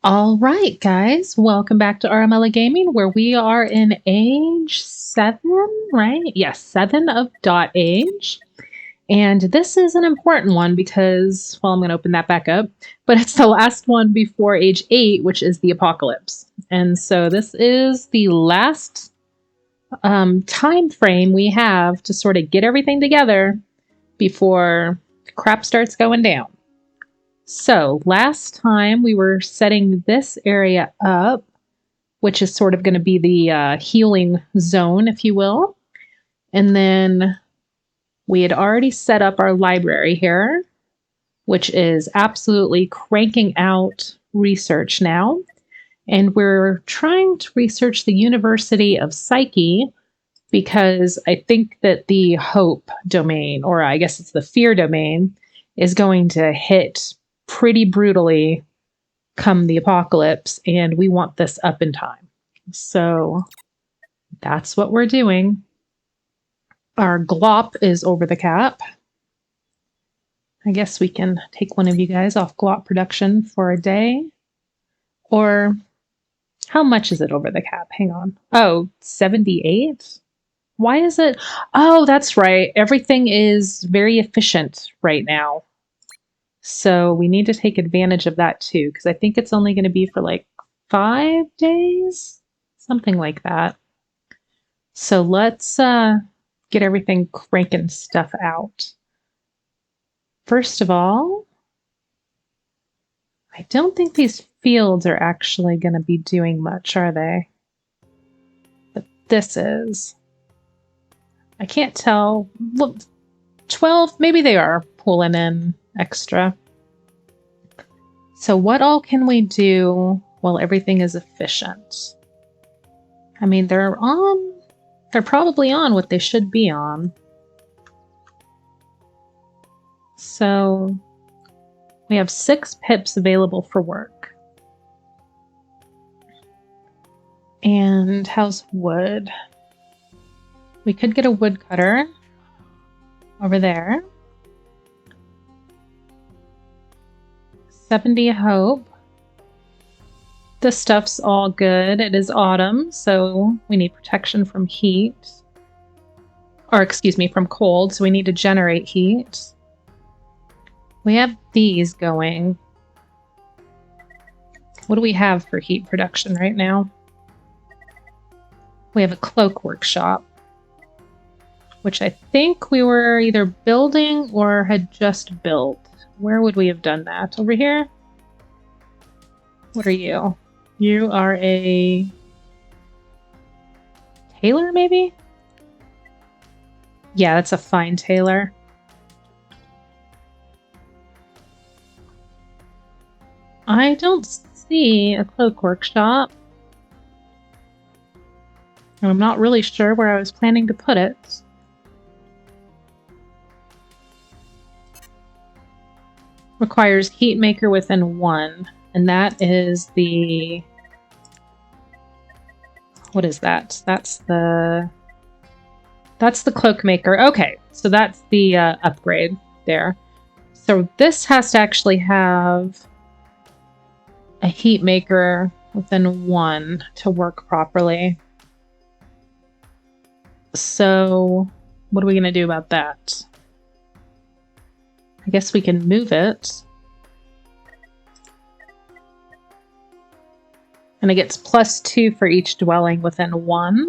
All right, guys, welcome back to RMLA Gaming, where we are in age 7, right? Yes, 7 of DotAge. And this is an important one because, well, I'm going to open that back up, but it's the last one before age 8, which is the apocalypse. And so this is the last time frame we have to sort of get everything together before crap starts going down. So last time we were setting this area up, which is sort of going to be the healing zone, if you will. And then we had already set up our library here, which is absolutely cranking out research now. And we're trying to research the University of Psyche because I think that the hope domain, or I guess it's the fear domain, is going to hit pretty brutally come the apocalypse, and we want this up in time. So that's what we're doing. Our glop is over the cap. I guess we can take one of you guys off glop production for a day. Or how much is it over the cap? Hang on. Oh, 78? Why is it? Oh, that's right. Everything is very efficient right now. So we need to take advantage of that too, because I think it's only going to be for like 5 days, something like that. So let's get everything cranking stuff out. First of all, I don't think these fields are actually going to be doing much, are they? But this is. I can't tell. Look, 12, maybe they are pulling in extra. So what all can we do while everything is efficient? I mean, they're probably on what they should be on. So we have 6 pips available for work. And how's wood? We could get a woodcutter over there. 70 hope. This stuff's all good. It is autumn, so we need protection from heat. Or excuse me, from cold, so we need to generate heat. We have these going. What do we have for heat production right now? We have a cloak workshop, which I think we were either building or had just built. Where would we have done that? Over here? What are you? You are a tailor, maybe? Yeah, that's a fine tailor. I don't see a cloak workshop. And I'm not really sure where I was planning to put it. Requires heat maker within 1, and that is the... What is that? That's the cloak maker. Okay, so that's the upgrade there. So this has to actually have a heat maker within 1 to work properly. So what are we going to do about that? I guess we can move it. And it gets +2 for each dwelling within 1.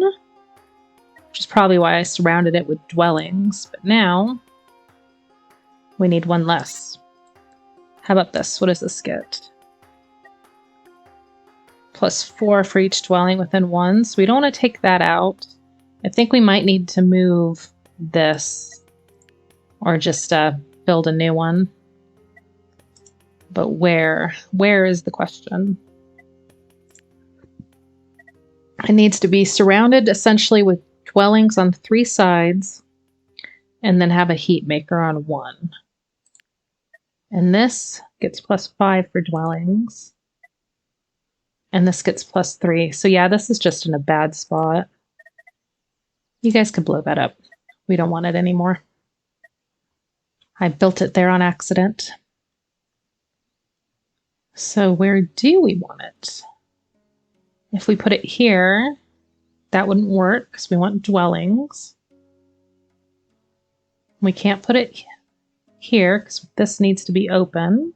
Which is probably why I surrounded it with dwellings. But now we need 1 less. How about this? What does this get? +4 for each dwelling within 1. So we don't want to take that out. I think we might need to move this. Or just build a new one. But where? Where is the question? It needs to be surrounded essentially with dwellings on 3 sides, and then have a heat maker on 1. And this gets +5 for dwellings. And this gets +3. So yeah, this is just in a bad spot. You guys can blow that up. We don't want it anymore. I built it there on accident. So where do we want it? If we put it here, that wouldn't work because we want dwellings. We can't put it here because this needs to be open.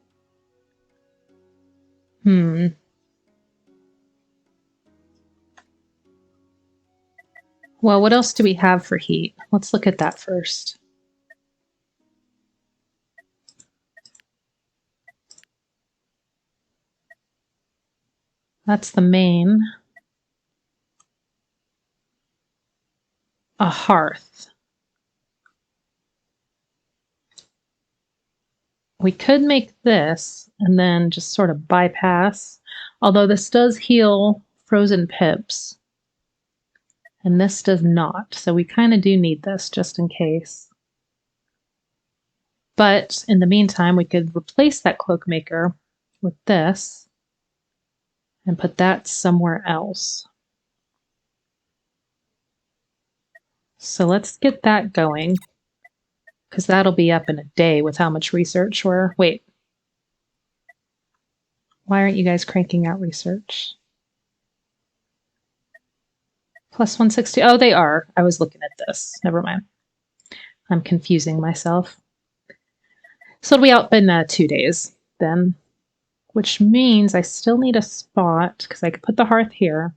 Well, what else do we have for heat? Let's look at that first. That's the main. A hearth. We could make this and then just sort of bypass, although this does heal frozen pips. And this does not, so we kind of do need this just in case. But in the meantime, we could replace that cloak maker with this and put that somewhere else. So let's get that going, because that'll be up in a day with how much research we're... Wait. Why aren't you guys cranking out research? Plus 160. Oh, they are. I was looking at this. Never mind. I'm confusing myself. So it'll be out in 2 days then, which means I still need a spot because I could put the hearth here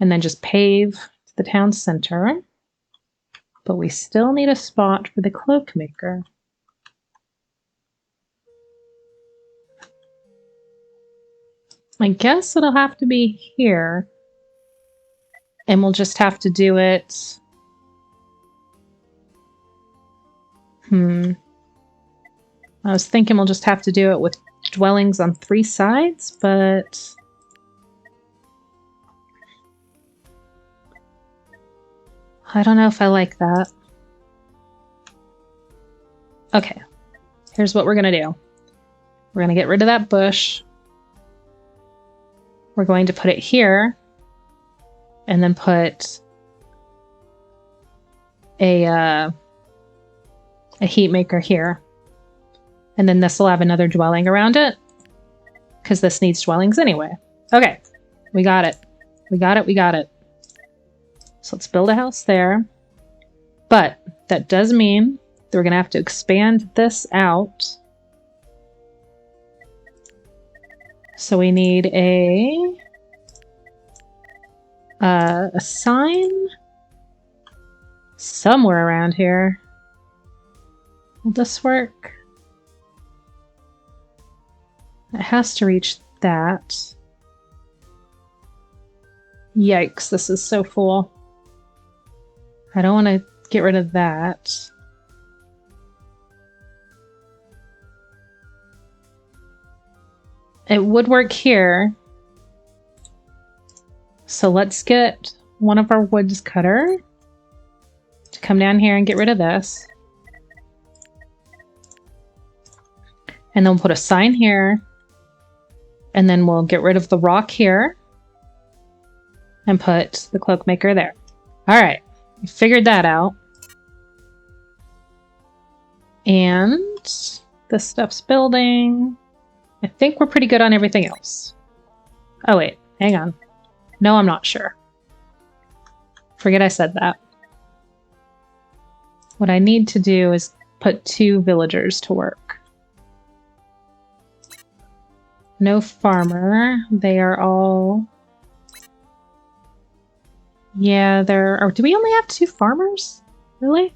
and then just pave to the town center. But we still need a spot for the cloak maker. I guess it'll have to be here. And we'll just have to do it... I was thinking we'll just have to do it with dwellings on 3 sides, but... I don't know if I like that. Okay, here's what we're gonna do. We're gonna get rid of that bush. We're going to put it here, and then put a heat maker here. And then this will have another dwelling around it, because this needs dwellings anyway. Okay, we got it. We got it, we got it. So let's build a house there. But that does mean that we're going to have to expand this out. So we need a sign somewhere around here. Will this work? It has to reach that. Yikes, this is so full. I don't want to get rid of that. It would work here. So let's get one of our woods cutter to come down here and get rid of this. And then we'll put a sign here. And then we'll get rid of the rock here. And put the cloak maker there. Alright, we figured that out. And this stuff's building. I think we're pretty good on everything else. Oh wait, hang on. No, I'm not sure. Forget I said that. What I need to do is put 2 villagers to work. No farmer. They are all... Yeah, there are... Do we only have 2 farmers? Really?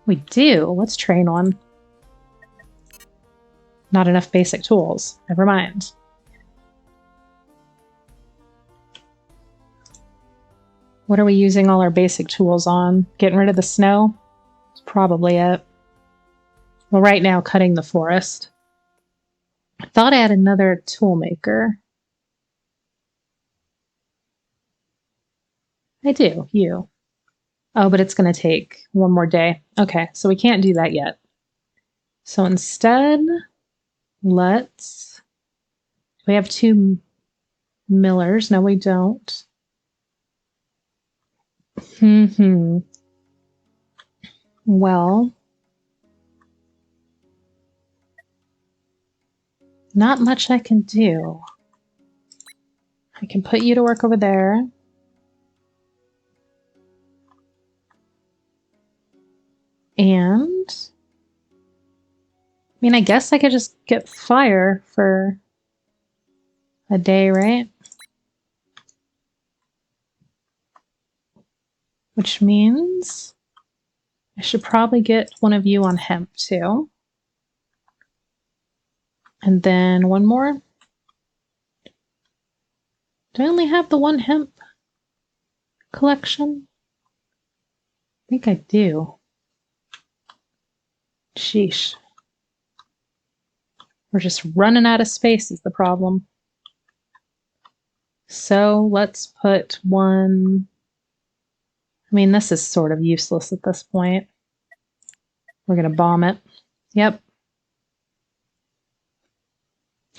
We do. Let's train one. Not enough basic tools. Never mind. What are we using all our basic tools on? Getting rid of the snow? That's probably it. Well, right now, cutting the forest. I thought I had another tool maker. I do, you. Oh, but it's going to take 1 more day. Okay, so we can't do that yet. So instead, let's... We have 2 millers. No, we don't. Well... Not much I can do. I can put you to work over there. And I mean, I guess I could just get fire for a day, right? Which means I should probably get one of you on hemp too. And then one more. Do I only have the one hemp collection? I think I do. Sheesh. We're just running out of space is the problem. So let's put one. I mean, this is sort of useless at this point. We're going to bomb it. Yep.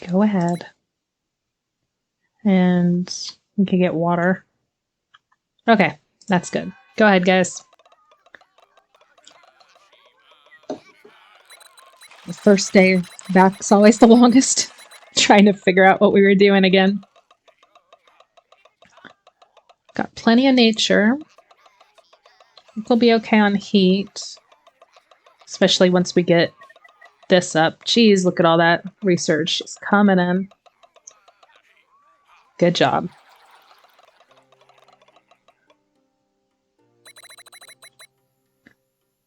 Go ahead. And we can get water. Okay, that's good. Go ahead, guys. The first day back's always the longest. Trying to figure out what we were doing again. Got plenty of nature. I think we'll be okay on heat. Especially once we get this up. Geez, look at all that research just coming in. Good job.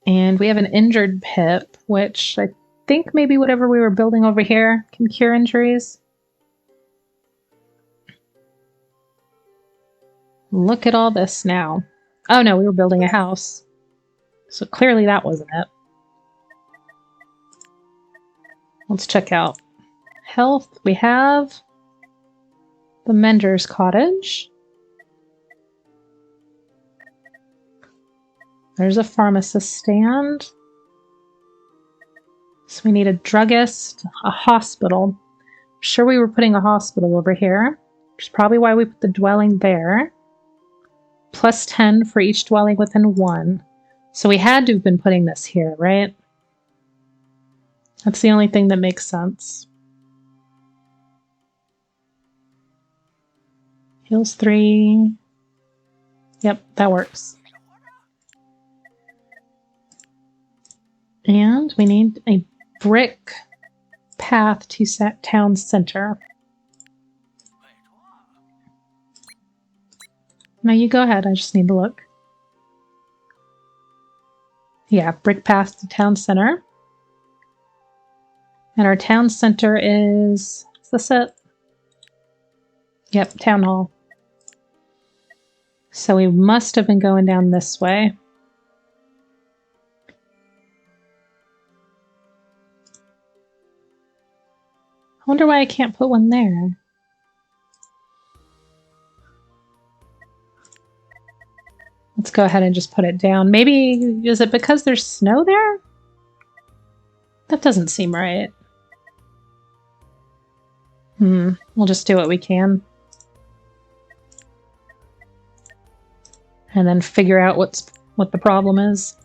And we have an injured Pip, which I think maybe whatever we were building over here can cure injuries. Look at all this now. Oh no, we were building a house. So clearly that wasn't it. Let's check out health. We have the Mender's Cottage. There's a pharmacist stand. So we need a druggist, a hospital. I'm sure we were putting a hospital over here, which is probably why we put the dwelling there. Plus 10 for each dwelling within 1. So we had to have been putting this here, right? That's the only thing that makes sense. Heals 3. Yep, that works. And we need a brick path to town center. No, you go ahead. I just need to look. Yeah, brick path to town center. And our town center is this it? Yep, town hall. So we must have been going down this way. I wonder why I can't put one there. Let's go ahead and just put it down. Maybe, is it because there's snow there? That doesn't seem right. We'll just do what we can. And then figure out what the problem is.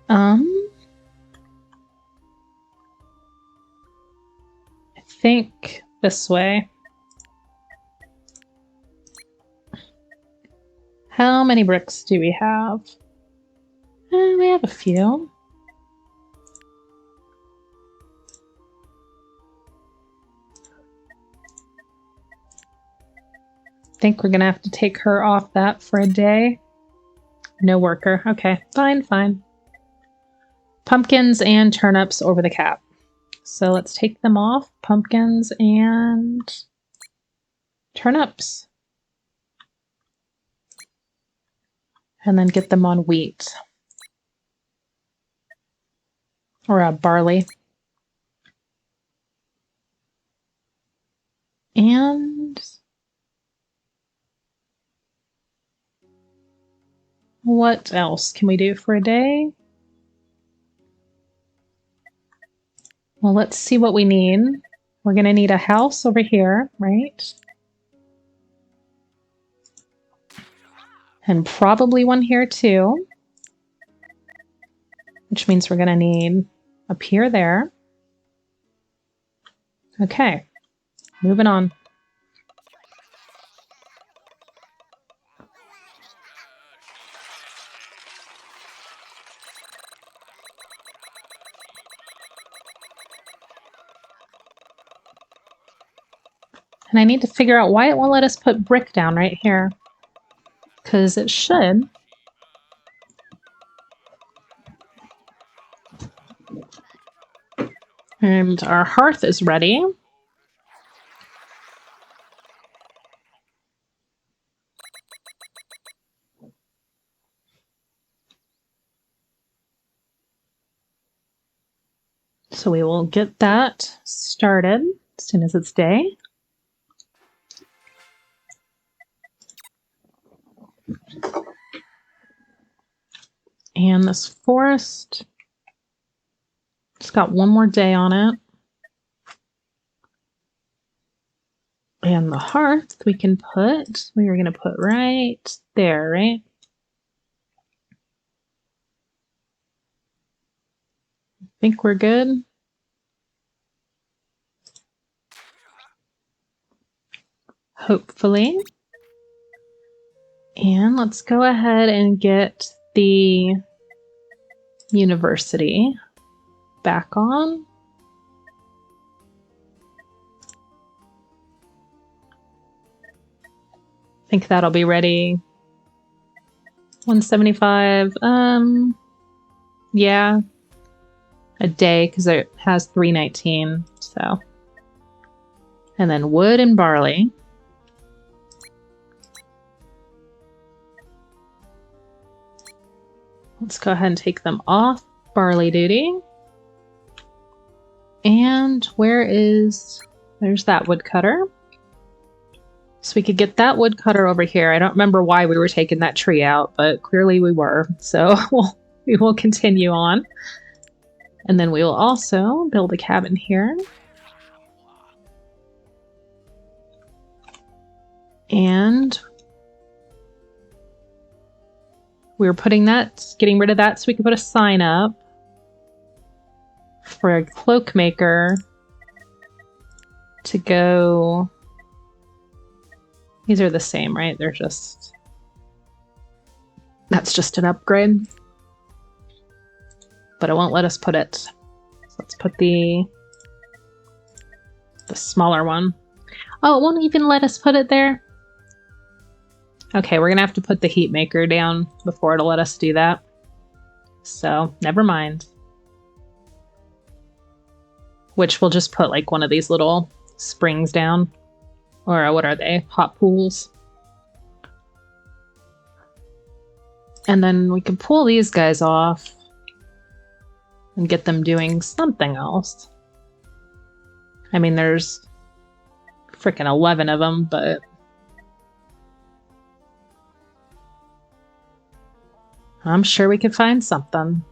I think this way. How many bricks do we have? We have a few. I think we're gonna have to take her off that for a day. No worker. Okay, fine, fine. Pumpkins and turnips over the cap. So let's take them off. Pumpkins and turnips. And then get them on wheat. Or barley. And what else can we do for a day? Well, let's see what we need. We're going to need a house over here, right? And probably one here too. Which means we're going to need a pier there. Okay, moving on. And I need to figure out why it won't let us put brick down right here. Because it should. And our hearth is ready. So we will get that started as soon as it's day. And this forest, it's got one more day on it. And the hearth we can put, we were going to put right there, right? I think we're good. Hopefully. And let's go ahead and get the university back on. I think that'll be ready. 175. Yeah. A day, because it has 319, so. And then wood and barley. Let's go ahead and take them off barley duty. And where is... There's that woodcutter. So we could get that woodcutter over here. I don't remember why we were taking that tree out, but clearly we were. So we will continue on. And then we will also build a cabin here. And we were putting that, getting rid of that so we could put a sign up for a cloak maker to go. These are the same, right? They're just, that's just an upgrade. But it won't let us put it. So let's put the smaller one. Oh, it won't even let us put it there. Okay, we're gonna have to put the heat maker down before it'll let us do that. So, never mind. Which we'll just put like one of these little springs down. Or what are they? Hot pools. And then we can pull these guys off and get them doing something else. I mean, there's freaking 11 of them, but I'm sure we could find something.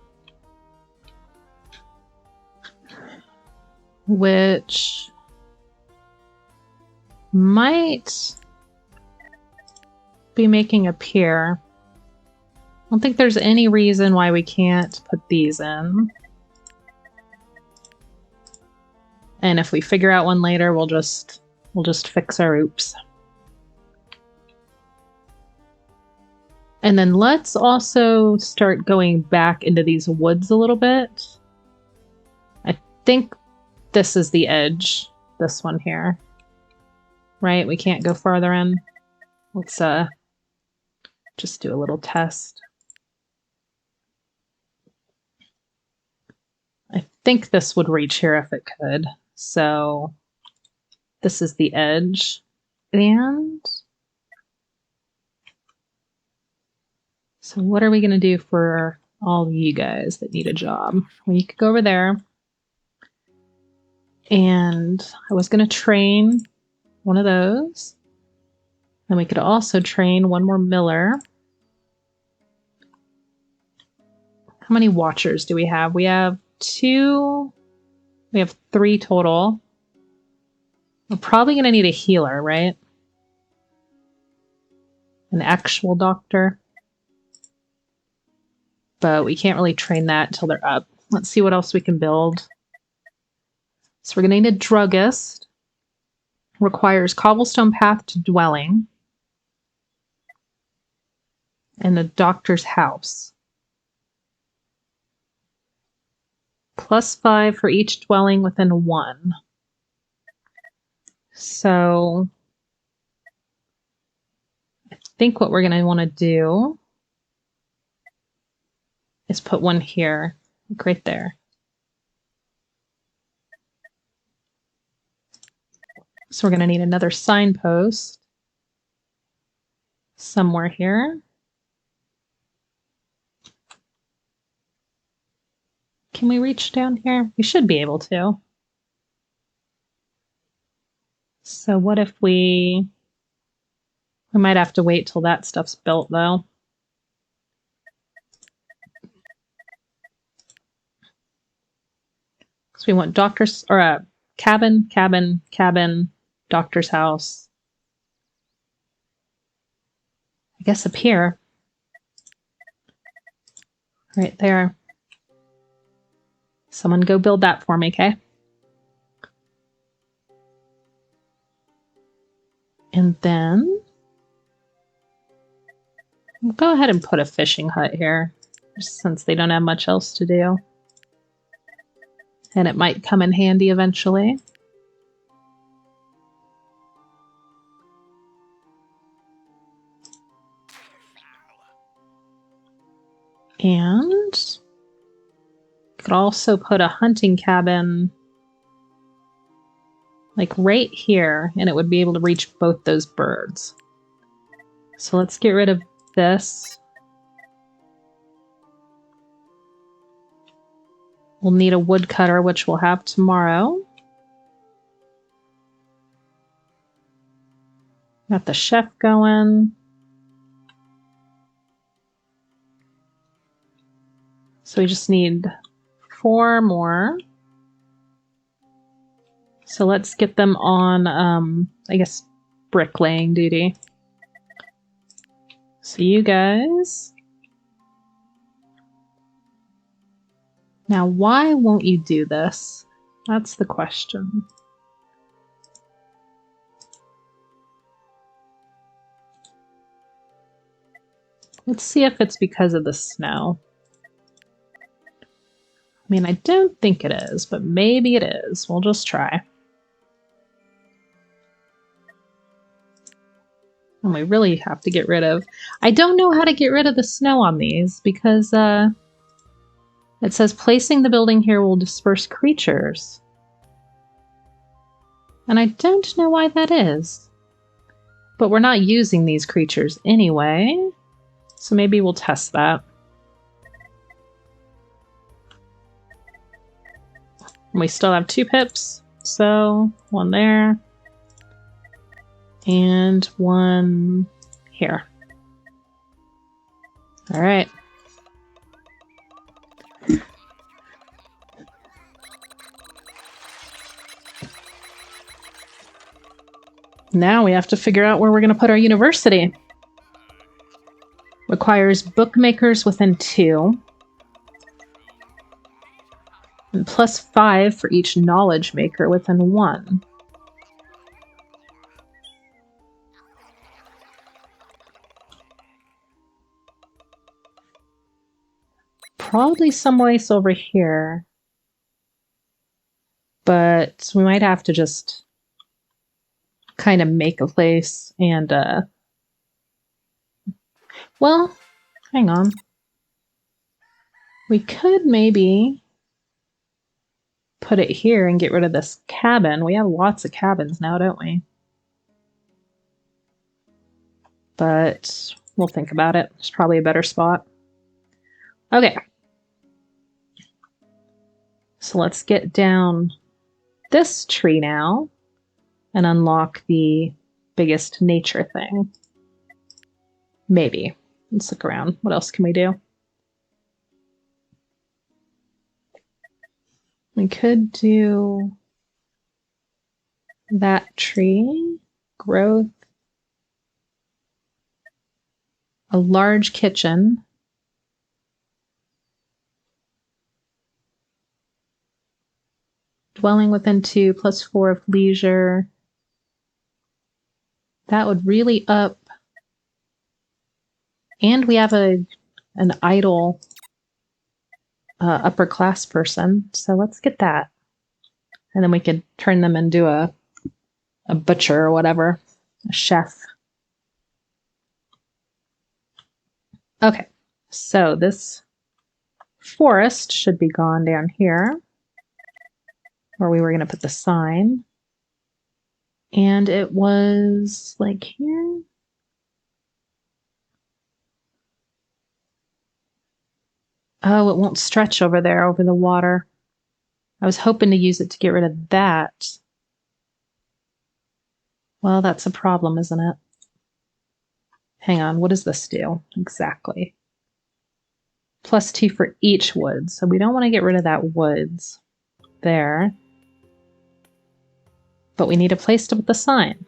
Which might be making a pier. I don't think there's any reason why we can't put these in. And if we figure out one later, we'll just fix our oops. And then let's also start going back into these woods a little bit. I think this is the edge, this one here. Right? We can't go farther in. Let's just do a little test. I think this would reach here if it could. So this is the edge. And so what are we going to do for all of you guys that need a job? Well, you could go over there. And I was going to train one of those. Then we could also train one more miller. How many watchers do we have? We have 2. We have 3 total. We're probably going to need a healer, right? An actual doctor. But we can't really train that until they're up. Let's see what else we can build. So we're going to need a druggist. Requires cobblestone path to dwelling. And a doctor's house. +5 for each dwelling within 1. So I think what we're going to want to do is put one here, like right there. So we're going to need another signpost somewhere here. Can we reach down here? We should be able to. So what if we might have to wait till that stuff's built though. Because we want doctor's, or a cabin, doctor's house. I guess up here. Right there. Someone go build that for me, okay? And then we'll go ahead and put a fishing hut here, since they don't have much else to do. And it might come in handy eventually. And could also put a hunting cabin like right here, and it would be able to reach both those birds. So let's get rid of this. We'll need a woodcutter, which we'll have tomorrow. Got the chef going. So we just need 4 more. So let's get them on, I guess, bricklaying duty. So you guys. Now, why won't you do this? That's the question. Let's see if it's because of the snow. I mean, I don't think it is, but maybe it is. We'll just try. And we really have to get rid of... I don't know how to get rid of the snow on these, because it says placing the building here will disperse creatures. And I don't know why that is. But we're not using these creatures anyway, so maybe we'll test that. And we still have 2 pips, so 1 there. And 1 here. All right. Now we have to figure out where we're going to put our university. Requires bookmakers within 2. And +5 for each knowledge maker within 1. Probably someplace over here. But we might have to just kind of make a place and, well, hang on. We could maybe put it here and get rid of this cabin. We have lots of cabins now, don't we? But we'll think about it. It's probably a better spot. Okay. So let's get down this tree now and unlock the biggest nature thing. Maybe. Let's look around. What else can we do? We could do that tree, growth, a large kitchen, Dwelling within 2 plus 4 of leisure. That would really up. And we have an idle upper class person. So let's get that. And then we could turn them into a butcher or whatever. A chef. Okay. So this forest should be gone down here. Where we were going to put the sign. And it was like here. Oh, it won't stretch over there, over the water. I was hoping to use it to get rid of that. Well, that's a problem, isn't it? Hang on, what does this do exactly? +2 for each wood, so we don't want to get rid of that woods there. But we need a place to put the sign.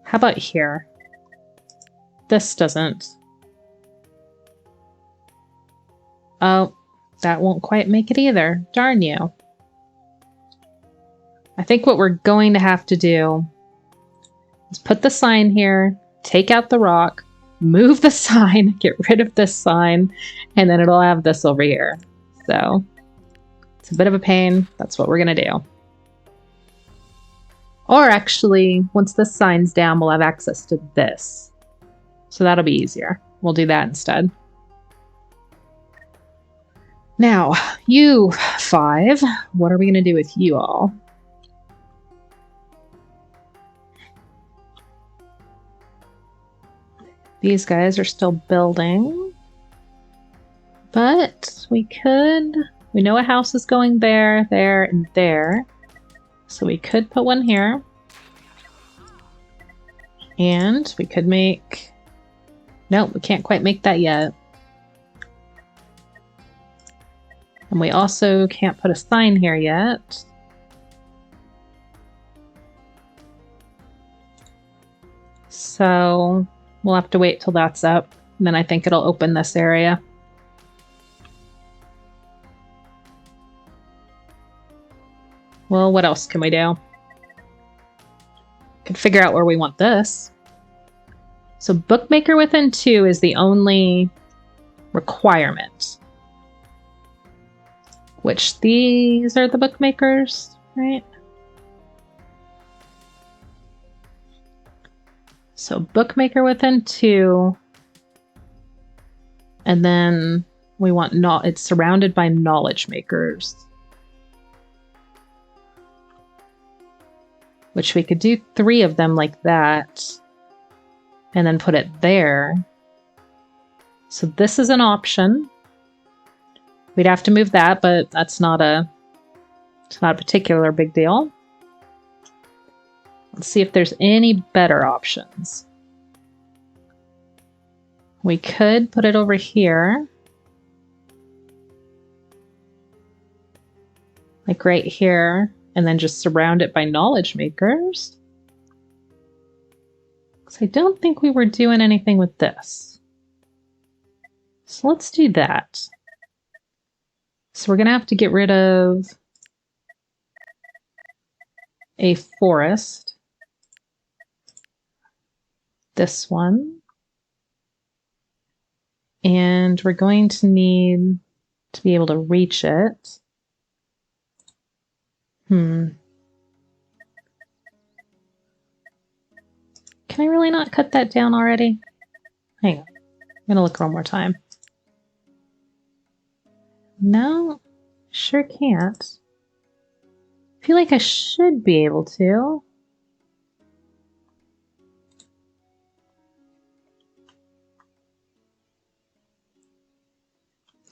How about here? This doesn't. Oh, that won't quite make it either. Darn you. I think what we're going to have to do is put the sign here, take out the rock, move the sign, get rid of this sign, and then it'll have this over here. So it's a bit of a pain. That's what we're going to do. Or actually, once this sign's down, we'll have access to this. So that'll be easier. We'll do that instead. Now, you 5, what are we going to do with you all? These guys are still building. But we know a house is going there, there, and there. So we could put one here. And we could make... Nope, we can't quite make that yet. And we also can't put a sign here yet. So we'll have to wait till that's up. And then I think it'll open this area. Well, what else can we do? Could figure out where we want this. So bookmaker within 2 is the only requirement. Which these are the bookmakers, right? So bookmaker within 2. And then we want it's surrounded by knowledge makers. Which we could do 3 of them like that. And then put it there. So this is an option. We'd have to move that, but that's not it's not a particular big deal. Let's see if there's any better options. We could put it over here. Like right here. And then just surround it by knowledge makers. Because I don't think we were doing anything with this. So let's do that. So we're going to have to get rid of a forest. This one. And we're going to need to be able to reach it. Can I really not cut that down already? Hang on. I'm going to look one more time. No, sure can't. I feel like I should be able to.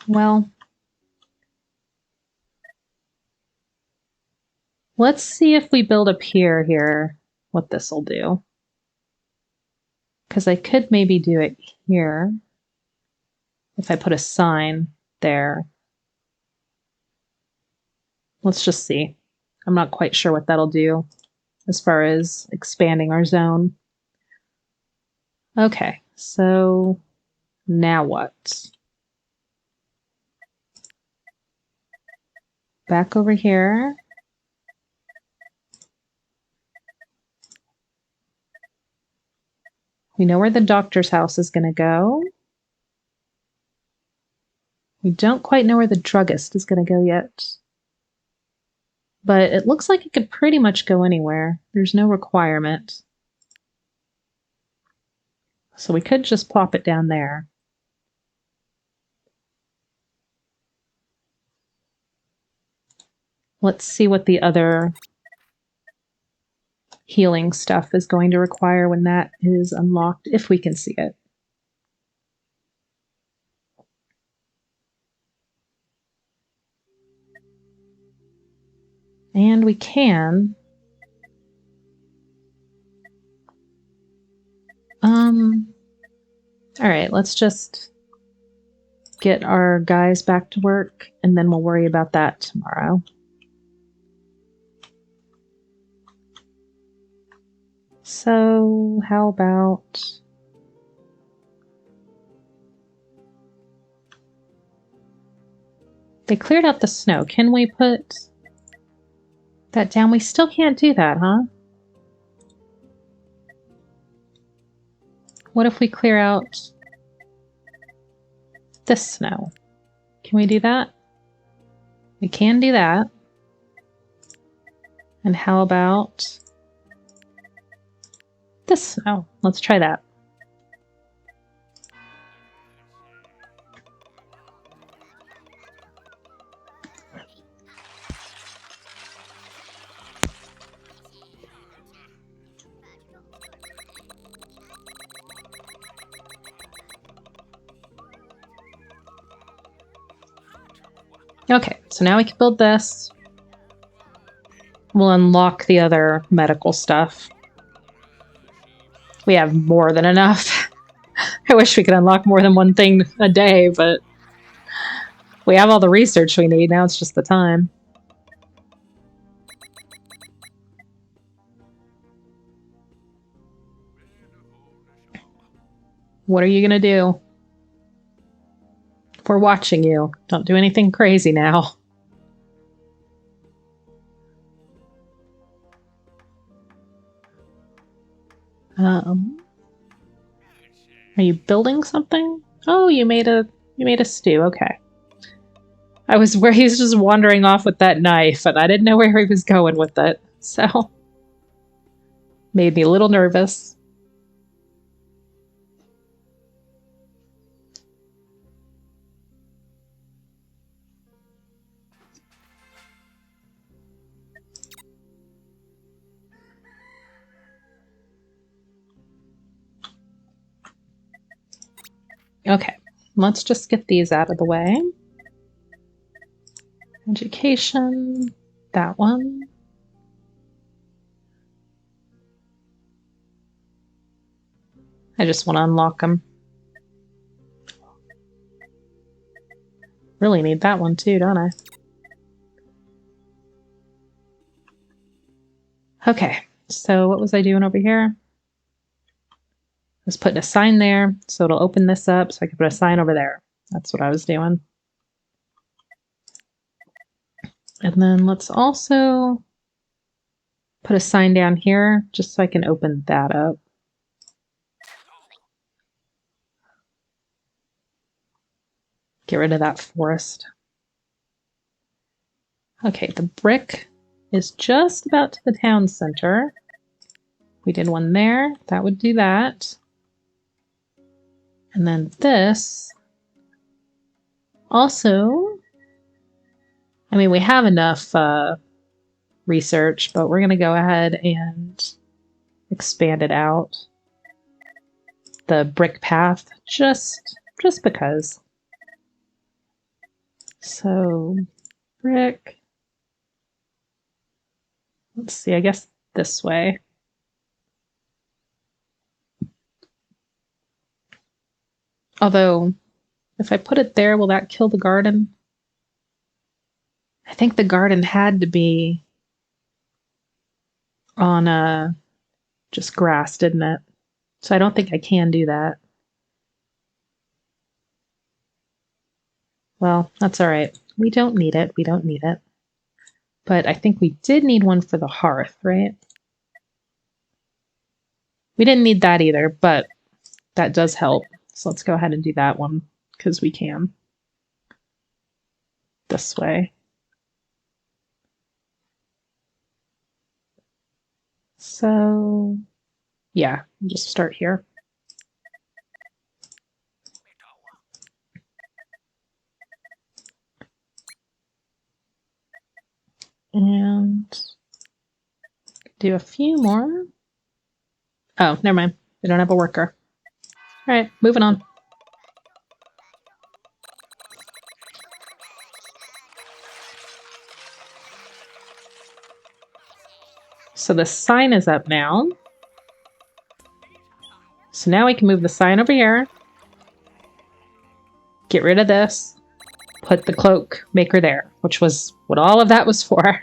Well, let's see if we build a pier here, what this will do. Because I could maybe do it here. If I put a sign there. Let's just see. I'm not quite sure what that'll do as far as expanding our zone. Okay, so now what? Back over here. We know where the doctor's house is going to go. We don't quite know where the druggist is going to go yet. But it looks like it could pretty much go anywhere. There's no requirement. So we could just plop it down there. Let's see what the other healing stuff is going to require when that is unlocked, if we can see it. And we can. All right, let's just get our guys back to work, and then we'll worry about that tomorrow. So, how about... They cleared out the snow. Can we put that down? We still can't do that, huh? What if we clear out this snow? Can we do that? We can do that. And how about this snow? Let's try that. Okay, so now we can build this. We'll unlock the other medical stuff. We have more than enough. I wish we could unlock more than one thing a day, but we have all the research we need. Now it's just the time. What are you gonna do? We're watching you. Don't do anything crazy now. Are you building something? Oh, you made a stew. Okay. I was where he's just wandering off with that knife, and I didn't know where he was going with it. So made me a little nervous. Okay, let's just get these out of the way. Education, that one. I just want to unlock them. Really need that one too, don't I? Okay, so what was I doing over here? I was putting a sign there, so it'll open this up so I can put a sign over there. That's what I was doing. And then let's also put a sign down here just so I can open that up. Get rid of that forest. Okay, the brick is just about to the town center. We did one there. That would do that. And then this also, I mean, we have enough research, but we're going to go ahead and expand it out. The brick path, just because. So, brick. Let's see, I guess this way. Although, if I put it there, will that kill the garden? I think the garden had to be on just grass, didn't it? So I don't think I can do that. Well, that's all right. We don't need it. We don't need it. But I think we did need one for the hearth, right? We didn't need that either, but that does help. So let's go ahead and do that one because we can. This way. So, yeah, just start here. And do a few more. Oh, never mind. We don't have a worker. All right, moving on. So the sign is up now. So now we can move the sign over here. Get rid of this. Put the cloak maker there, which was what all of that was for.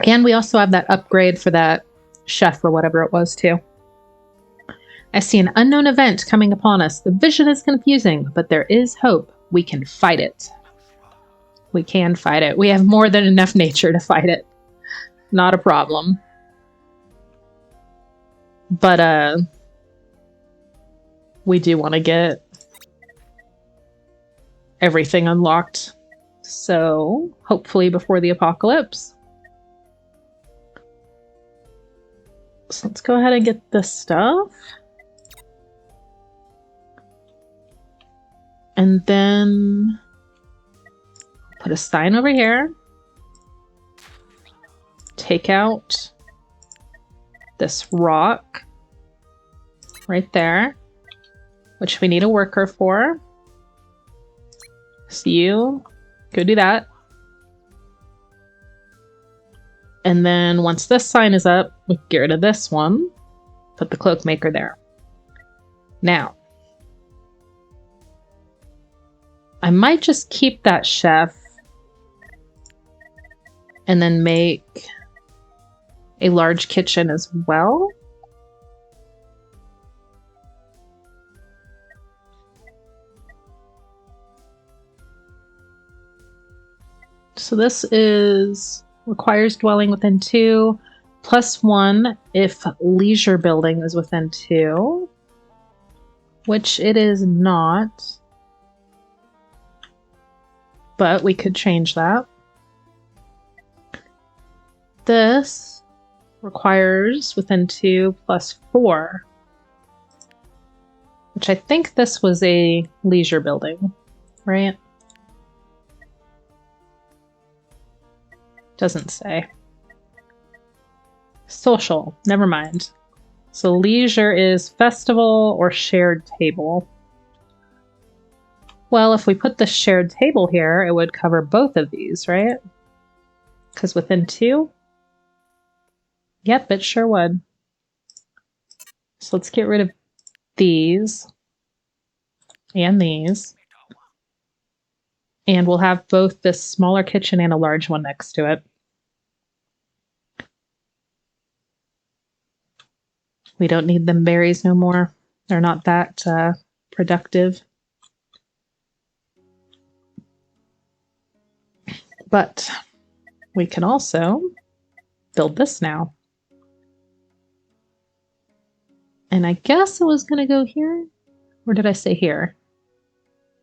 And we also have that upgrade for that chef or whatever it was too. I see an unknown event coming upon us. The vision is confusing, but there is hope. We can fight it. We can fight it. We have more than enough nature to fight it. Not a problem. But we do want to get everything unlocked. So hopefully before the apocalypse. So let's go ahead and get this stuff. And then put a sign over here. Take out this rock right there, which we need a worker for. So you go do that. And then once this sign is up, we get rid of this one. Put the cloak maker there. Now, I might just keep that chef and then make a large kitchen as well. So this is requires dwelling within 2, +1 if leisure building is within 2, which it is not. But we could change that. This requires within 2 +4, which I think this was a leisure building, right? Doesn't say. Social, never mind. So leisure is festival or shared table. Well, if we put the shared table here, it would cover both of these, right? Because within 2? Yep, it sure would. So let's get rid of these and these. And we'll have both this smaller kitchen and a large one next to it. We don't need them berries no more. They're not that productive. But we can also build this now. And I guess it was going to go here. Or did I say here?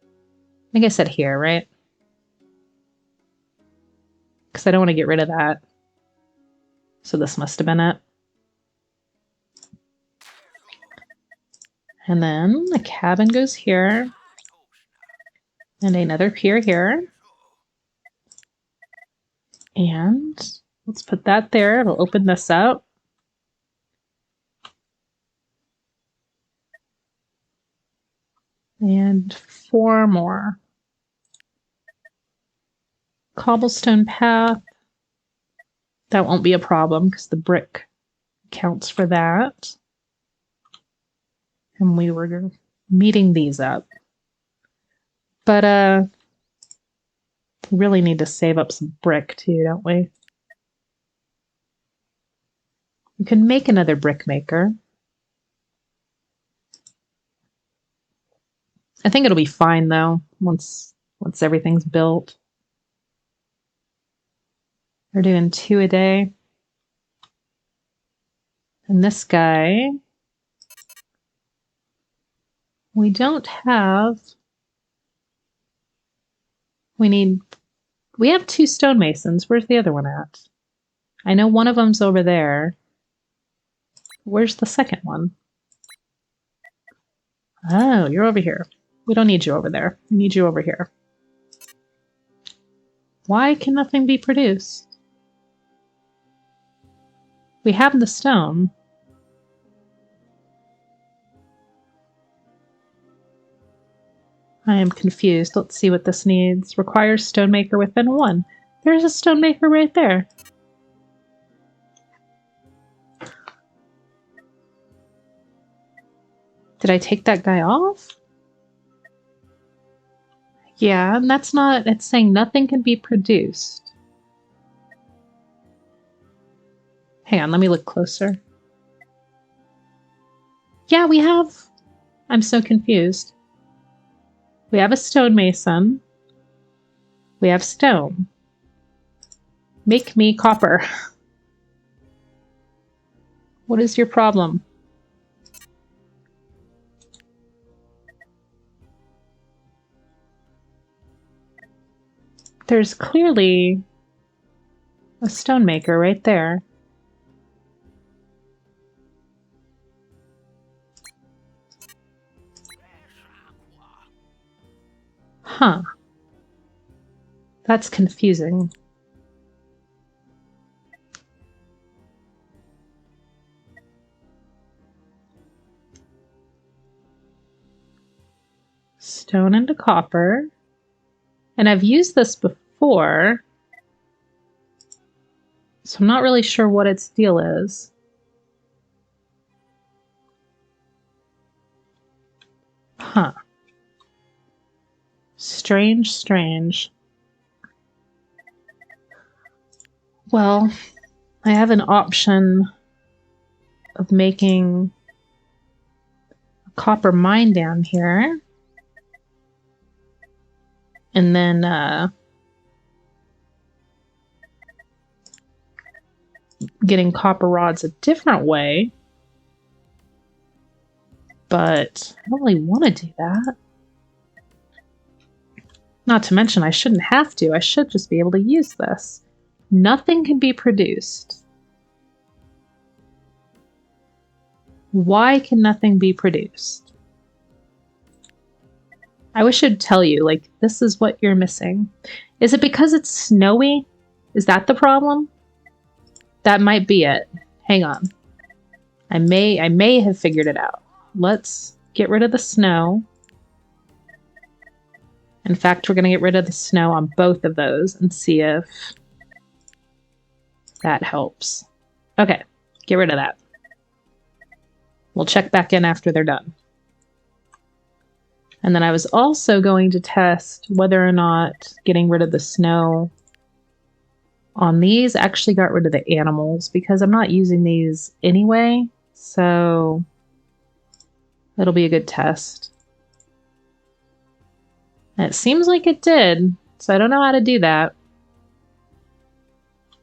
I think I said here, right? Because I don't want to get rid of that. So this must have been it. And then the cabin goes here. And another pier here. And let's put that there. It'll open this up. And 4 more. Cobblestone path. That won't be a problem because the brick counts for that. And we were meeting these up. But we really need to save up some brick too, don't we? We can make another brick maker. I think it'll be fine though, once everything's built. We're doing 2 a day. And this guy, we don't have. We have 2 stonemasons. Where's the other one at? I know one of them's over there. Where's the second one? Oh, you're over here. We don't need you over there. We need you over here. Why can nothing be produced? We have the stone. I am confused. Let's see what this needs. Requires stonemaker within 1. There's a stonemaker right there. Did I take that guy off? Yeah, and that's not... It's saying nothing can be produced. Hang on, let me look closer. Yeah, we have... I'm so confused. We have a stonemason. We have stone. Make me copper. What is your problem? There's clearly a stonemaker right there. Huh. That's confusing. Stone into copper. And I've used this before, so I'm not really sure what its deal is. Huh. Strange, strange. Well, I have an option of making a copper mine down here. And then getting copper rods a different way. But I don't really want to do that. Not to mention, I shouldn't have to. I should just be able to use this. Nothing can be produced. Why can nothing be produced? I wish I'd tell you, like, this is what you're missing. Is it because it's snowy? Is that the problem? That might be it. Hang on. I may have figured it out. Let's get rid of the snow. In fact, we're going to get rid of the snow on both of those and see if that helps. Okay, get rid of that. We'll check back in after they're done. And then I was also going to test whether or not getting rid of the snow on these actually got rid of the animals, because I'm not using these anyway, so it'll be a good test. And it seems like it did, so I don't know how to do that.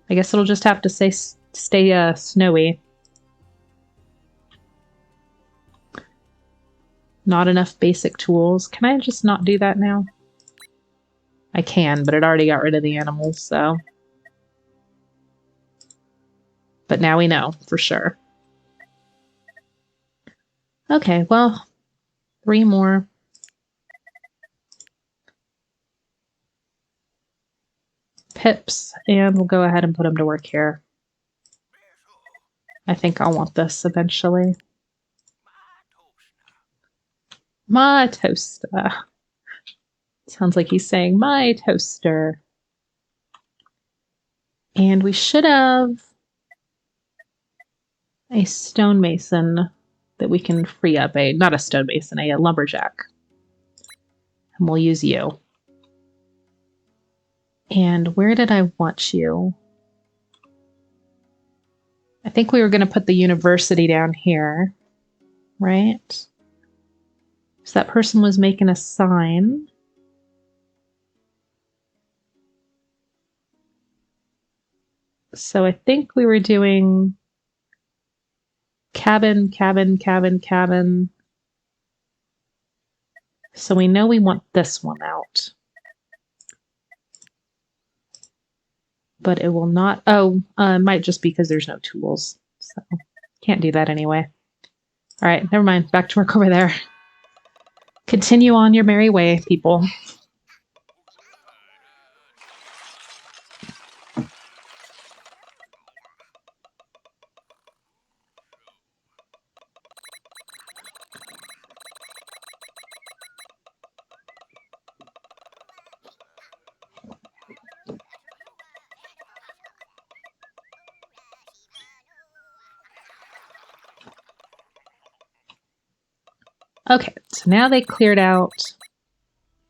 I guess it'll just have to stay snowy. Not enough basic tools. Can I just not do that now? I can, but it already got rid of the animals, so. But now we know for sure. Okay, well, 3 more. Pips, and we'll go ahead and put them to work here. I think I'll want this eventually. My toaster. Sounds like he's saying my toaster. And we should have a stonemason that we can free up. Not a stonemason, a lumberjack. And we'll use you. And where did I want you? I think we were going to put the university down here, right? So that person was making a sign. So I think we were doing cabin, cabin, cabin, cabin. So we know we want this one out. But it will not. Oh, it might just be because there's no tools. So can't do that anyway. All right, never mind. Back to work over there. Continue on your merry way, people. Okay, so now they cleared out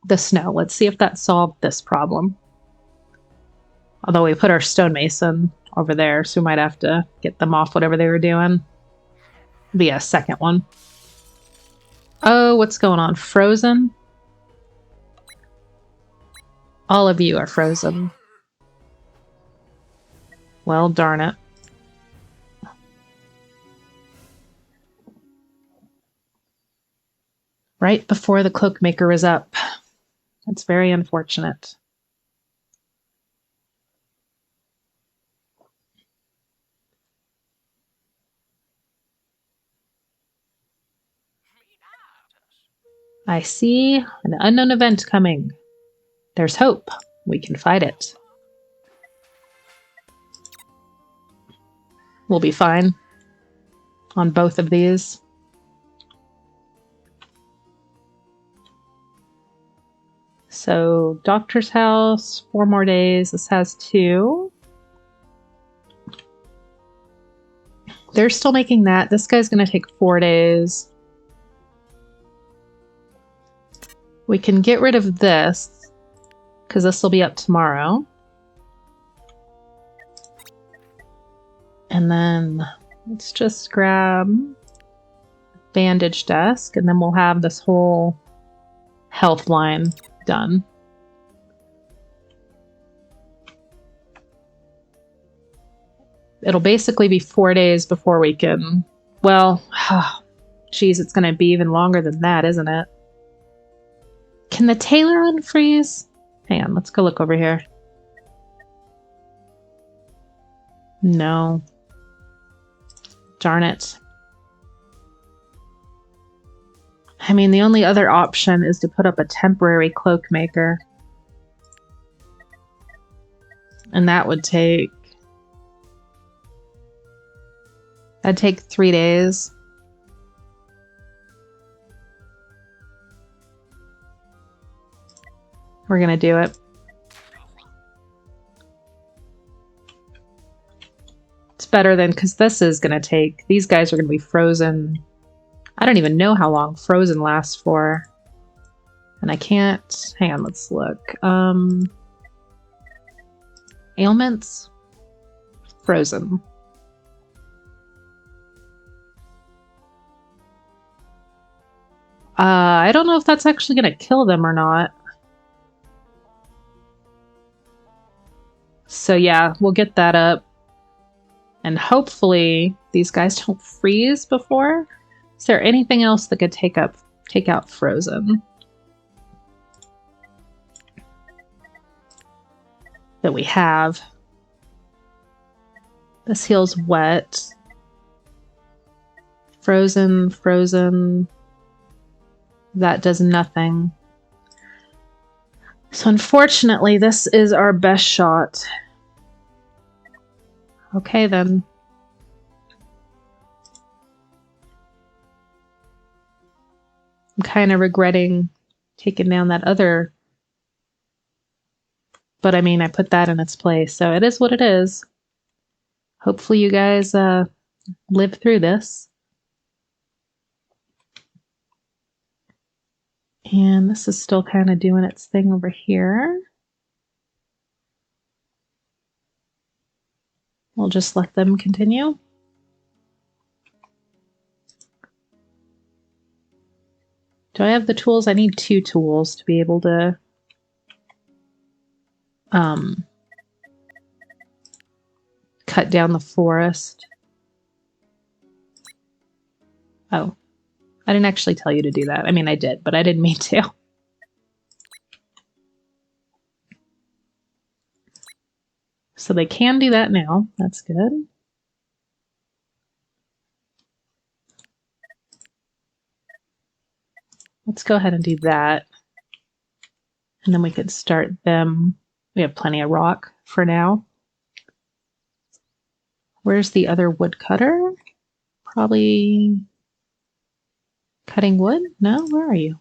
the snow. Let's see if that solved this problem. Although we put our stonemason over there, so we might have to get them off whatever they were doing. Be a second one. Oh, what's going on? Frozen? All of you are frozen. Well, darn it. Right before the cloak maker is up. That's very unfortunate. I see an unknown event coming. There's hope. We can fight it. We'll be fine on both of these. So, doctor's house, 4 more days. This has 2. They're still making that. This guy's going to take 4 days. We can get rid of this, because this will be up tomorrow. And then let's just grab bandage desk, and then we'll have this whole health line done. It'll basically be 4 days before we can... Well, geez, it's going to be even longer than that, isn't it? Can the tailor unfreeze? Hang on, let's go look over here. No. Darn it. I mean, the only other option is to put up a temporary cloak maker. And that would take... That'd take 3 days. We're gonna do it. It's better than, because this is gonna take... These guys are gonna be frozen. I don't even know how long frozen lasts for. And I can't... Hang on, let's look. Ailments? Frozen. I don't know if that's actually going to kill them or not. So yeah, we'll get that up. And hopefully these guys don't freeze before. Is there anything else that could take out frozen? That we have. This heals wet. Frozen, frozen. That does nothing. So unfortunately, this is our best shot. Okay, then. I'm kind of regretting taking down that other... But I mean, I put that in its place, so it is what it is. Hopefully you guys live through this. And this is still kind of doing its thing over here. We'll just let them continue. Do I have the tools? I need 2 tools to be able to cut down the forest. Oh, I didn't actually tell you to do that. I mean, I did, but I didn't mean to. So they can do that now. That's good. Let's go ahead and do that. And then we could start them. We have plenty of rock for now. Where's the other woodcutter? Probably cutting wood? No, where are you?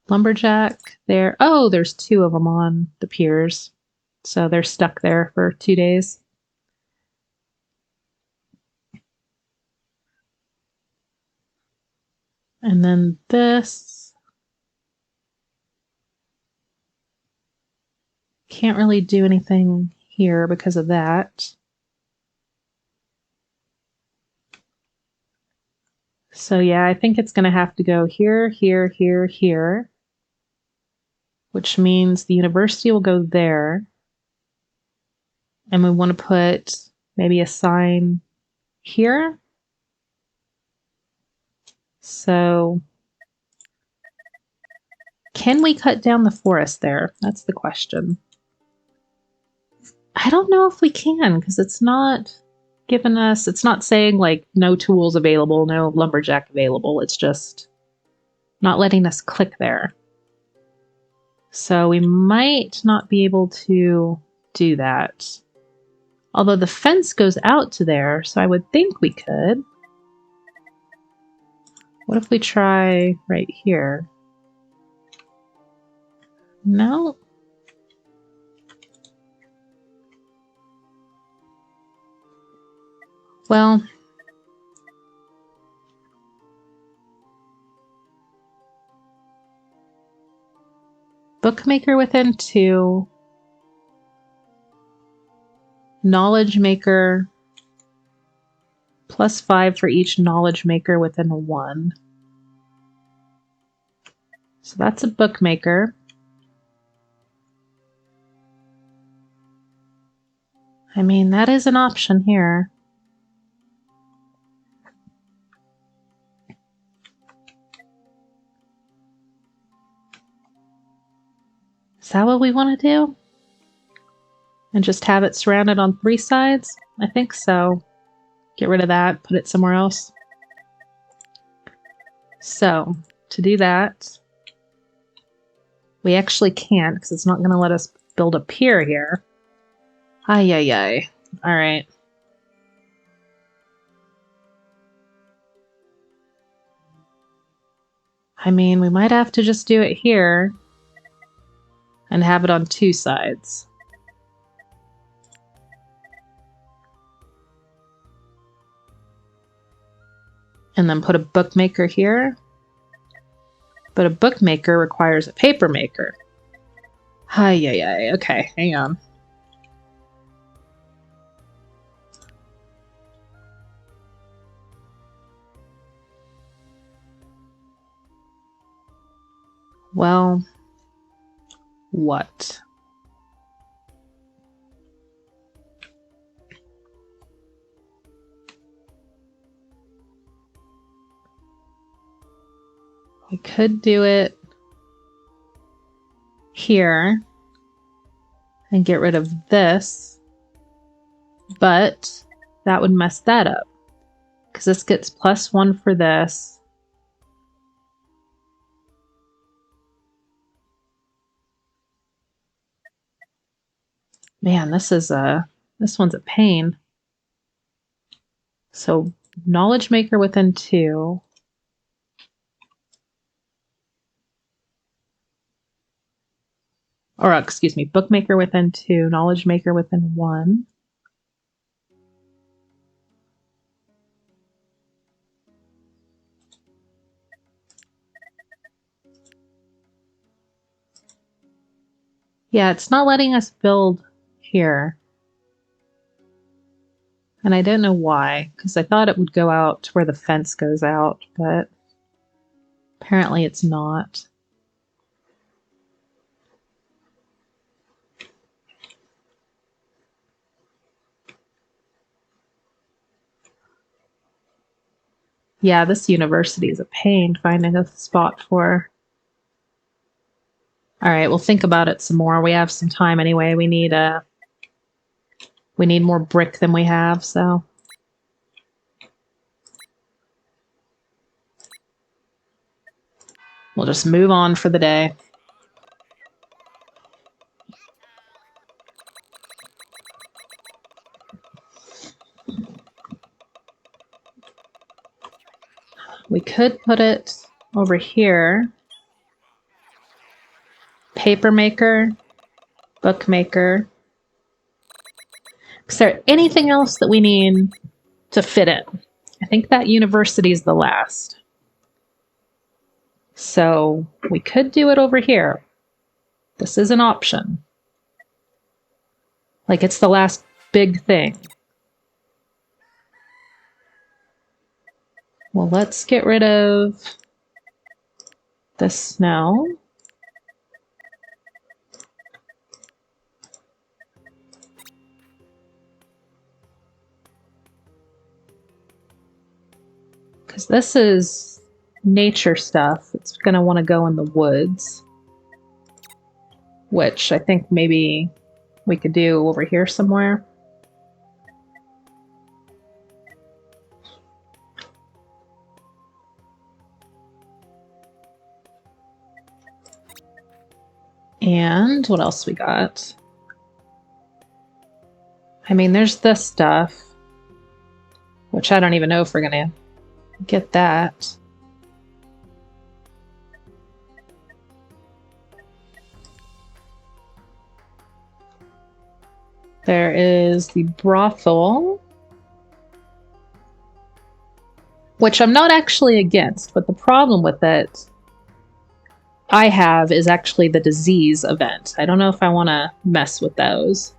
Lumberjack there. Oh, there's 2 of them on the piers. So they're stuck there for 2 days. And then this. Can't really do anything here because of that. So yeah, I think it's going to have to go here, here, here, here. Which means the university will go there. And we want to put maybe a sign here. So can we cut down the forest there? That's the question. I don't know if we can, because it's not giving us, it's not saying like no tools available, no lumberjack available. It's just not letting us click there. So we might not be able to do that. Although the fence goes out to there, so I would think we could. What if we try right here? No. Well, bookmaker within 2. Knowledge maker +5 for each knowledge maker within 1. So that's a bookmaker. I mean, that is an option here. Is that what we want to do? And just have it surrounded on 3 sides? I think so. Get rid of that, put it somewhere else. So, to do that, we actually can't because it's not going to let us build a pier here. Ay, ay, ay. All right. I mean, we might have to just do it here and have it on 2 sides. And then put a bookmaker here. But a bookmaker requires a paper maker. Ay, ay, ay. Okay, hang on. Well, what? We could do it here and get rid of this, but that would mess that up because this gets +1 for this. Man, this one's a pain. So knowledge maker within 2. Or excuse me, bookmaker within 2, knowledge maker within 1. Yeah, it's not letting us build here. And I don't know why, because I thought it would go out to where the fence goes out, but apparently it's not. Yeah, this university is a pain finding a spot for. All right, we'll think about it some more. We have some time anyway. We need more brick than we have, so. We'll just move on for the day. We could put it over here. Paper maker, bookmaker. Is there anything else that we need to fit it? I think that university is the last. So we could do it over here. This is an option. Like it's the last big thing. Well, let's get rid of the snow. Because this is nature stuff. It's going to want to go in the woods. Which I think maybe we could do over here somewhere. And what else we got? I mean, there's this stuff, which I don't even know if we're going to get that. There is the brothel, which I'm not actually against, but the problem with it I have is actually the disease event. I don't know if I want to mess with those.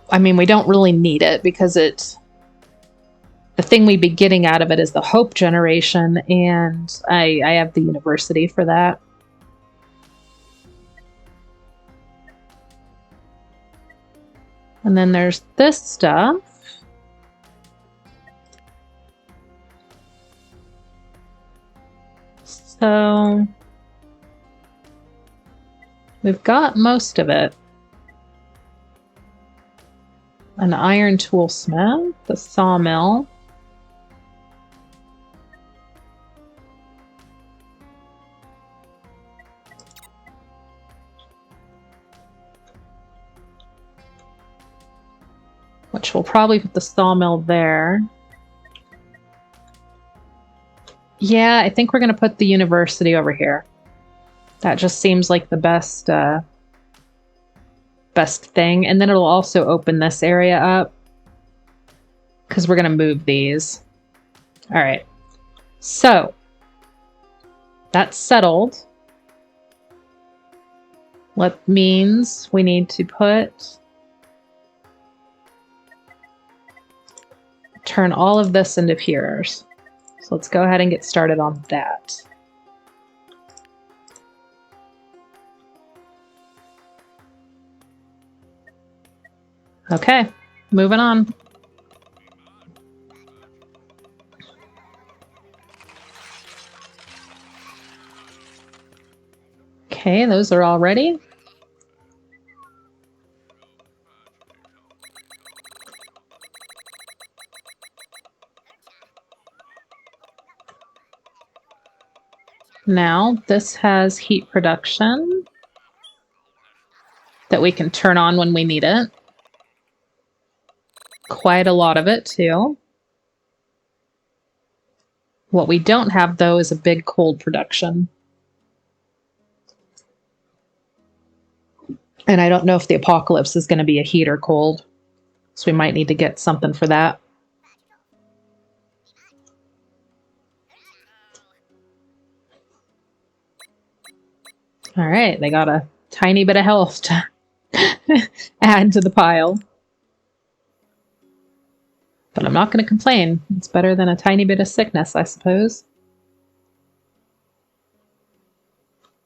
I mean, we don't really need it because the thing we'd be getting out of it is the hope generation, and I have the university for that. And then there's this stuff. So we've got most of it. An iron toolsmith, the sawmill. Which we'll probably put the sawmill there. Yeah, I think we're going to put the university over here. That just seems like the best thing. And then it'll also open this area up because we're going to move these. All right. So that's settled. What means we need to turn all of this into piers. So let's go ahead and get started on that. Okay, moving on. Okay, those are all ready. Now, this has heat production that we can turn on when we need it. Quite a lot of it, too. What we don't have, though, is a big cold production. And I don't know if the apocalypse is going to be a heat or cold. So we might need to get something for that. All right, they got a tiny bit of health to add to the pile. But I'm not going to complain. It's better than a tiny bit of sickness, I suppose.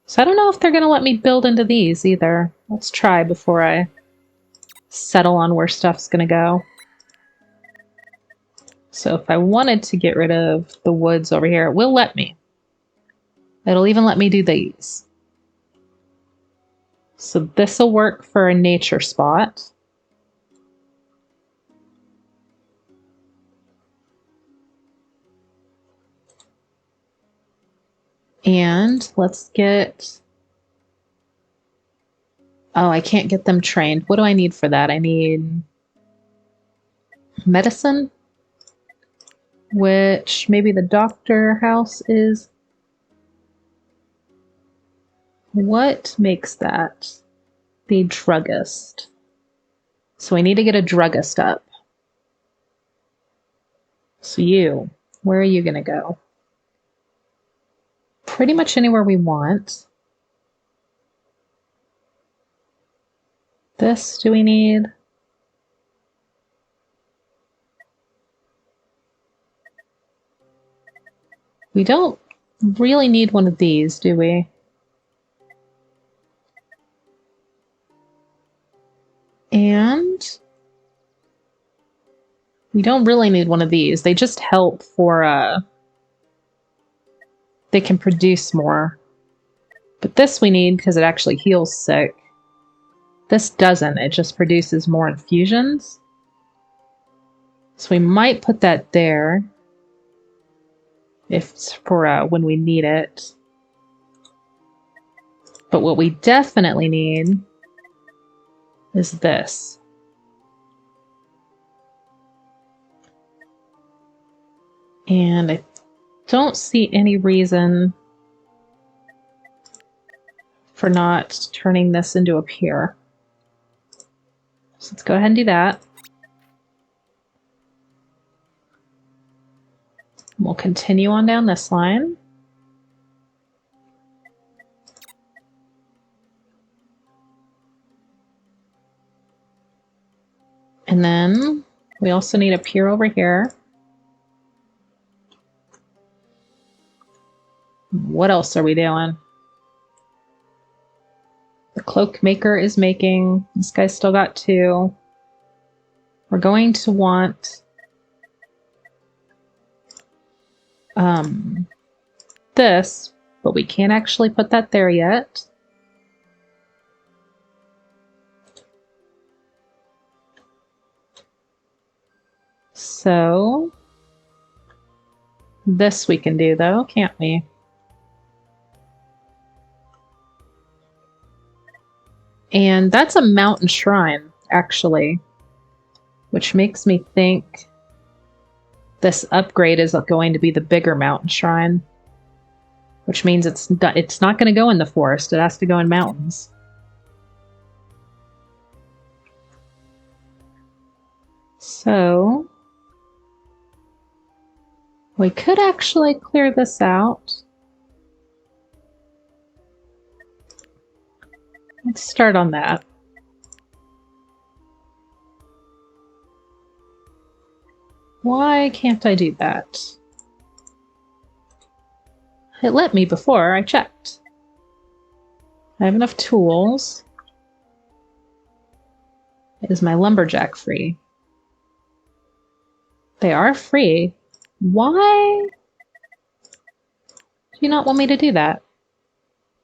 So I don't know if they're going to let me build into these either. Let's try before I settle on where stuff's going to go. So if I wanted to get rid of the woods over here, it will let me. It'll even let me do these. So this will work for a nature spot. And let's get... Oh, I can't get them trained. What do I need for that? I need medicine, which maybe the doctor house is. What makes that? The druggist. So we need to get a druggist up. So you, where are you going to go? Pretty much anywhere we want. This do we need? We don't really need one of these, do we? And we don't really need one of these. They just help for, they can produce more. But this we need because it actually heals sick. This doesn't. It just produces more infusions. So we might put that there. If it's for when we need it. But what we definitely need is this. And I don't see any reason for not turning this into a pier. So let's go ahead and do that. We'll continue on down this line. And then we also need a pier over here. What else are we doing? The cloak maker is making. This guy's still got 2. We're going to want this, but we can't actually put that there yet. So this we can do though, can't we? And that's a mountain shrine, actually, which makes me think this upgrade is going to be the bigger mountain shrine, which means it's not going to go in the forest. It has to go in mountains. So we could actually clear this out. Let's start on that. Why can't I do that? It let me before I checked. I have enough tools. Is my lumberjack free? They are free. Why do you not want me to do that?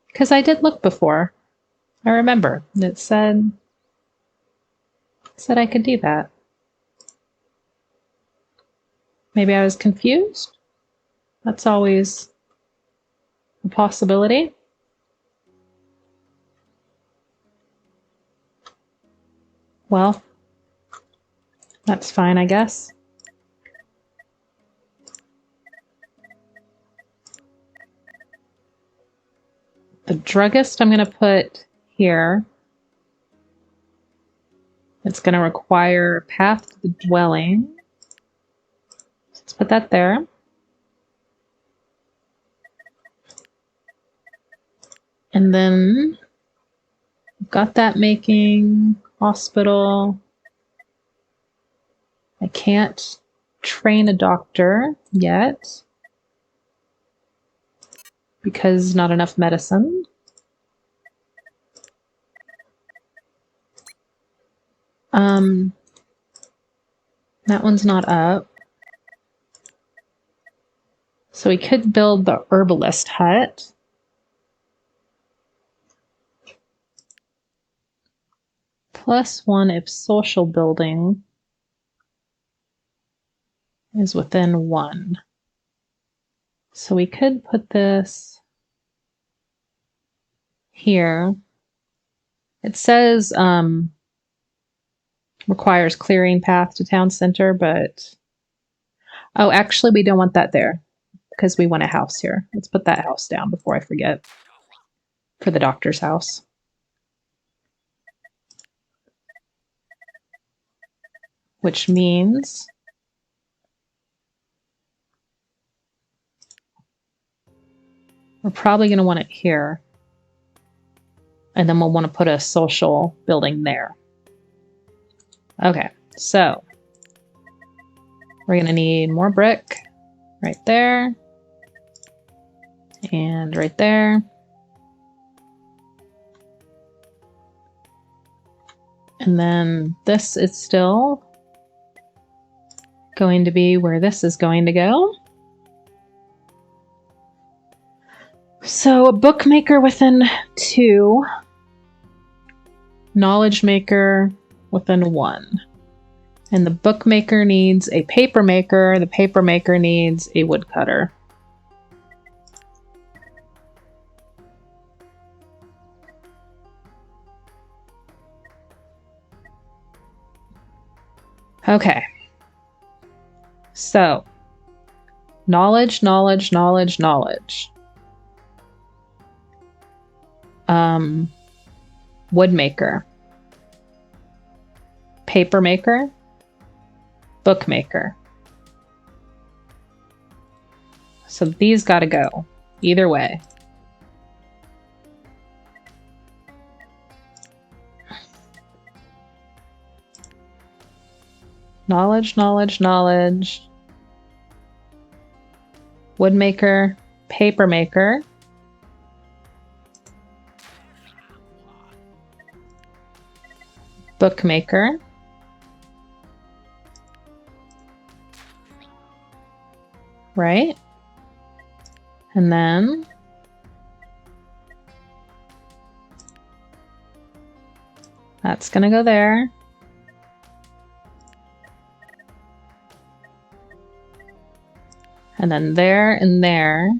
Because I did look before. I remember. It said I could do that. Maybe I was confused? That's always a possibility. Well, that's fine, I guess. The druggist I'm going to put here. It's going to require a path to the dwelling. Let's put that there. And then I've got that making hospital. I can't train a doctor yet because not enough medicine. That one's not up. So we could build the herbalist hut. +1 if social building is within 1. So we could put this here. It says requires clearing path to town center, but oh, actually we don't want that there because we want a house here. Let's put that house down before I forget for the doctor's house. Which means we're probably going to want it here. And then we'll want to put a social building there. Okay, so we're going to need more brick right there. And right there. And then this is still going to be where this is going to go. So a bookmaker within 2. Knowledge maker within 1. And the bookmaker needs a paper maker. The paper maker needs a woodcutter. Okay. So, knowledge, knowledge, knowledge, knowledge. Woodmaker. Paper maker. Bookmaker. So these gotta go. Either way. Knowledge, knowledge, knowledge. Woodmaker, paper maker. Bookmaker. Right? And then that's gonna go there. And then there and there.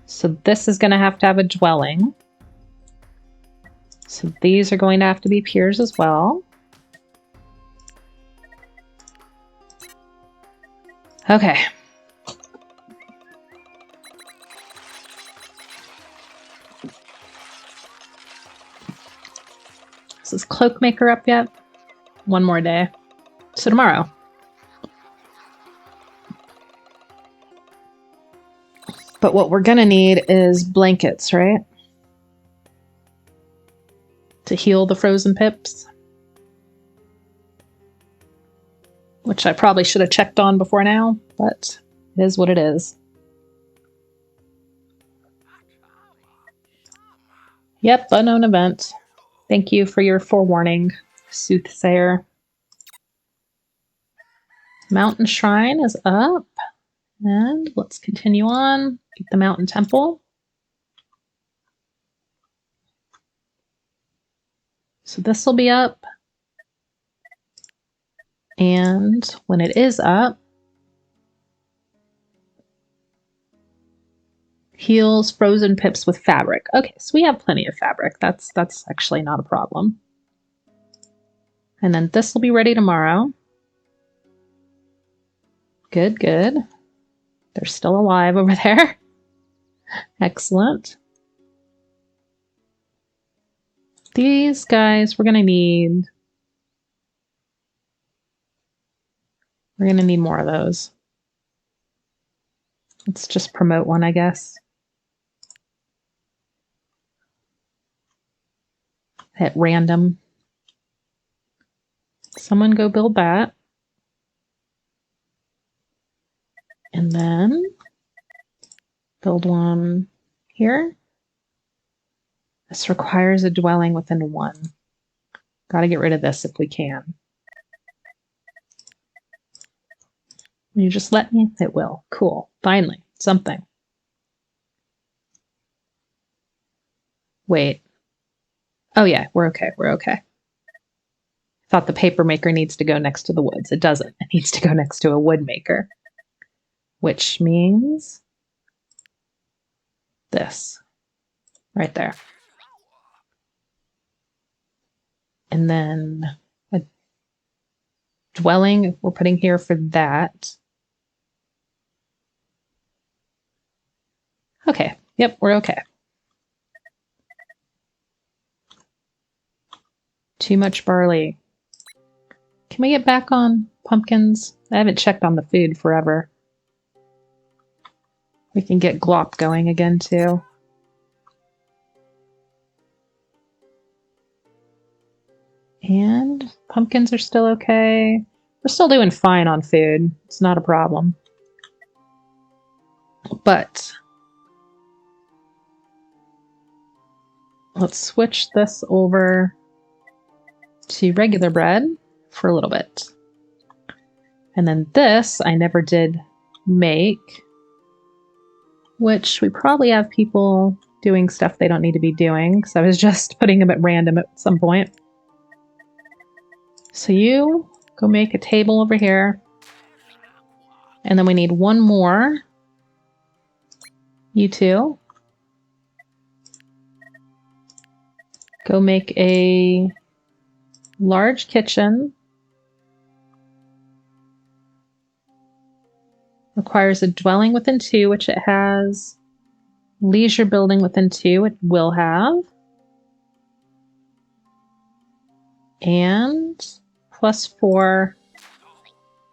So this is going to have a dwelling. So these are going to have to be piers as well. Okay. Is this cloakmaker up yet? One more day. So tomorrow. But what we're going to need is blankets, right? To heal the frozen pips. Which I probably should have checked on before now, but it is what it is. Yep, unknown event. Thank you for your forewarning, soothsayer. Mountain Shrine is up. And let's continue on. Get the Mountain Temple. So this will be up. And when it is up, heals frozen pips with fabric. Okay, so we have plenty of fabric. That's actually not a problem. And then this will be ready tomorrow. Good, good. They're still alive over there. Excellent. These guys we're gonna need more of those. Let's just promote one, I guess. at random. Someone go build that. And then build one here. This requires a dwelling within 1. Got to get rid of this if we can. Will you just let me? It will. Cool. Finally, something. Wait. Oh yeah, we're okay. We're okay. I thought the paper maker needs to go next to the woods. It doesn't. It needs to go next to a wood maker. Which means this. Right there. And then a dwelling we're putting here for that. Okay. Yep, we're okay. Too much barley. Can we get back on pumpkins? I haven't checked on the food forever. We can get glop going again too. And pumpkins are still okay. We're still doing fine on food. It's not a problem. But let's switch this over to regular bread for a little bit. And then this I never did make, which we probably have people doing stuff they don't need to be doing because I was just putting them at random at some point. So you go make a table over here. And then we need one more. You two. Go make a large kitchen. Requires a dwelling within 2, which it has. Leisure building within 2, it will have. And +4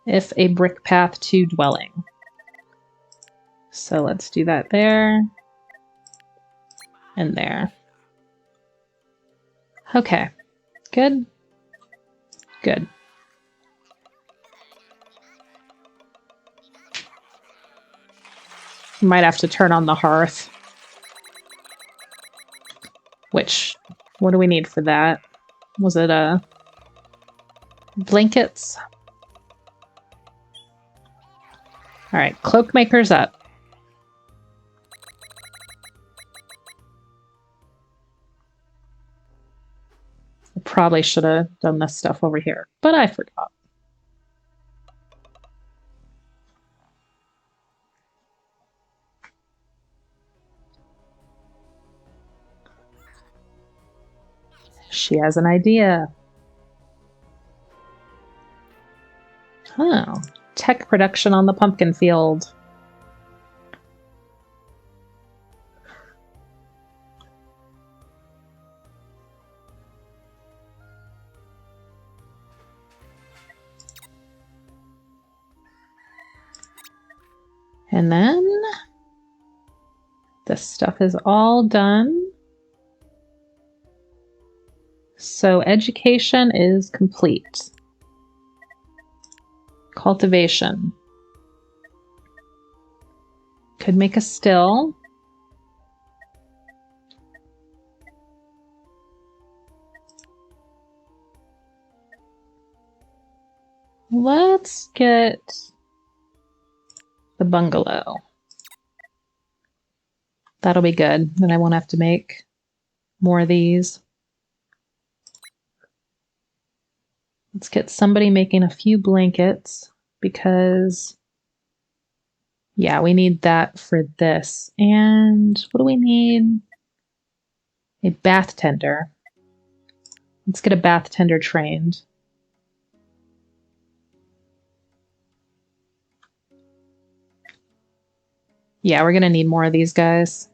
if a brick path to dwelling. So let's do that there. And there. Okay. Good. Good. Might have to turn on the hearth. Which, what do we need for that? Was it blankets? All right, cloak maker's up. I probably should have done this stuff over here, but I forgot. She has an idea. Oh, tech production on the pumpkin field. And then this stuff is all done. So education is complete. Cultivation. Could make a still. Let's get the bungalow. That'll be good. Then I won't have to make more of these. Let's get somebody making a few blankets because, yeah, we need that for this. And what do we need? A bath tender. Let's get a bath tender trained. Yeah, we're going to need more of these guys.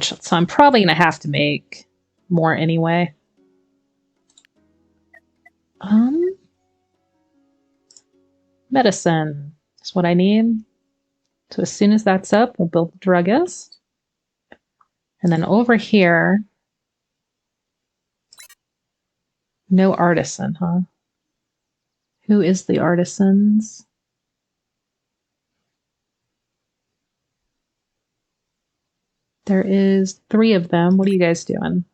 So I'm probably going to have to make more anyway. Medicine is what I need. So as soon as that's up, we'll build the druggist. And then over here, No artisan, huh? Who is the artisans? There is 3 of them. What are you guys doing?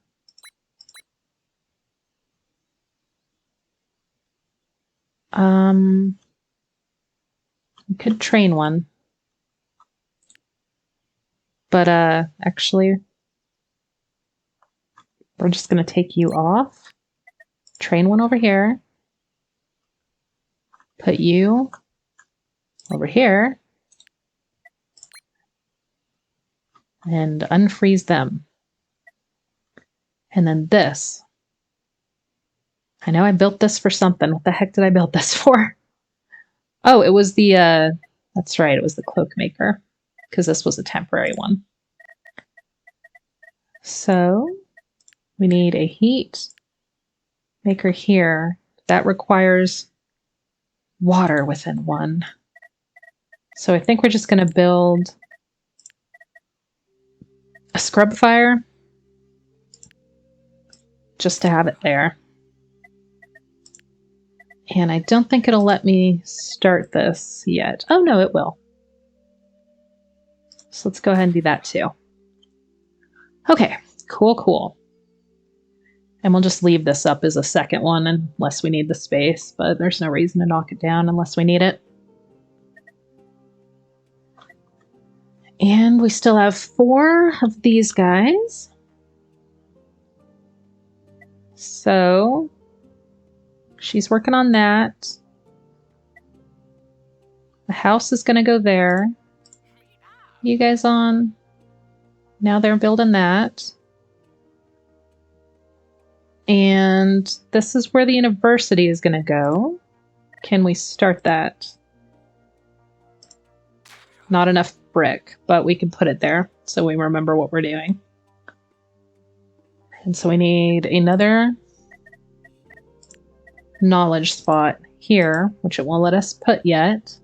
We could train one. But actually, we're just gonna take you off. Train one over here. Put you over here. And unfreeze them. And then this. I know I built this for something. What the heck did I build this for? Oh, it was the, that's right, it was the cloak maker. Because this was a temporary one. So, we need a heat maker here. That requires water within one. So I think we're just going to build a scrub fire just to have it there. And I don't think it'll let me start this yet. Oh no, it will. So let's go ahead and do that too. Okay, cool. And we'll just leave this up as a second one unless we need the space, but there's no reason to knock it down unless we need it. And we still have 4 of these guys. So she's working on that. The house is going to go there. You guys on? Now they're building that. And this is where the university is going to go. Can we start that? Not enough brick, but we can put it there so we remember what we're doing. And so we need another knowledge spot here, which it won't let us put yet.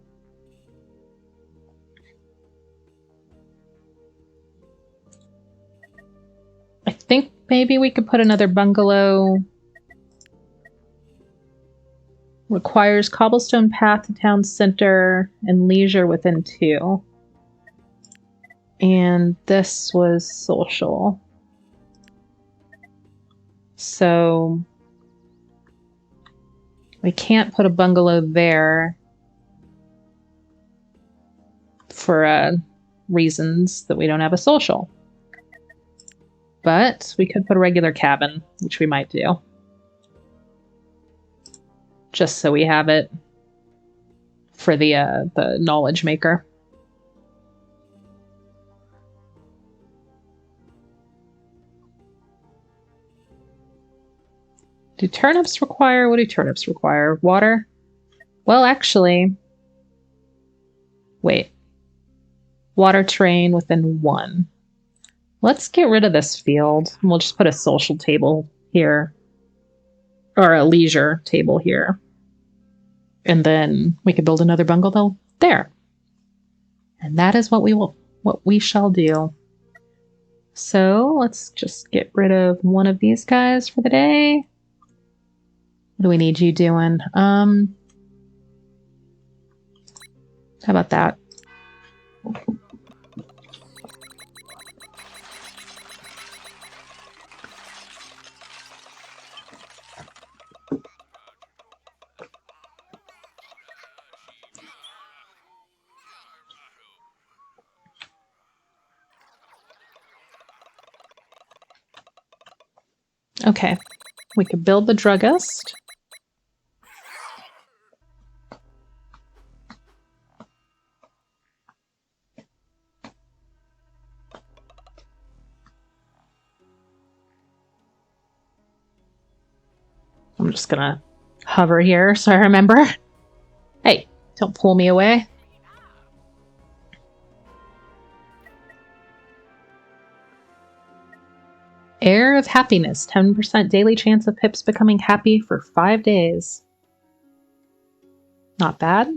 I think maybe we could put another bungalow. Requires cobblestone path to town center and leisure within 2. And this was social. So we can't put a bungalow there for reasons that we don't have a social. But we could put a regular cabin, which we might do. Just so we have it for the knowledge maker. Do turnips require? What do turnips require? Water? Well, actually, wait. Water train within 1. Let's get rid of this field. We'll just put a social table here. Or a leisure table here. And then we could build another bungalow there. And that is what we shall do. So let's just get rid of one of these guys for the day. What do we need you doing? How about that? Okay, we could build the druggist. I'm just gonna hover here so I remember. Hey, don't pull me away. Air of happiness, 10% daily chance of pips becoming happy for 5 days. Not bad.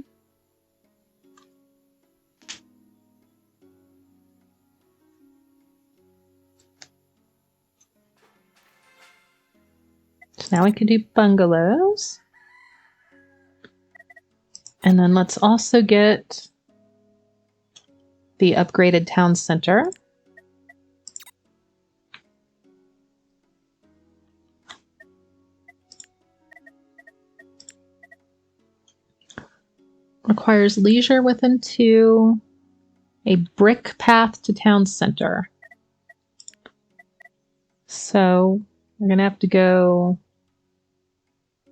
Now we can do bungalows. And then let's also get the upgraded town center. Requires leisure within 2. A brick path to town center. So we're going to have to go, I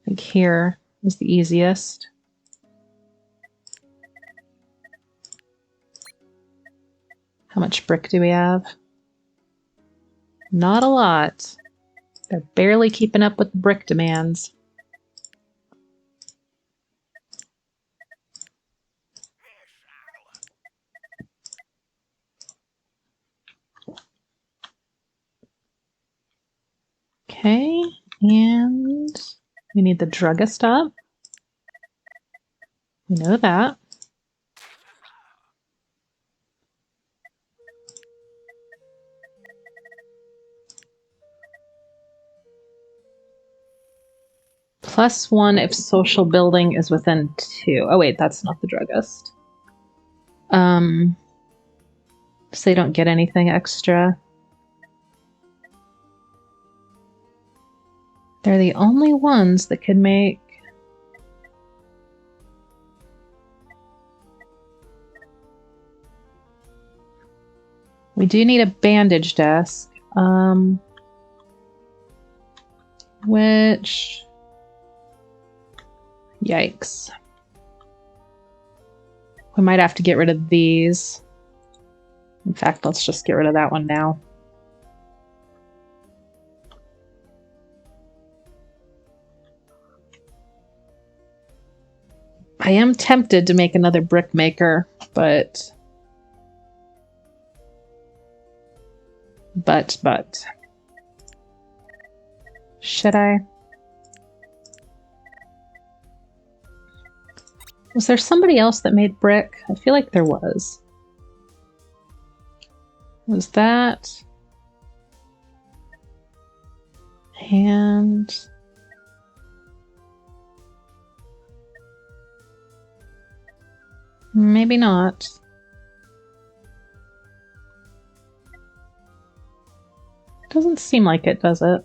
think here is the easiest. How much brick do we have? Not a lot. They're barely keeping up with the brick demands. Okay, and we need the druggist up. We know that. +1 if social building is within 2. Oh wait, that's not the druggist. So they don't get anything extra. They're the only ones that can make... We do need a bandage desk. Which... Yikes. We might have to get rid of these. In fact, let's just get rid of that one now. I am tempted to make another brick maker, but... Should I? Was there somebody else that made brick? I feel like there was. Was that? And... maybe not. Doesn't seem like it, does it?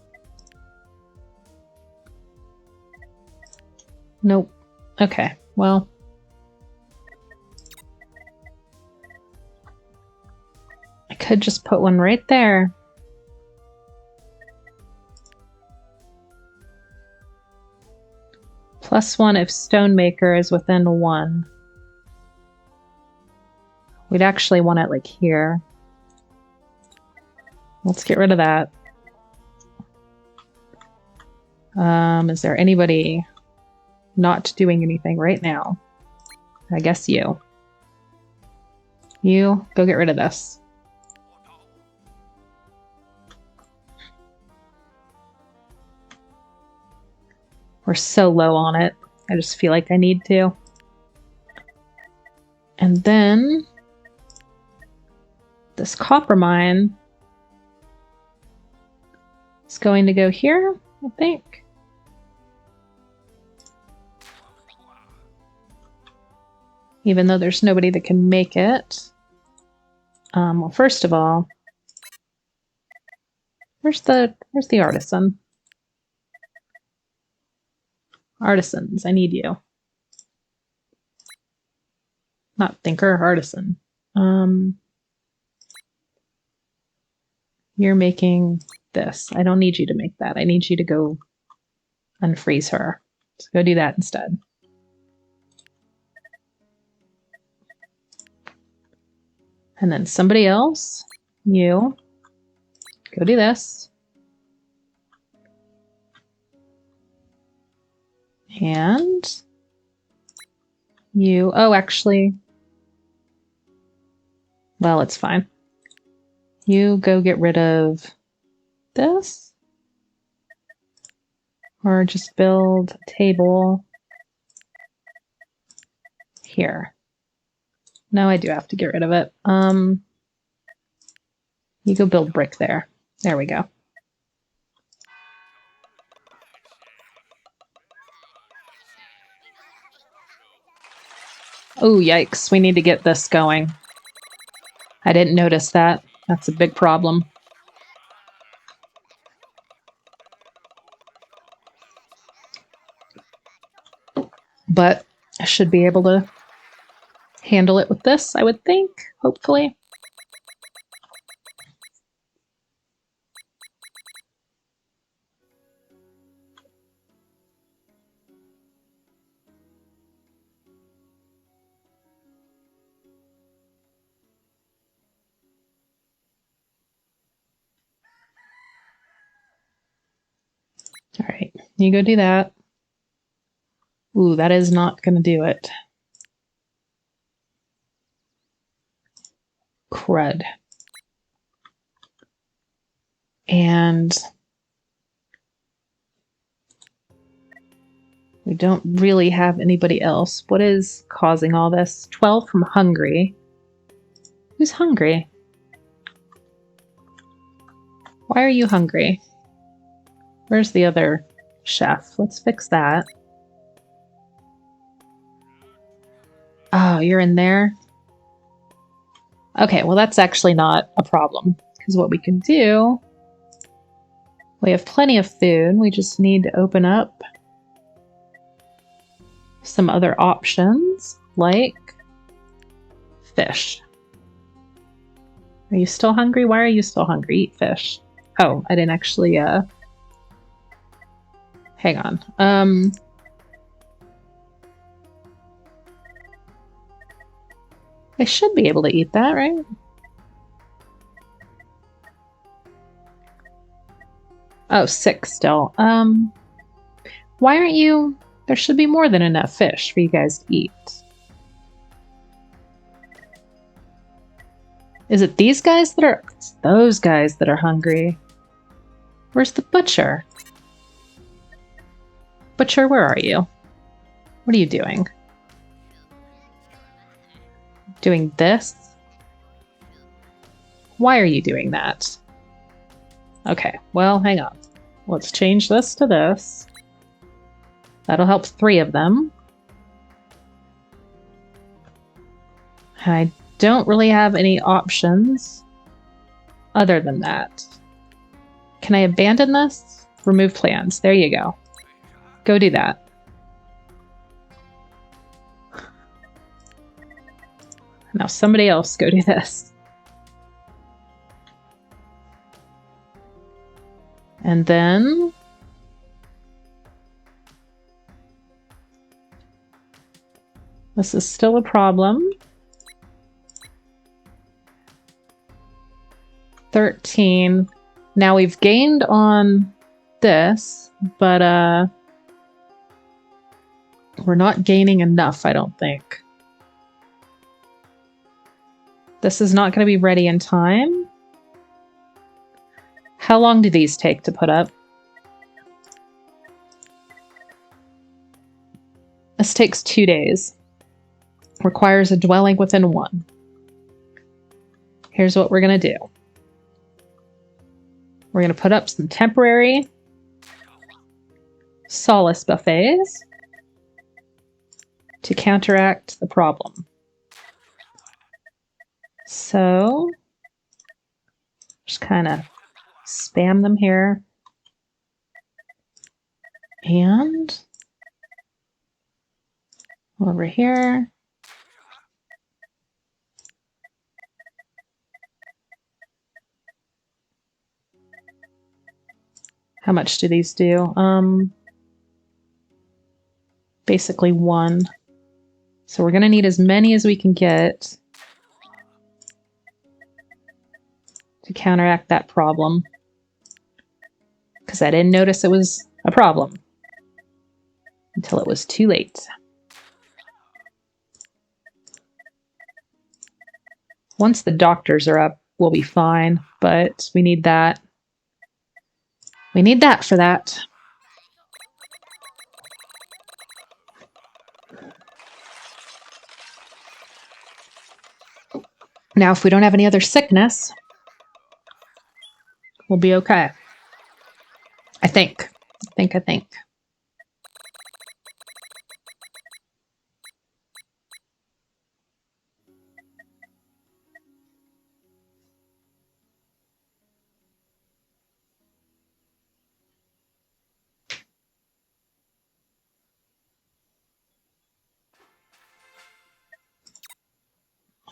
Nope. Okay, well... I could just put one right there. +1 if stonemaker is within 1. We'd actually want it like here. Let's get rid of that. Is there anybody not doing anything right now? I guess you. You, go get rid of this. We're so low on it. I just feel like I need to. And then this copper mine is going to go here, I think. Even though there's nobody that can make it. Well, first of all, where's the artisan? Artisans, I need you. Not thinker, artisan. You're making this. I don't need you to make that. I need you to go unfreeze her. So go do that instead. And then somebody else, you, go do this. And you, oh, actually, well, it's fine. You go get rid of this. Or just build a table here. No, I do have to get rid of it. You go build brick there. There we go. Oh, yikes. We need to get this going. I didn't notice that. That's a big problem. But I should be able to handle it with this, I would think, hopefully. All right, you go do that. Ooh, that is not going to do it. Crud. And we don't really have anybody else. What is causing all this? 12 from hungry. Who's hungry? Why are you hungry? Where's the other chef? Let's fix that. Oh, you're in there? Okay, well that's actually not a problem. Because what we can do... We have plenty of food. We just need to open up some other options, like fish. Are you still hungry? Why are you still hungry? Eat fish. Oh, I didn't actually, hang on. I should be able to eat that, right? Oh, 6 still. Why aren't you... There should be more than enough fish for you guys to eat. Is it these guys that are... It's those guys that are hungry. Where's the butcher? Butcher, where are you? What are you doing? Doing this? Why are you doing that? Okay, well, hang on. Let's change this to this. That'll help 3 of them. I don't really have any options other than that. Can I abandon this? Remove plans. There you go. Go do that. Now somebody else go do this. And then... This is still a problem. 13. Now we've gained on this, but we're not gaining enough, I don't think. This is not going to be ready in time. How long do these take to put up? This takes 2 days. Requires a dwelling within 1. Here's what we're going to do. We're going to put up some temporary solace buffets to counteract the problem. So, just kind of spam them here. And over here. How much do these do? Basically 1. So we're going to need as many as we can get to counteract that problem. Because I didn't notice it was a problem until it was too late. Once the doctors are up, we'll be fine, but we need that. We need that for that. Now, if we don't have any other sickness, we'll be okay. I think. I think.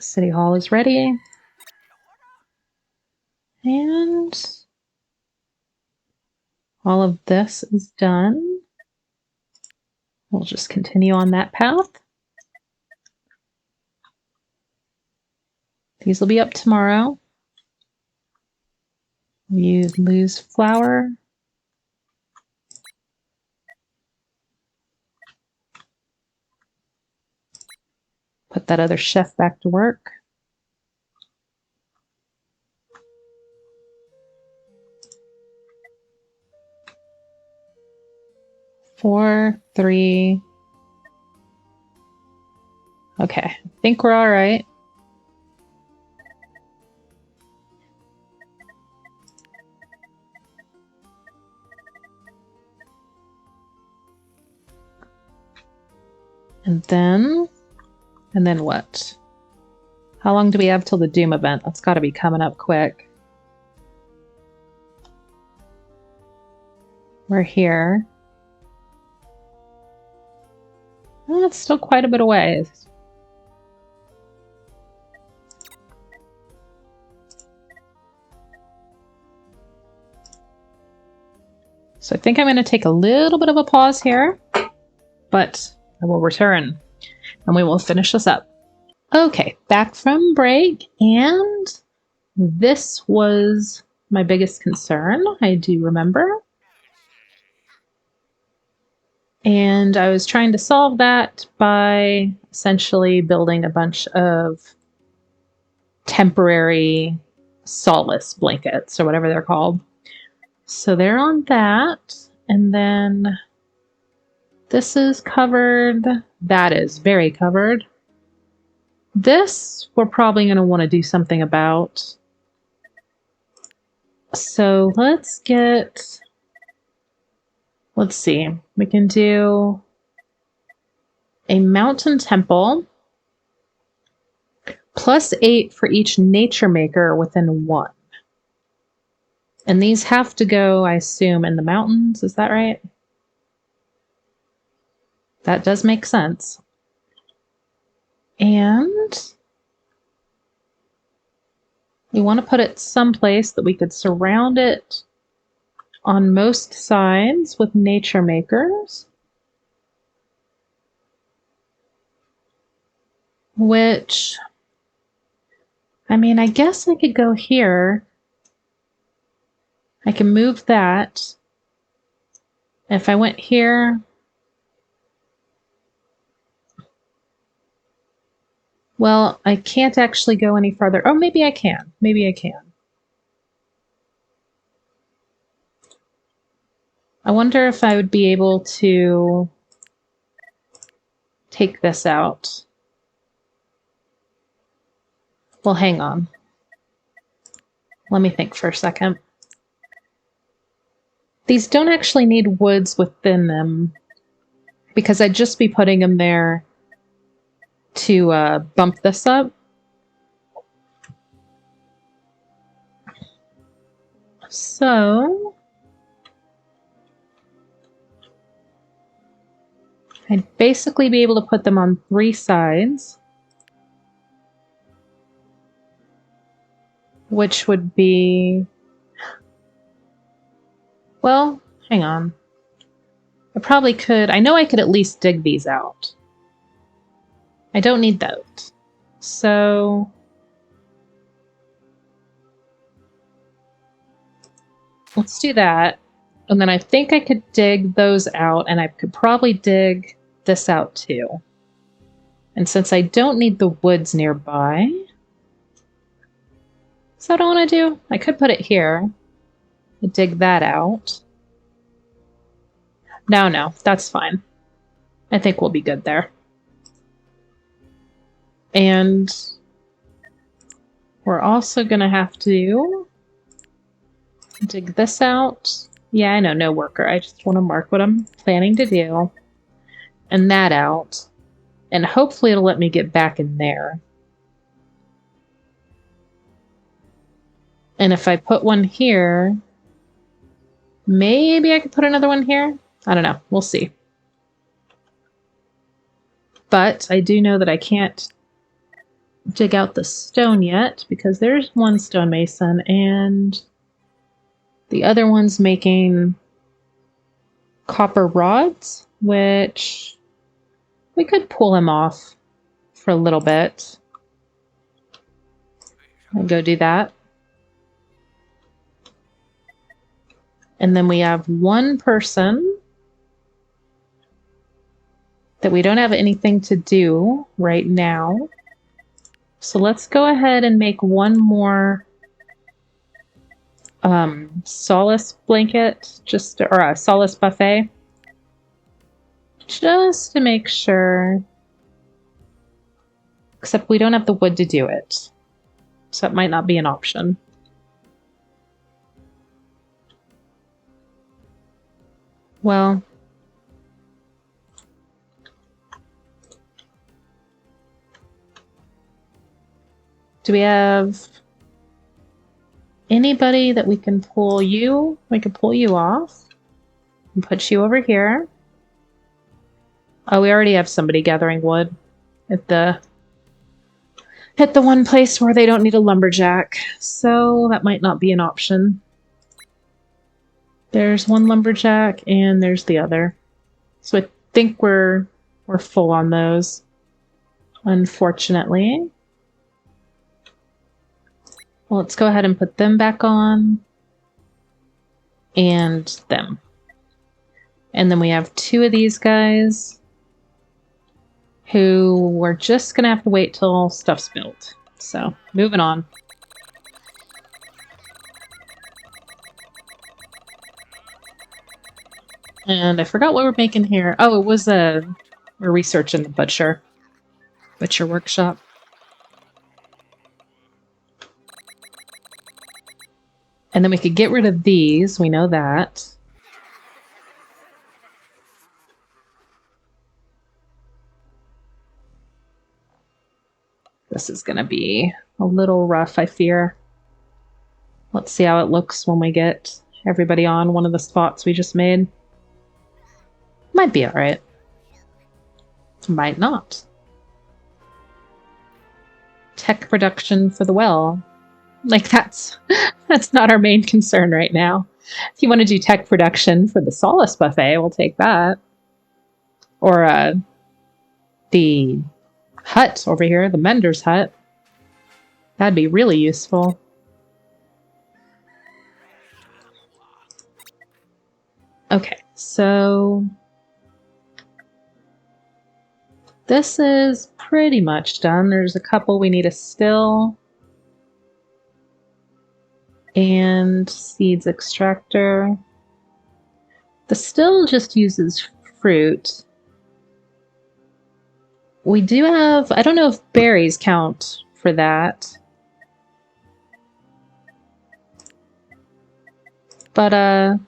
City Hall is ready. And all of this is done. We'll just continue on that path. These will be up tomorrow. You lose flour. Put that other chef back to work. Four, three. Okay, I think we're all right. And then what? How long do we have till the Doom event? That's got to be coming up quick. We're here. Oh, it's still quite a bit away. So I think I'm going to take a little bit of a pause here, but I will return and we will finish this up. Okay, back from break, and this was my biggest concern, I do remember. And I was trying to solve that by essentially building a bunch of temporary solace blankets, or whatever they're called. So they're on that, and then this is covered. That is very covered. This we're probably going to want to do something about. So let's see. We can do a mountain temple +8 for each nature maker within 1. And these have to go, I assume, in the mountains. Is that right? That does make sense. And we want to put it someplace that we could surround it on most sides with nature makers. Which, I mean, I guess I could go here. I can move that. If I went here, well, I can't actually go any farther. Oh, maybe I can. Maybe I can. I wonder if I would be able to take this out. Well, hang on. Let me think for a second. These don't actually need woods within them because I'd just be putting them there to bump this up. So I'd basically be able to put them on 3 sides, which would be, well, hang on. I probably could, I know I could at least dig these out. I don't need those. So let's do that. And then I think I could dig those out, and I could probably dig this out too. And since I don't need the woods nearby, is that what I want to do? I could put it here and dig that out. No, that's fine. I think we'll be good there. And we're also going to have to dig this out. Yeah, I know, no worker. I just want to mark what I'm planning to do. And that out. And hopefully it'll let me get back in there. And if I put one here, maybe I could put another one here. I don't know. We'll see. But I do know that I can't dig out the stone yet, because there's one stonemason and the other one's making copper rods, which we could pull him off for a little bit. I'll go do that. And then we have one person that we don't have anything to do right now. So let's go ahead and make one more solace blanket, or a solace buffet, just to make sure. Except we don't have the wood to do it, so it might not be an option. Well, do we have anybody that we can pull you? We can pull you off and put you over here. Oh, we already have somebody gathering wood at the one place where they don't need a lumberjack, so that might not be an option. There's one lumberjack and there's the other. So I think we're full on those, unfortunately. Well, let's go ahead and put them back on. And them. And then we have two of these guys who we're just gonna have to wait till stuff's built. So, moving on. And I forgot what we're making here. Oh, it was we're researching the butcher workshop. And then we could get rid of these, we know that. This is gonna be a little rough, I fear. Let's see how it looks when we get everybody on one of the spots we just made. Might be alright. Might not. Tech production for the well. Like, that's not our main concern right now. If you want to do tech production for the Solace Buffet, we'll take that. Or the hut over here, the Mender's hut. That'd be really useful. Okay, so this is pretty much done. There's a couple we need a still. And seeds extractor. The still just uses fruit. We do have, I don't know if berries count for that. But,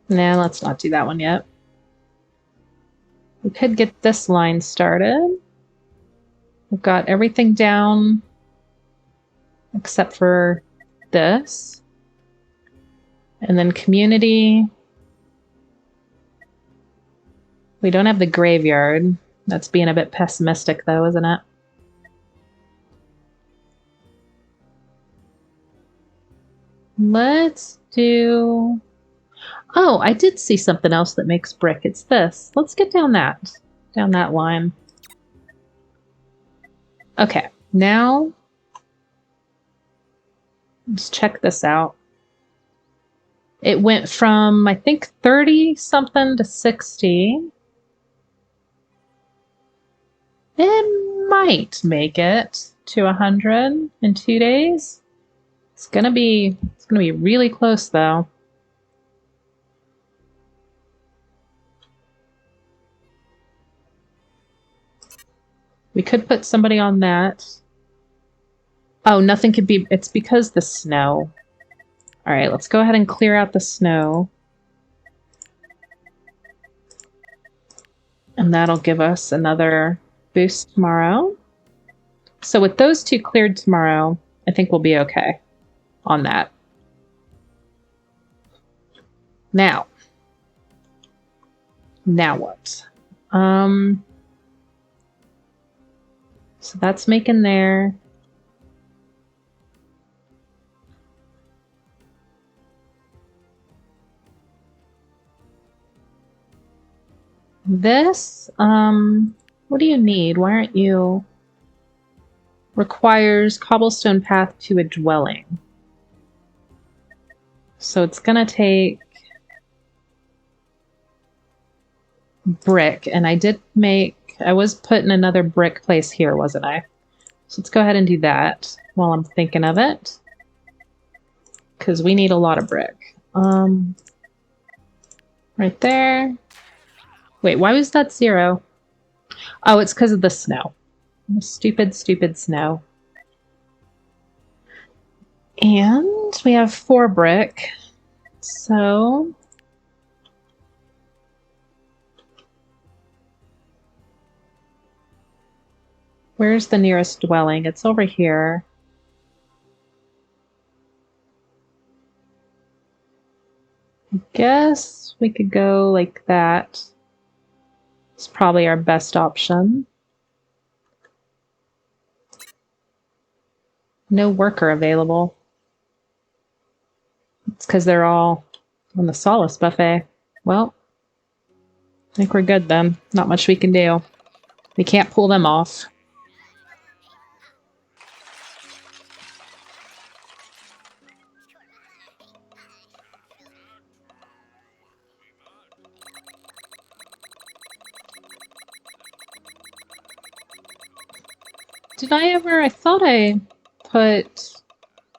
nah, let's not do that one yet. We could get this line started. We've got everything down except for this. And then community. We don't have the graveyard. That's being a bit pessimistic though, isn't it? Let's do... Oh, I did see something else that makes brick. It's this. Let's get down that line. Okay, now let's check this out. It went from, I think, 30-something to 60. It might make it to 100 in 2 days. It's gonna be really close though. We could put somebody on that. Oh, nothing could be... It's because the snow. Alright, let's go ahead and clear out the snow. And that'll give us another boost tomorrow. So with those two cleared tomorrow, I think we'll be okay on that. Now what? So that's making there. This, what do you need? Why aren't you? Requires cobblestone path to a dwelling. So it's gonna take brick, and I was putting another brick place here, wasn't I? So let's go ahead and do that while I'm thinking of it. Because we need a lot of brick. Right there. Wait, why was that 0? Oh, it's because of the snow. Stupid, stupid snow. And we have 4 brick. So where's the nearest dwelling? It's over here. I guess we could go like that. It's probably our best option. No worker available. It's because they're all on the Solace buffet. Well, I think we're good then. Not much we can do. We can't pull them off. Did I ever? I thought I put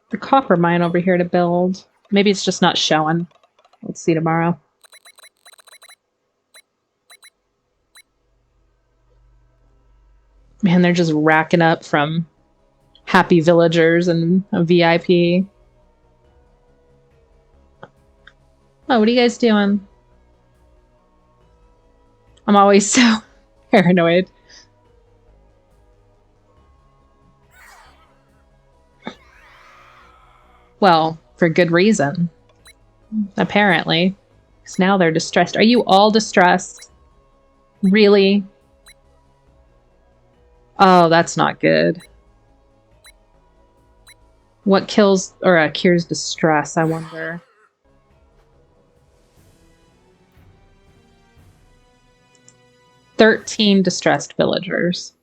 the copper mine over here to build. Maybe it's just not showing. Let's see tomorrow. Man, they're just racking up from happy villagers and a VIP. Oh, what are you guys doing? I'm always so paranoid. Well, for good reason. Apparently. Because now they're distressed. Are you all distressed? Really? Oh, that's not good. What kills or cures distress, I wonder. "13 distressed villagers."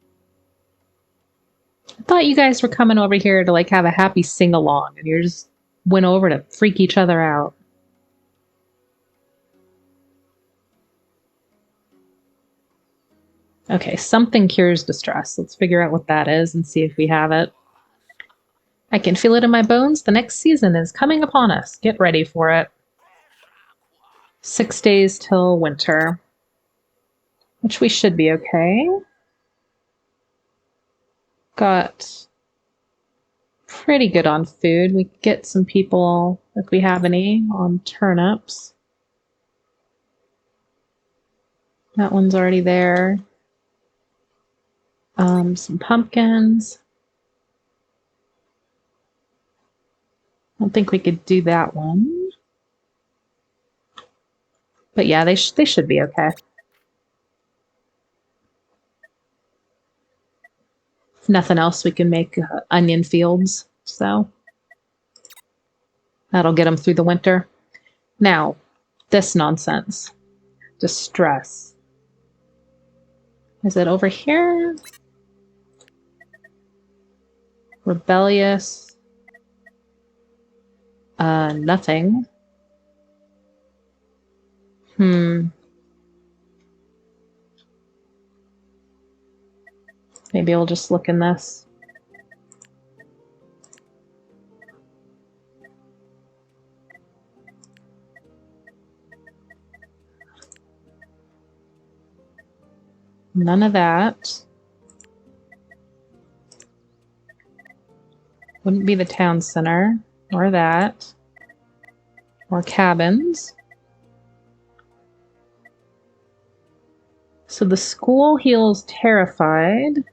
I thought you guys were coming over here to like have a happy sing-along, and you just went over to freak each other out. Okay, something cures distress. Let's figure out what that is and see if we have it. I can feel it in my bones. The next season is coming upon us. Get ready for it. 6 days till winter. Which we should be okay. Got pretty good on food. We could get some people, if we have any, on turnips. That one's already there. Some pumpkins. I don't think we could do that one. But yeah, they should be okay. If nothing else, we can make onion fields. So that'll get them through the winter. Now, this nonsense. Distress. Is it over here? Rebellious. Nothing. Maybe we'll just look in this. None of that. Wouldn't be the town center, or that. Or cabins. So the school heals terrified.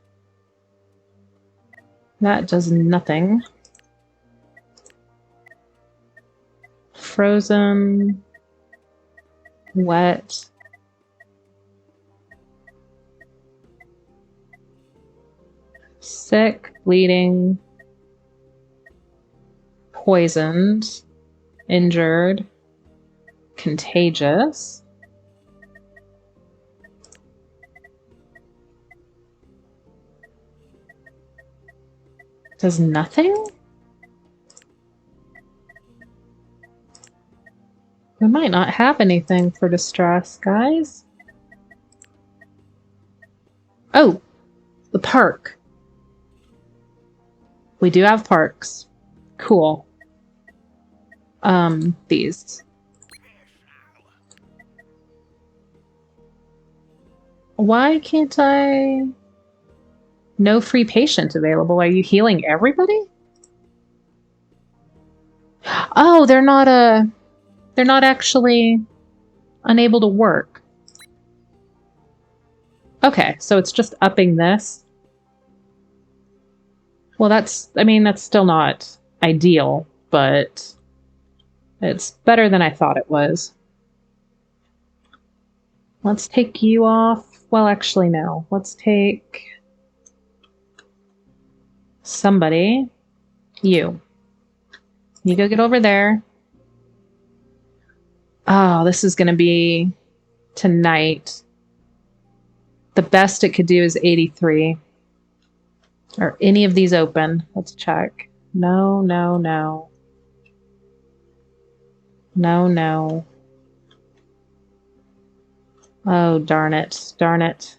That does nothing. Frozen. Wet. Sick, bleeding, poisoned, injured, contagious. Does nothing? We might not have anything for distress, guys. Oh, the park. We do have parks. Cool. These. Why can't I... No free patient available. Are you healing everybody? Oh, they're not actually unable to work. Okay, so it's just upping this. Well, that's still not ideal, but it's better than I thought it was. Let's take you off. Well, actually, no. Let's take somebody. You. You go get over there. Oh, this is going to be tonight. The best it could do is 83. Are any of these open? Let's check. No, no, no. No, no. Oh, darn it. Darn it.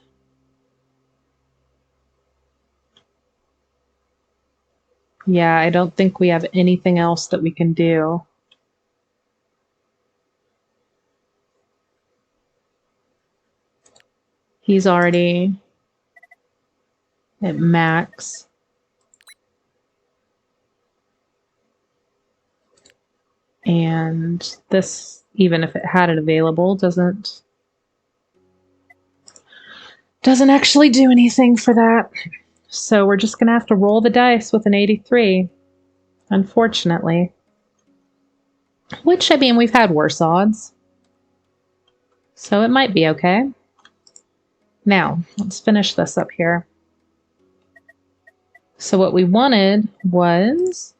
Yeah, I don't think we have anything else that we can do. He's already at max. And this, even if it had it available, doesn't actually do anything for that. So we're just going to have to roll the dice with an 83, unfortunately. Which, I mean, we've had worse odds. So it might be okay. Now, let's finish this up here. So what we wanted was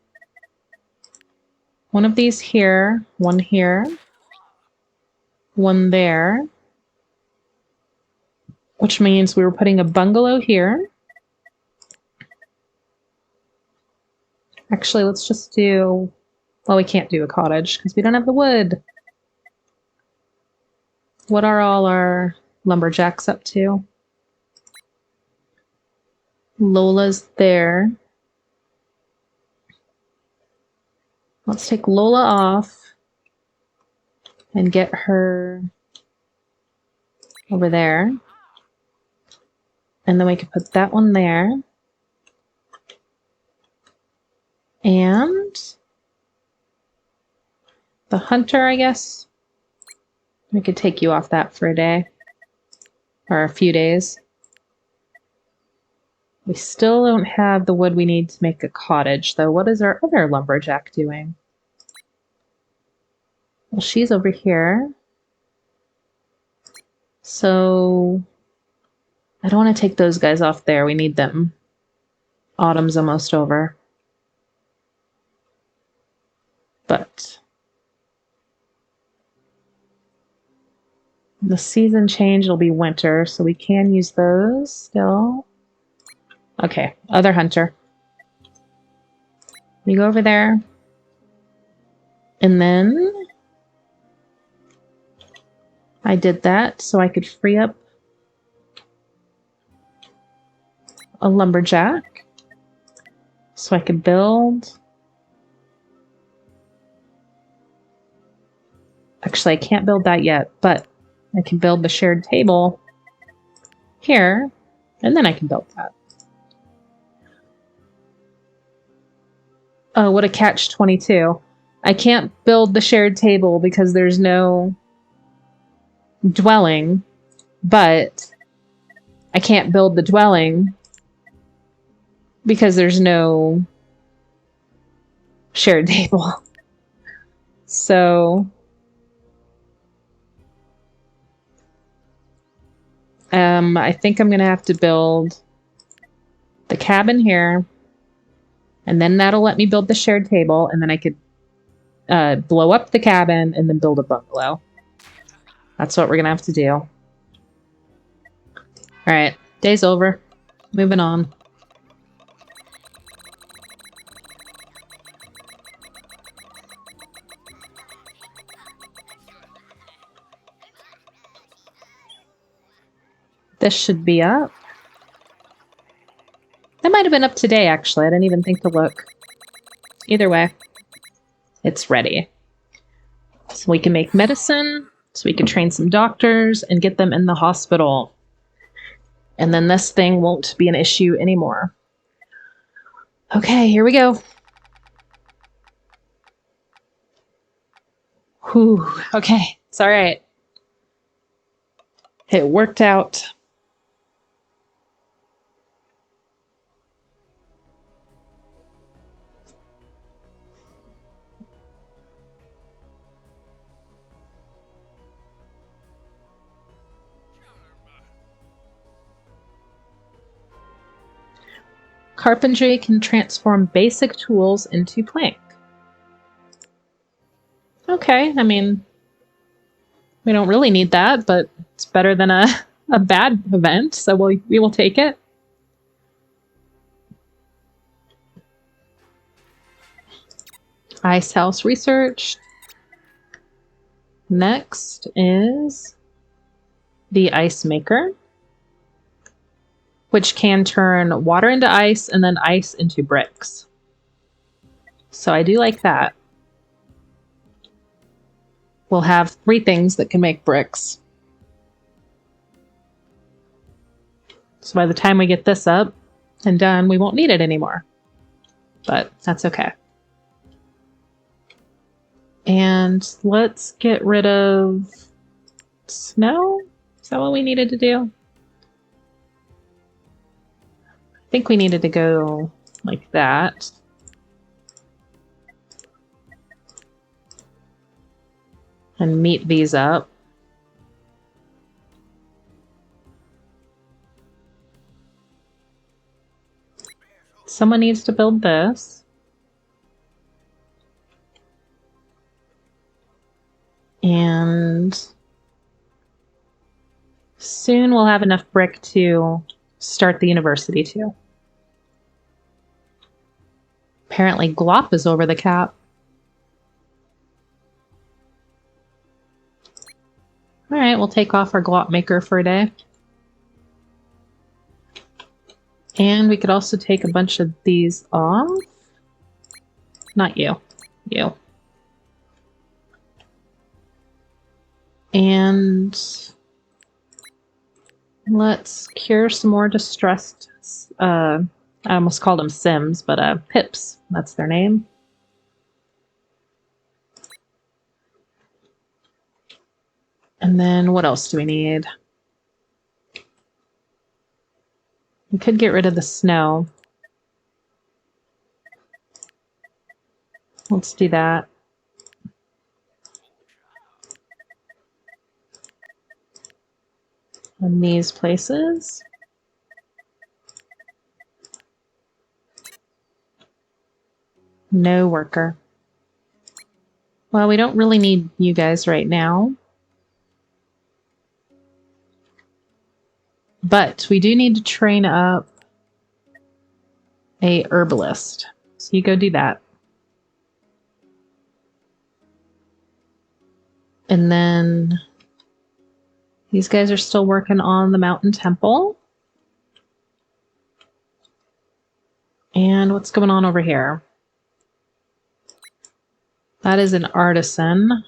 one of these here, one there, which means we were putting a bungalow here. Actually, let's just do... Well, we can't do a cottage because we don't have the wood. What are all our lumberjacks up to? Lola's there. Let's take Lola off and get her over there. And then we can put that one there. And the hunter, I guess. We could take you off that for a day. Or a few days. We still don't have the wood we need to make a cottage, though. What is our other lumberjack doing? Well, she's over here. So I don't want to take those guys off there. We need them. Autumn's almost over. But the season change, it'll be winter, so we can use those still. Okay, other hunter. You go over there. And then I did that so I could free up a lumberjack. So I could build. Actually, I can't build that yet, but I can build the shared table here, and then I can build that. Oh, what a catch-22. I can't build the shared table because there's no dwelling, but I can't build the dwelling because there's no shared table. So I think I'm gonna have to build the cabin here, and then that'll let me build the shared table, and then I could blow up the cabin and then build a bungalow. That's what we're gonna have to do. All right, day's over. Moving on. This should be up. That might have been up today, actually. I didn't even think to look. Either way, it's ready. So we can make medicine, so we can train some doctors and get them in the hospital. And then this thing won't be an issue anymore. Okay, here we go. Whew, okay, it's all right. It worked out. Carpentry can transform basic tools into plank. Okay, I mean, we don't really need that, but it's better than a bad event, so we will take it. Ice house research. Next is the ice maker, which can turn water into ice and then ice into bricks. So I do like that. We'll have 3 things that can make bricks. So by the time we get this up and done, we won't need it anymore. But that's okay. And let's get rid of snow. Is that what we needed to do? I think we needed to go like that. And meet these up. Someone needs to build this. And soon we'll have enough brick to start the university too. Apparently glop is over the cap. Alright, we'll take off our glop maker for a day. And we could also take a bunch of these off. Not you. You. And let's cure some more distressed, I almost called them Sims, but Pips, that's their name. And then what else do we need? We could get rid of the snow. Let's do that. In these places. No worker. Well, we don't really need you guys right now. But we do need to train up a herbalist. So you go do that. And then these guys are still working on the mountain temple. And what's going on over here? That is an artisan.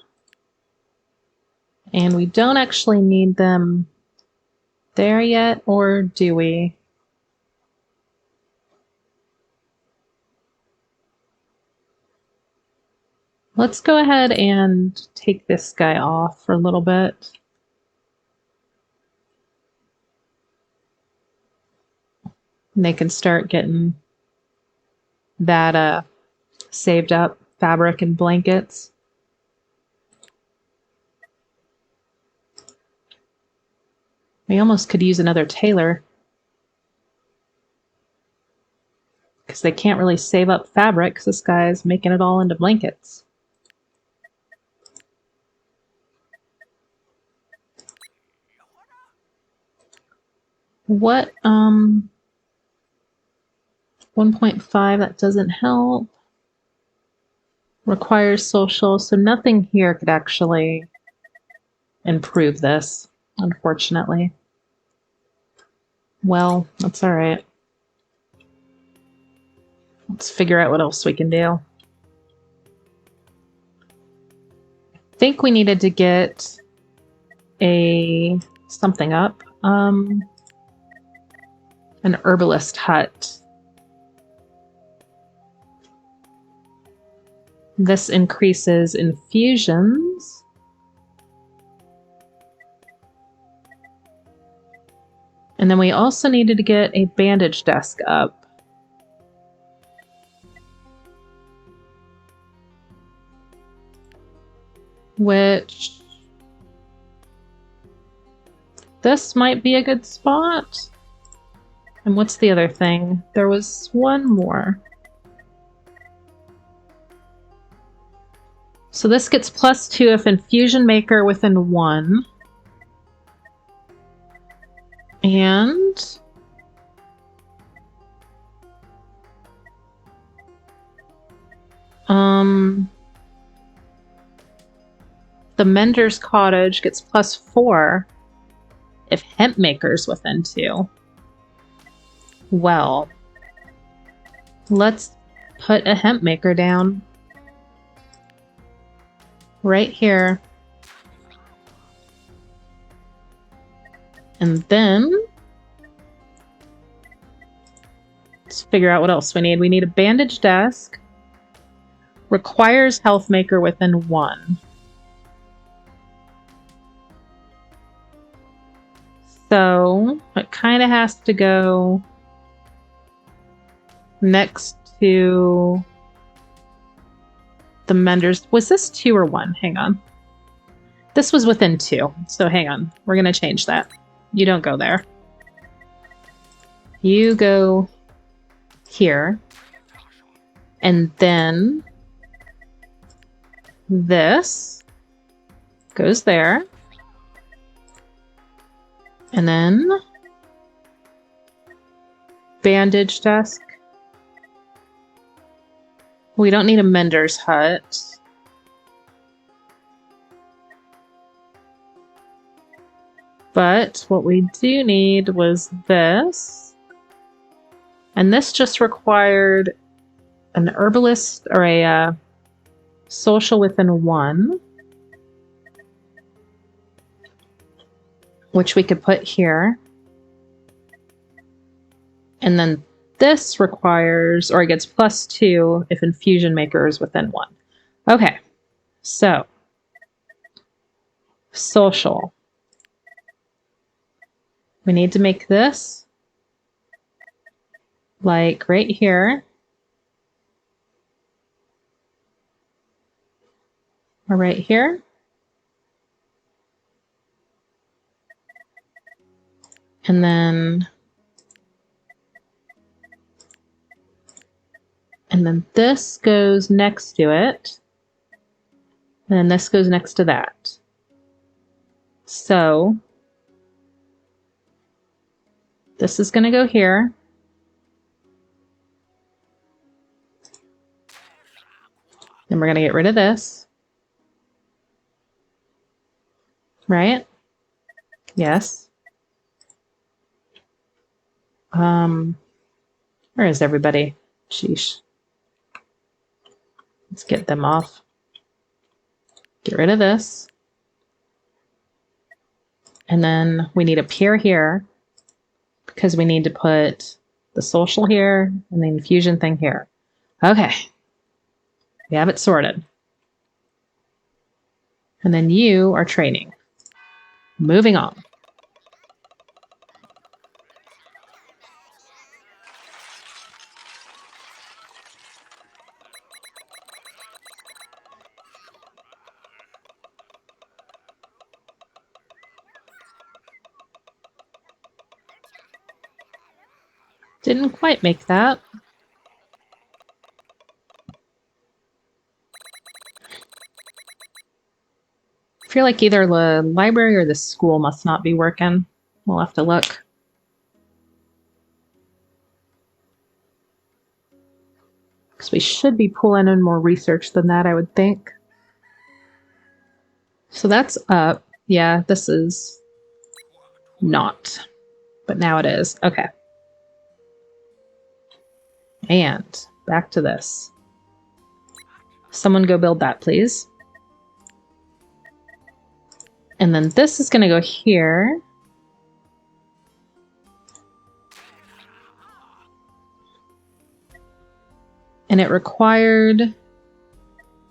And we don't actually need them there yet, or do we? Let's go ahead and take this guy off for a little bit. And they can start getting that saved up fabric and blankets. We almost could use another tailor. because they can't really save up fabric because this guy's making it all into blankets. What, 1.5, that doesn't help. Requires social, so nothing here could actually improve this, unfortunately. Well, that's all right. Let's figure out what else we can do. I think we needed to get something up. An herbalist hut. This increases infusions. And then we also needed to get a bandage desk up. Which... this might be a good spot. And what's the other thing? There was one more. So this gets +2 if infusion maker within 1. And... the Mender's Cottage gets +4 if hemp maker's within 2. Well, let's put a hemp maker down. Right here. And then let's figure out what else we need. We need a bandage desk. Requires health maker within 1. So it kind of has to go next to the Mender's. Was this 2 or 1? Hang on. This was within 2. So hang on. We're going to change that. You don't go there. You go here. And then this goes there. And then bandage desk. We don't need a Mender's hut. But what we do need was this. And this just required an herbalist or a social within 1. Which we could put here. And then this requires, or it gets +2 if infusion maker is within 1. Okay, so social. We need to make this like right here. Or right here. And then this goes next to it. And then this goes next to that. So this is going to go here. Then we're going to get rid of this. Right? Yes. Where is everybody? Sheesh. Let's get them off. Get rid of this. And then we need a pier here because we need to put the social here and the infusion thing here. Okay. We have it sorted. And then you are training. Moving on. Didn't quite make that. I feel like either the library or the school must not be working. We'll have to look. Because we should be pulling in more research than that, I would think. So that's up. Yeah, this is not. But now it is. Okay. And back to this. Someone go build that, please. And then this is going to go here. And it required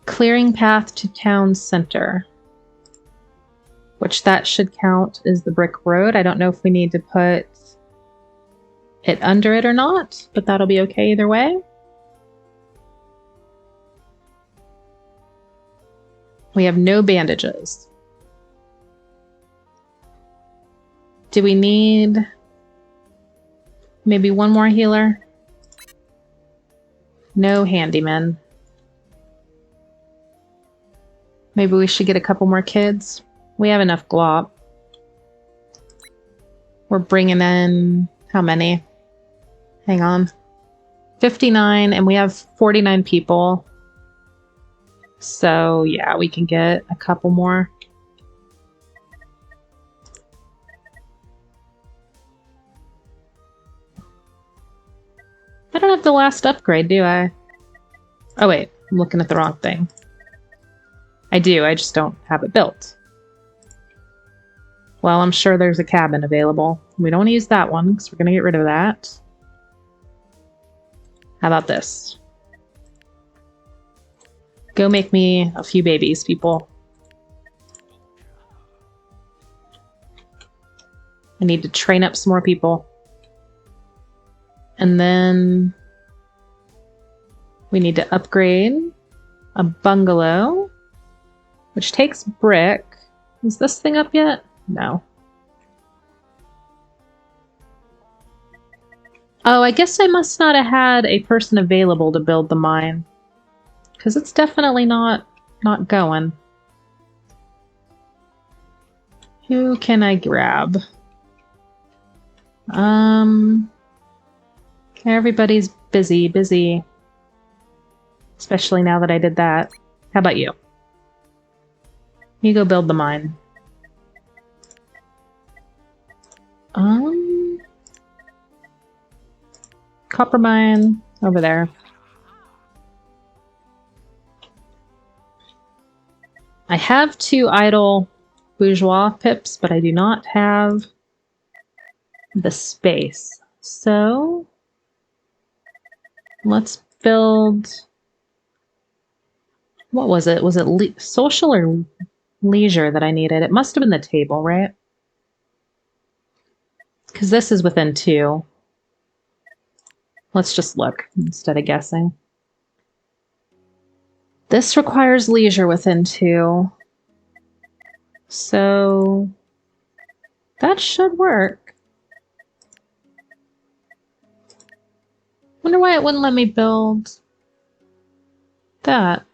clearing path to town center, which that should count as the brick road. I don't know if we need to put it under it or not, but that'll be okay either way. We have no bandages. Do we need maybe one more healer? No handyman. Maybe we should get a couple more kids. We have enough glop. We're bringing in how many? Hang on. 59, and we have 49 people. So yeah, we can get a couple more. I don't have the last upgrade, do I? Oh wait, I'm looking at the wrong thing. I do, I just don't have it built. Well, I'm sure there's a cabin available. We don't use that one, because we're going to get rid of that. How about this? Go make me a few babies, people. I need to train up some more people. And then we need to upgrade a bungalow, which takes brick. Is this thing up yet? No. Oh, I guess I must not have had a person available to build the mine, because it's definitely not going. Who can I grab? Everybody's busy. Especially now that I did that. How about you? You go build the mine. Copper mine over there. I have 2 idle bourgeois pips, but I do not have the space. So let's build. What was it? Was it social or leisure that I needed? It must have been the table, right? Because this is within 2. Let's just look instead of guessing. This requires leisure within 2. So that should work. Wonder why it wouldn't let me build that.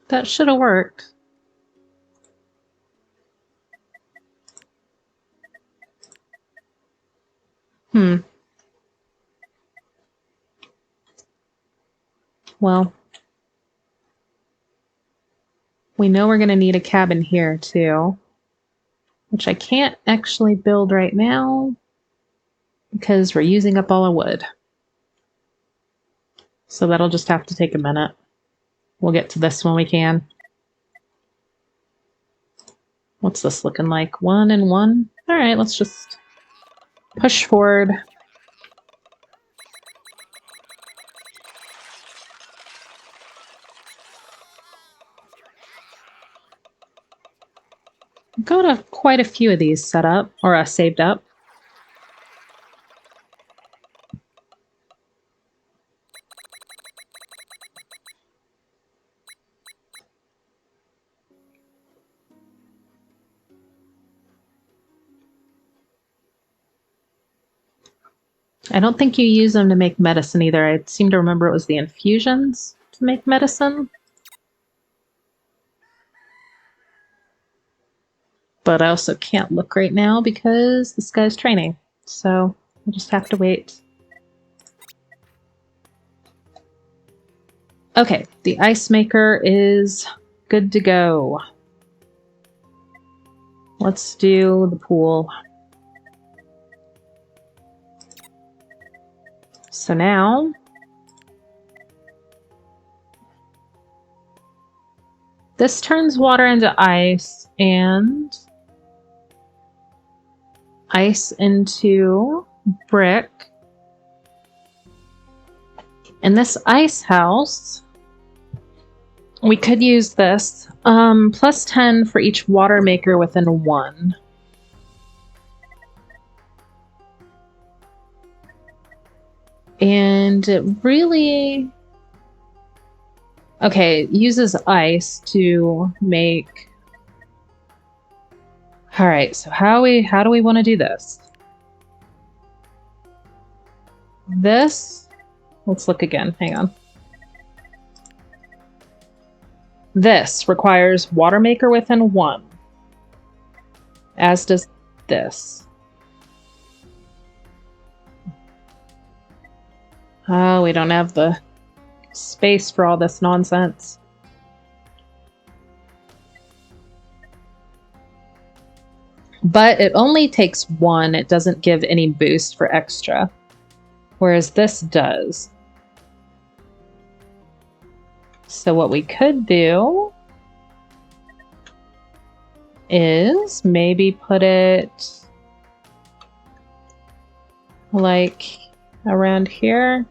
That should have worked. Well, we know we're going to need a cabin here too, which I can't actually build right now because we're using up all our wood. So that'll just have to take a minute. We'll get to this when we can. What's this looking like? 1 and 1? All right, let's just push forward. Got quite a few of these set up, or saved up. I don't think you use them to make medicine either. I seem to remember it was the infusions to make medicine. But I also can't look right now because this guy's training. So we'll just have to wait. Okay, the ice maker is good to go. Let's do the pool. So now this turns water into ice and ice into brick. And this ice house, we could use this. Plus 10 for each water maker within 1. And it really... Okay, it uses ice to make... Alright, so how do we want to do this? This... Let's look again, hang on. This requires water maker within 1. As does this. Oh, we don't have the space for all this nonsense. But it only takes 1. It doesn't give any boost for extra. Whereas this does. So what we could do is maybe put it like around here.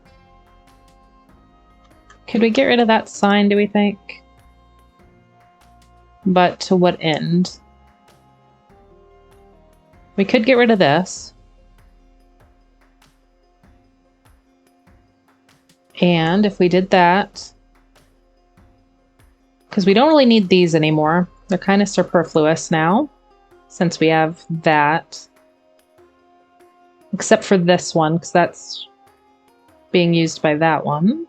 Could we get rid of that sign, do we think? But to what end? We could get rid of this. And if we did that, because we don't really need these anymore. They're kind of superfluous now, since we have that. Except for this one, because that's being used by that one.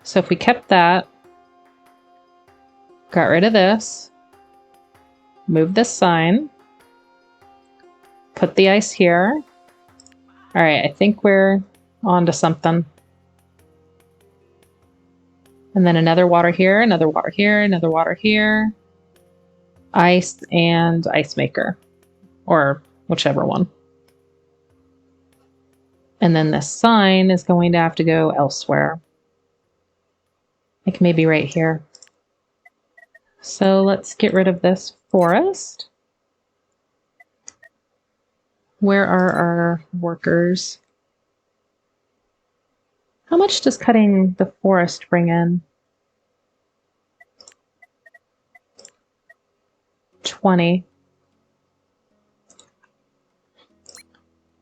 So if we kept that, got rid of this, move this sign, put the ice here. All right, I think we're onto something. And then another water here, another water here, another water here. Ice and ice maker, or whichever one. And then this sign is going to have to go elsewhere. Like maybe right here. So let's get rid of this forest. Where are our workers? How much does cutting the forest bring in? 20.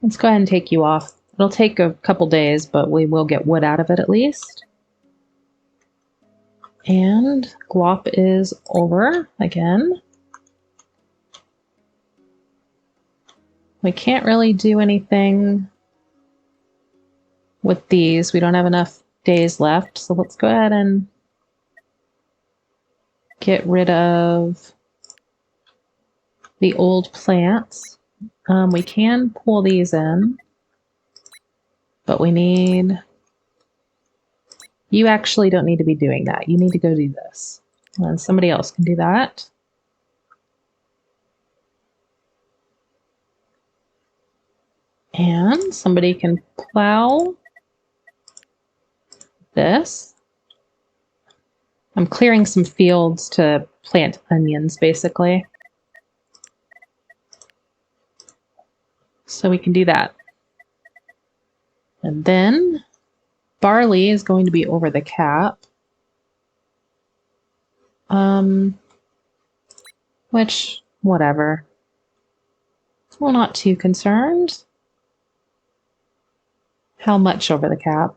Let's go ahead and take you off. It'll take a couple days, but we will get wood out of it at least. And glop is over again. We can't really do anything with these. We don't have enough days left, so let's go ahead and get rid of the old plants. We can pull these in, but we need... You actually don't need to be doing that. You need to go do this. And somebody else can do that. And somebody can plow this. I'm clearing some fields to plant onions, basically. So we can do that. And then barley is going to be over the cap. Which, whatever. We're not too concerned. How much over the cap?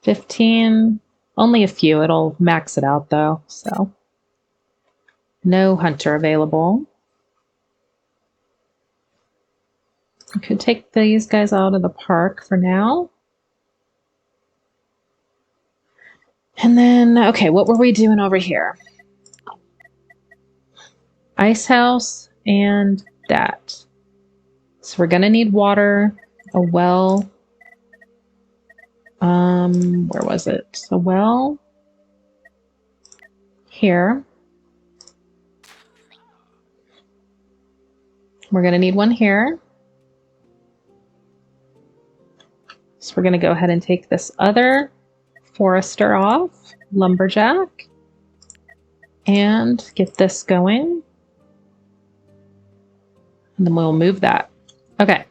15. Only a few. It'll max it out though, so. No hunter available. We could take these guys out of the park for now. And then, okay, what were we doing over here? ice house and that. So we're gonna need water, a well. Where was it? A well here. We're gonna need one here. So we're gonna go ahead and take this other forester off, lumberjack, and get this going. And then we'll move that. Okay.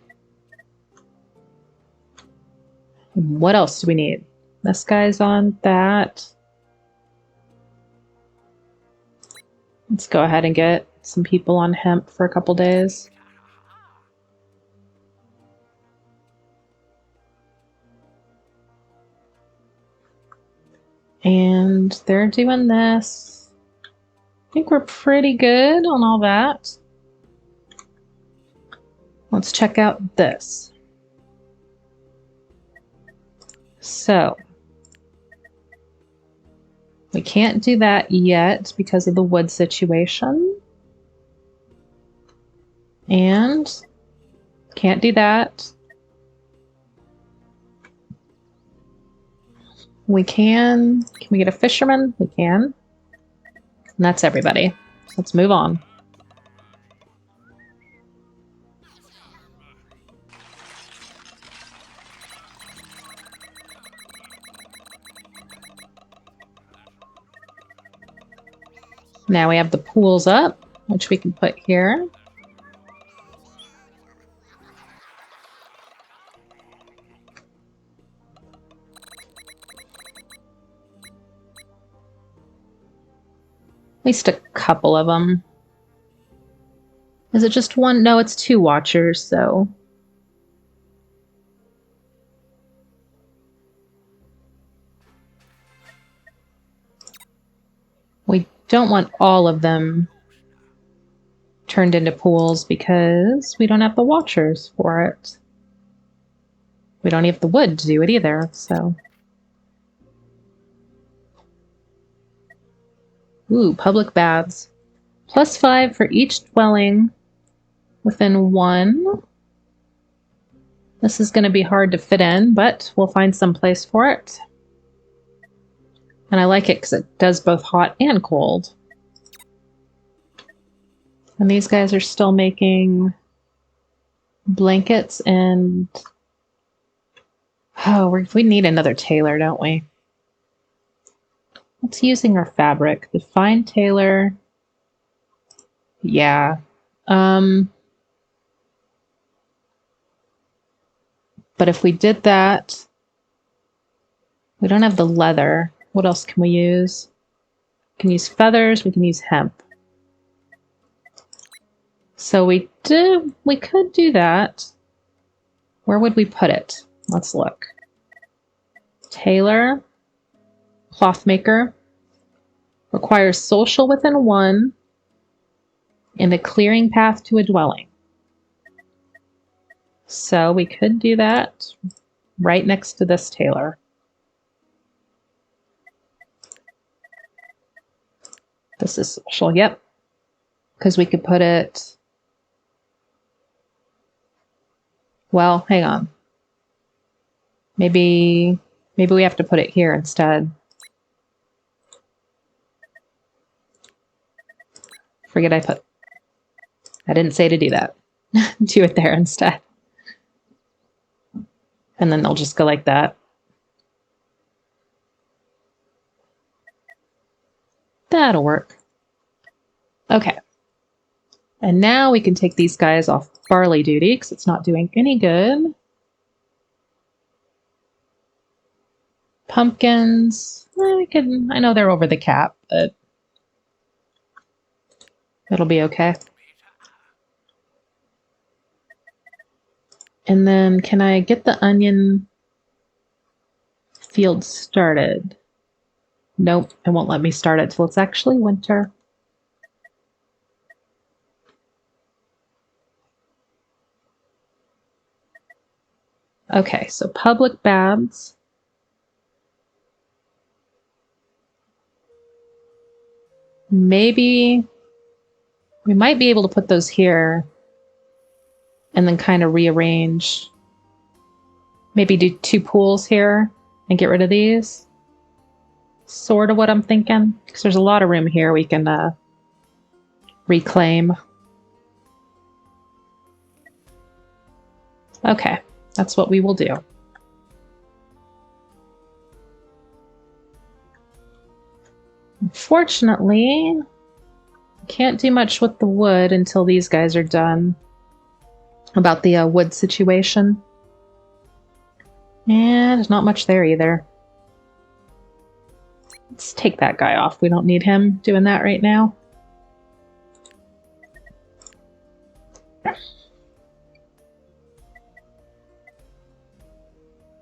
What else do we need? This guy's on that. Let's go ahead and get some people on hemp for a couple days. And they're doing this. I think we're pretty good on all that. Let's check out this. So, we can't do that yet because of the wood situation. And can't do that. Can we get a fisherman? We can. And that's everybody. Let's move on. Now we have the pools up, which we can put here. At least a couple of them. Is it just one? No, it's 2 watchers, so... We don't want all of them turned into pools because we don't have the watchers for it. We don't have the wood to do it either, so... Ooh, public baths. +5 for each dwelling within 1. This is going to be hard to fit in, but we'll find some place for it. And I like it because it does both hot and cold. And these guys are still making blankets and... Oh, we need another tailor, don't we? What's using our fabric? The fine tailor. Yeah. But if we did that, we don't have the leather. What else can we use? We can use feathers. We can use hemp. So we could do that. Where would we put it? Let's look. Tailor, cloth maker, requires social within 1, and a clearing path to a dwelling. So we could do that right next to this tailor. This is social, yep. Because we could put it... Well, hang on. Maybe we have to put it here instead. I didn't say to do that. Do it there instead. And then they'll just go like that. That'll work. Okay. And now we can take these guys off barley duty because it's not doing any good. Pumpkins. I know they're over the cap, but it'll be okay. And then can I get the onion field started? Nope, it won't let me start it till it's actually winter. Okay, so public baths. Maybe We might be able to put those here and then kind of rearrange. Maybe do 2 pools here and get rid of these. Sort of what I'm thinking. Because there's a lot of room here we can reclaim. Okay, that's what we will do. Unfortunately, can't do much with the wood until these guys are done. About the wood situation. And there's not much there either. Let's take that guy off. We don't need him doing that right now.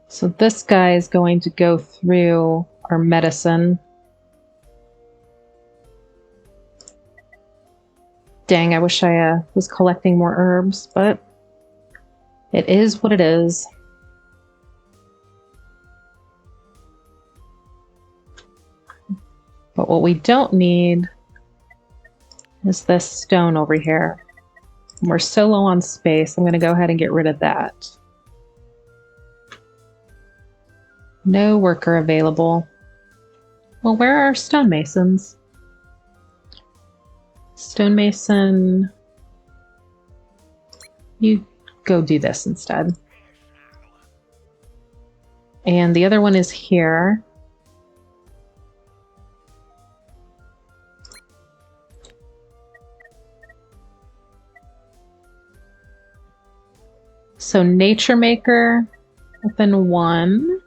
So this guy is going to go through our medicine. Dang, I wish I was collecting more herbs, but it is what it is. But what we don't need is this stone over here. We're so low on space, I'm going to go ahead and get rid of that. No worker available. Well, where are our stonemasons? Stonemason, you go do this instead. And the other one is here. So Nature Maker within 1.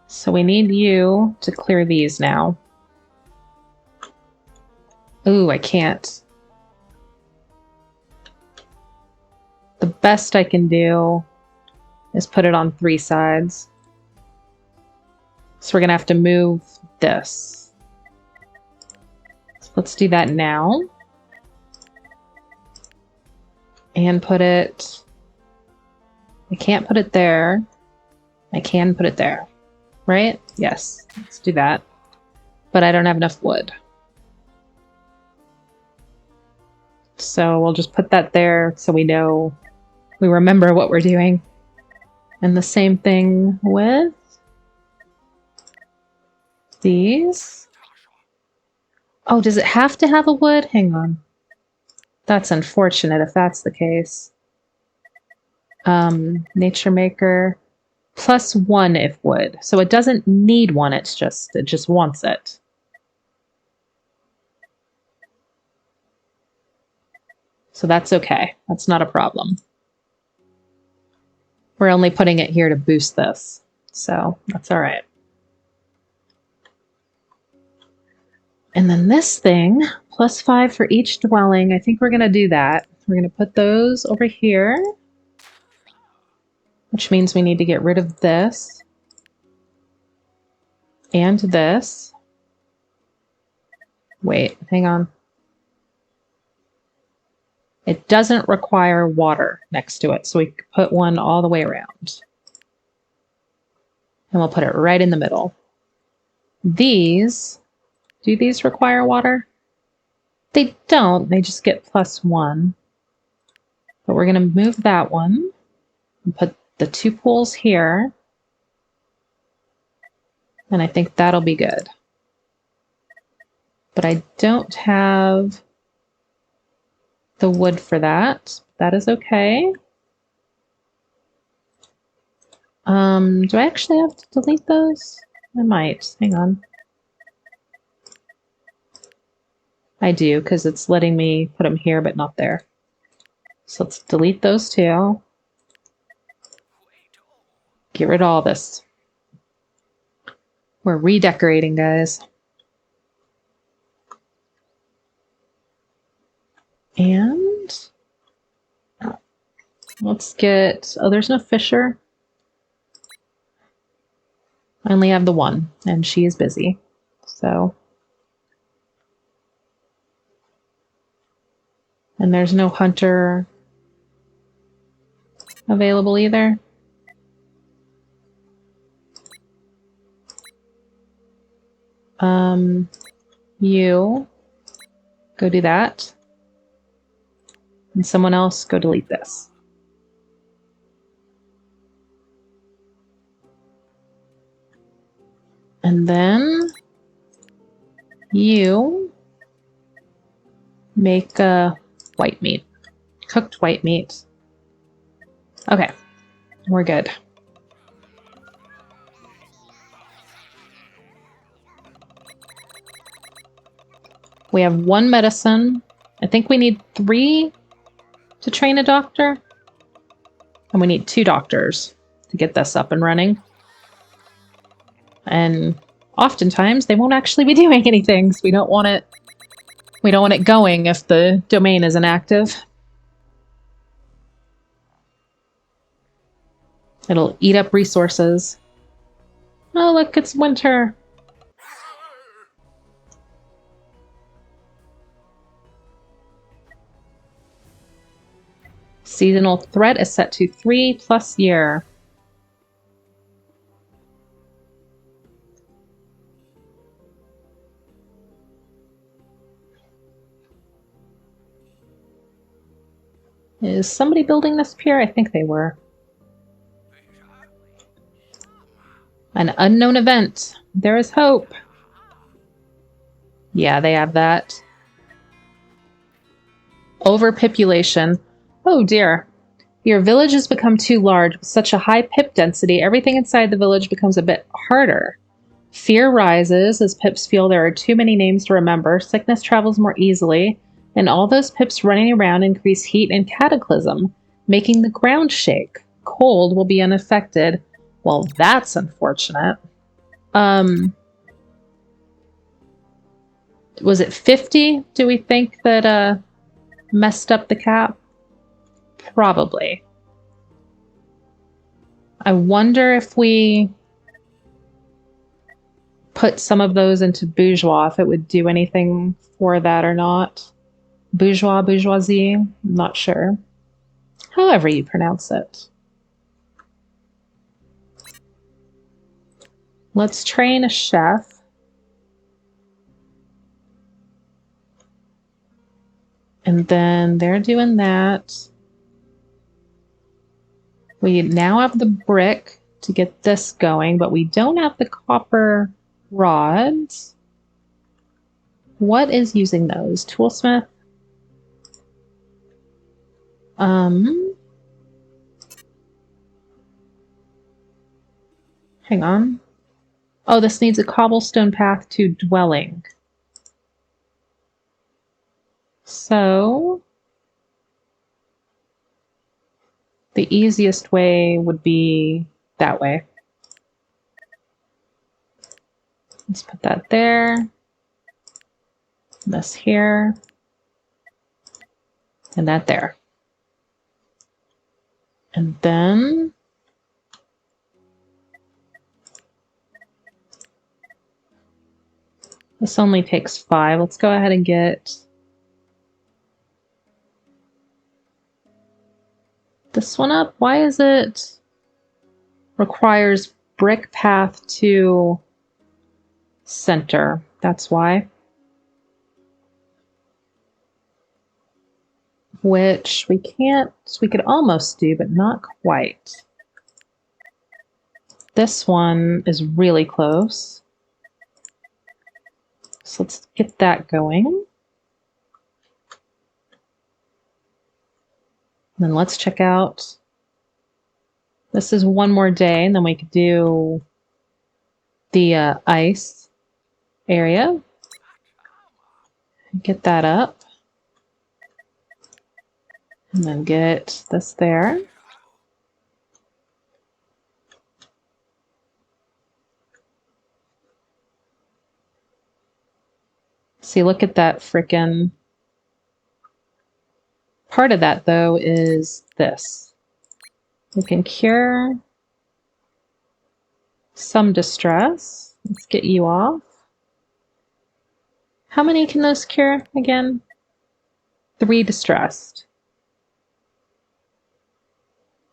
So we need you to clear these now. Ooh, I can't. The best I can do is put it on 3 sides. So we're gonna have to move this. So let's do that now. And put it... I can't put it there. I can put it there. Right? Yes. Let's do that. But I don't have enough wood. So we'll just put that there so we know, we remember what we're doing. And the same thing with these. Oh, does it have to have a wood? Hang on. That's unfortunate if that's the case. Nature Maker +1 if wood. So it doesn't need one, it just wants it. So that's okay. That's not a problem. We're only putting it here to boost this. So that's all right. And then this thing, +5 for each dwelling. I think we're going to do that. We're going to put those over here, which means we need to get rid of this and this. Wait, hang on. It doesn't require water next to it, so we could put one all the way around. And we'll put it right in the middle. These, do these require water? They don't, they just get +1. But we're going to move that one and put the 2 pools here. And I think that'll be good. But I don't have the wood for that. That is okay. Do I actually have to delete those? I might. Hang on. I do, because it's letting me put them here, but not there. So let's delete those 2. Get rid of all this. We're redecorating, guys. And let's get... Oh, there's no Fisher. I only have the 1, and she is busy. So... And there's no Hunter available either. You Go do that. And someone else go delete this. And then you make white meat. Cooked white meat. Okay, we're good. We have 1 medicine. I think we need 3 to train a doctor. And we need 2 doctors to get this up and running. And oftentimes they won't actually be doing anything, so we don't want it going if the domain isn't active. It'll eat up resources. Oh, look, it's winter. Seasonal threat is set to 3+ year. Is somebody building this pier? I think they were. An unknown event. There is hope. Yeah, they have that. Overpopulation. Oh dear. Your village has become too large. With such a high pip density, everything inside the village becomes a bit harder. Fear rises as pips feel there are too many names to remember. Sickness travels more easily. And all those pips running around increase heat and cataclysm, making the ground shake. Cold will be unaffected. Well, that's unfortunate. Was it 50? Do we think that messed up the cap? Probably. I wonder if we put some of those into bourgeois, if it would do anything for that or not. Bourgeois, bourgeoisie, I'm not sure. However you pronounce it. Let's train a chef. And then they're doing that. We now have the brick to get this going, but we don't have the copper rods. What is using those? Toolsmith? Hang on. Oh, this needs a cobblestone path to dwelling. So the easiest way would be that way. Let's put that there. This here. And that there. And then this only takes 5. Let's go ahead and get this one up. Why is it requires brick path to center? That's why. Which we can't, we could almost do, but not quite. This one is really close. So let's get that going. And then let's check out. This is one more day, and then we could do the ice area. Get that up. And then get this there. See, look at that frickin'. Part of that, though, is this. We can cure some distress. Let's get you off. How many can those cure again? 3 distressed.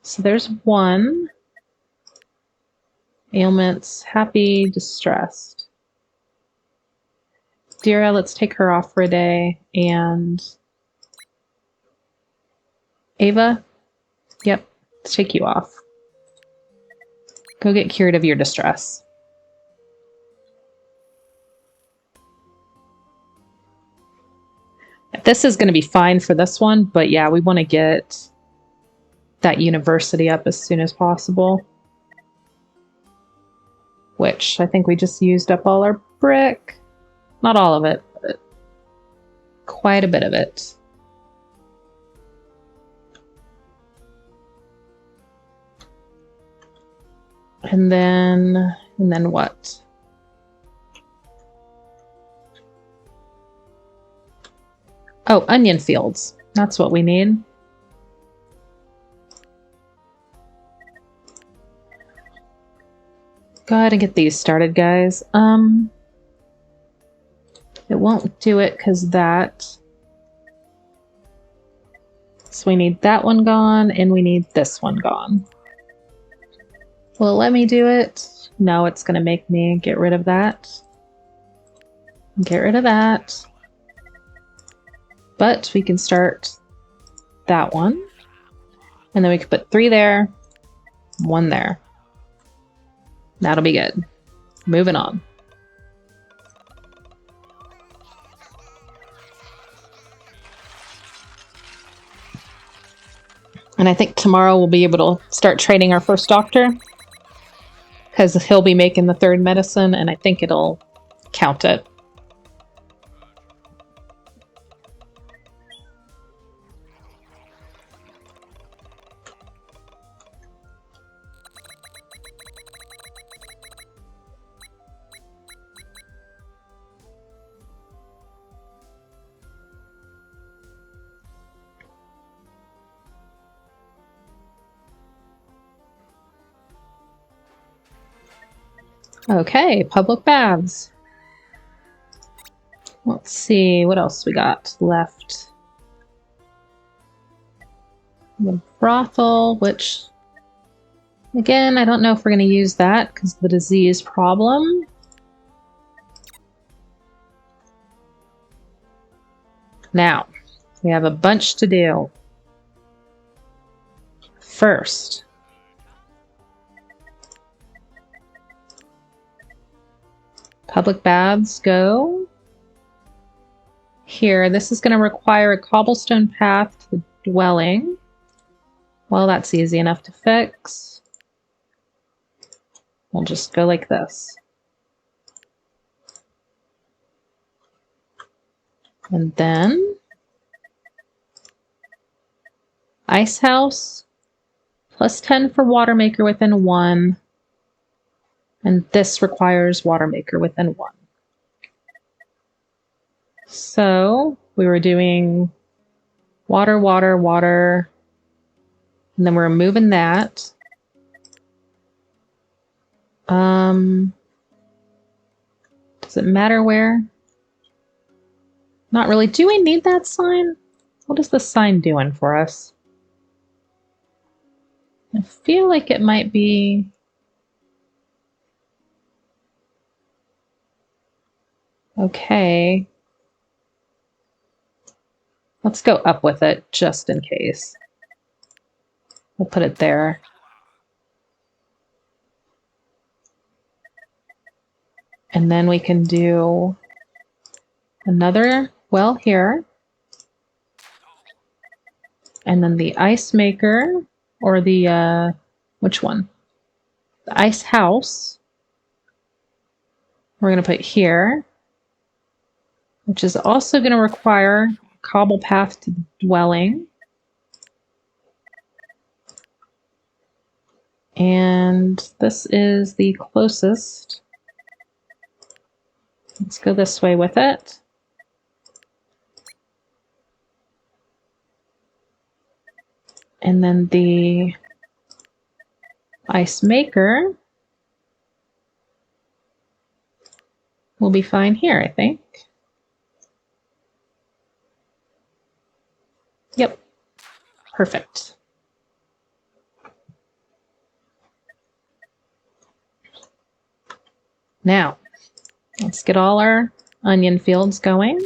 So there's 1. Ailments, happy, distressed. Dira, let's take her off for a day. And Ava, yep, let's take you off. Go get cured of your distress. This is going to be fine for this one, but yeah, we want to get that university up as soon as possible. Which I think we just used up all our brick. Not all of it, but quite a bit of it. And then what? Oh, onion fields. That's what we need. Go ahead and get these started, guys. It won't do it because that. So we need that one gone, and we need this one gone. Will it let me do it? No, it's going to make me get rid of that. Get rid of that. But we can start that one. And then we can put 3 there, 1 there. That'll be good. Moving on. And I think tomorrow we'll be able to start training our first doctor. Because he'll be making the 3rd medicine, and I think it'll count it. Okay, public baths. Let's see, what else we got left? The brothel, which, again, I don't know if we're going to use that because of the disease problem. Now, we have a bunch to do. First, public baths go here. This is going to require a cobblestone path to the dwelling. Well, that's easy enough to fix. We'll just go like this. And then ice house, plus 10 for water maker within 1. And this requires water maker within 1. So we were doing water, water, water. And then we're removing that. Does it matter where? Not really. Do we need that sign? What is the sign doing for us? I feel like it might be... Okay. Let's go up with it, just in case. We'll put it there. And then we can do another well here. And then the ice maker, or the, which one? The ice house. We're going to put here, which is also going to require a cobble path to the dwelling. And this is the closest. Let's go this way with it. And then the ice maker will be fine here, I think. Yep, perfect. Now, let's get all our onion fields going.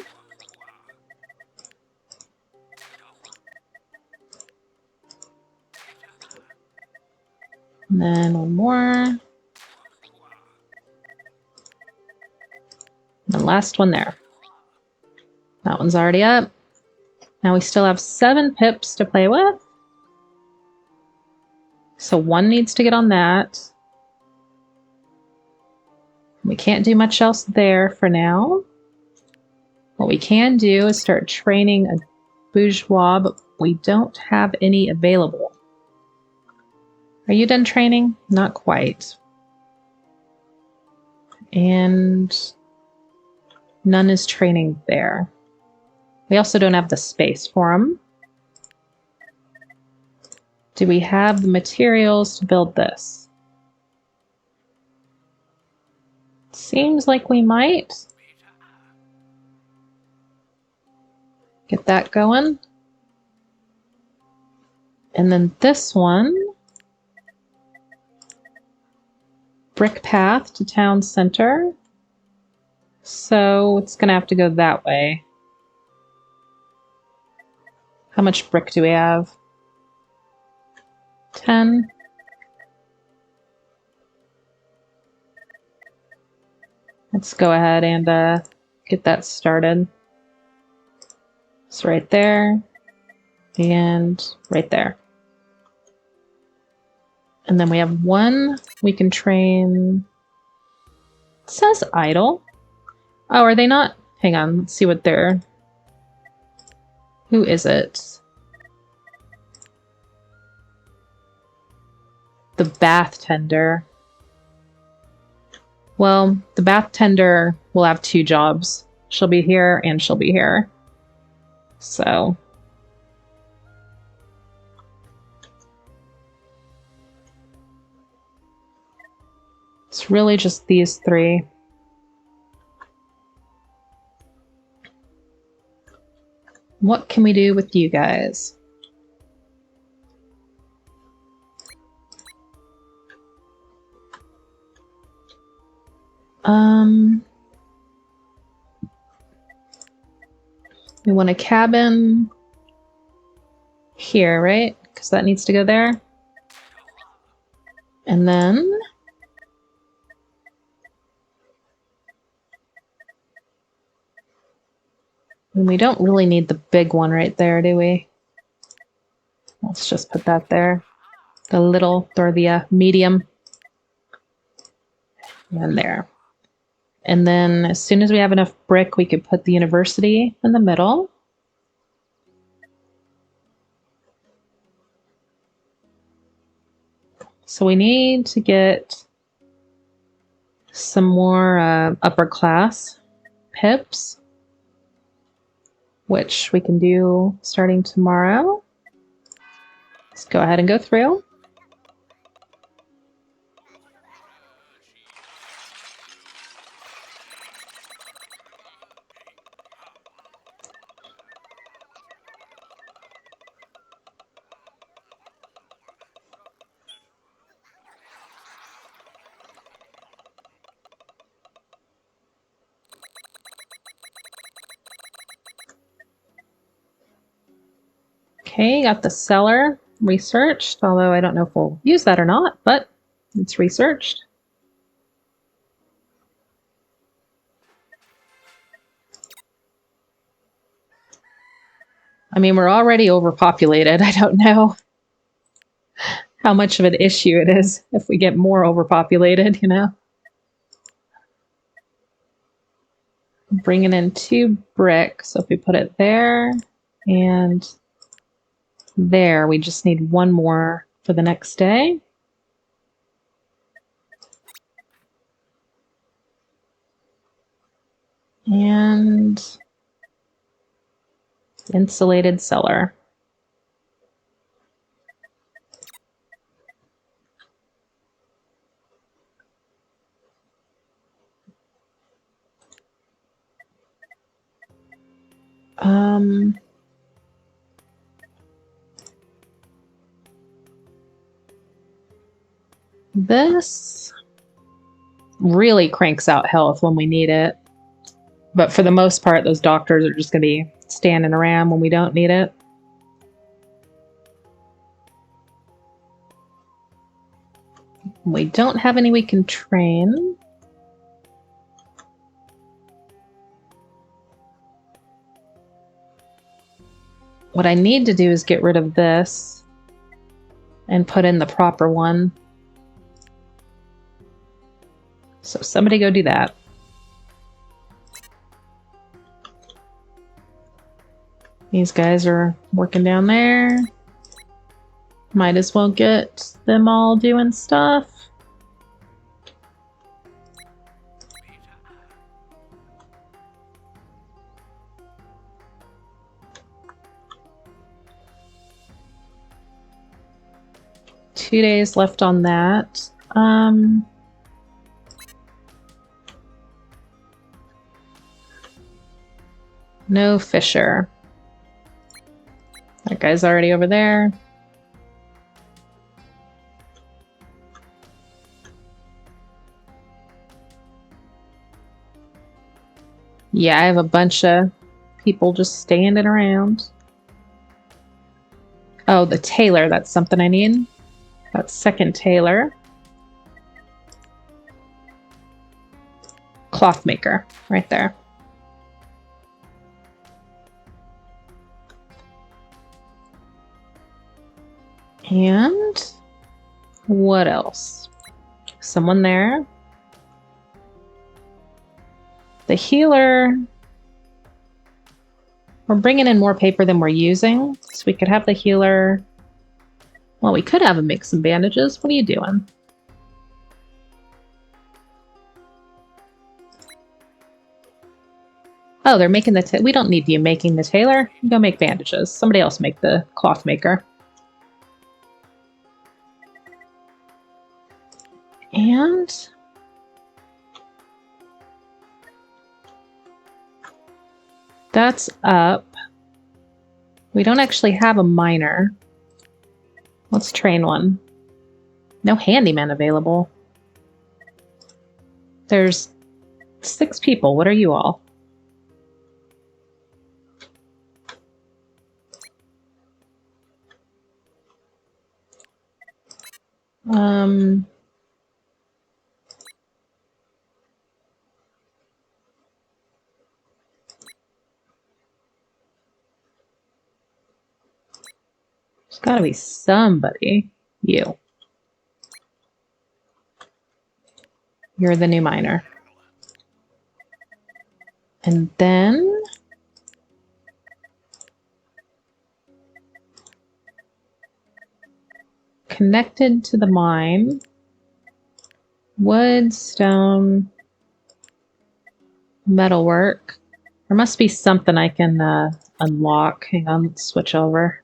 And then one more. And the last one there. That one's already up. Now we still have 7 pips to play with. So one needs to get on that. We can't do much else there for now. What we can do is start training a bourgeois, but we don't have any available. Are you done training? Not quite. And none is training there. We also don't have the space for them. Do we have the materials to build this? Seems like we might. Get that going. And then this one, brick path to town center. So it's gonna have to go that way. How much brick do we have? 10. Let's go ahead and get that started. It's right there and right there. And then we have one we can train. It says idle. Oh, are they not? Hang on, let's see what they're... Who is it? The bath tender. Well, the bath tender will have 2 jobs. She'll be here and she'll be here. So... it's really just these 3. What can we do with you guys? We want a cabin here, right? Because that needs to go there. And then we don't really need the big one right there, do we? Let's just put that there. The little, or the medium. And there. And then as soon as we have enough brick, we could put the university in the middle. So we need to get some more upper class pips, which we can do starting tomorrow. Let's go ahead and go through. Okay, got the cellar researched, although I don't know if we'll use that or not, but it's researched. I mean, we're already overpopulated. I don't know how much of an issue it is if we get more overpopulated, you know? Bringing in 2 brick, so if we put it there and there, we just need 1 more for the next day. And insulated cellar. This really cranks out health when we need it. But for the most part, those doctors are just going to be standing around when we don't need it. We don't have any we can train. What I need to do is get rid of this and put in the proper one. So somebody go do that. These guys are working down there. Might as well get them all doing stuff. Two days left on that. No Fisher. That guy's already over there. Yeah, I have a bunch of people just standing around. Oh, the tailor. That's something I need. That second tailor. Cloth maker. Right there. And what else? Someone there. The healer. We're bringing in more paper than we're using, so we could have the healer. Well, we could have him make some bandages. What are you doing? Oh, they're making the... We don't need you making the tailor. Go make bandages. Somebody else make the cloth maker. And... that's up. We don't actually have a miner. Let's train one. No handyman available. There's 6 people. What are you all? There's gotta be somebody. You. You're the new miner. And then... connected to the mine. Wood, stone, metalwork. There must be something I can unlock. Hang on, let's switch over.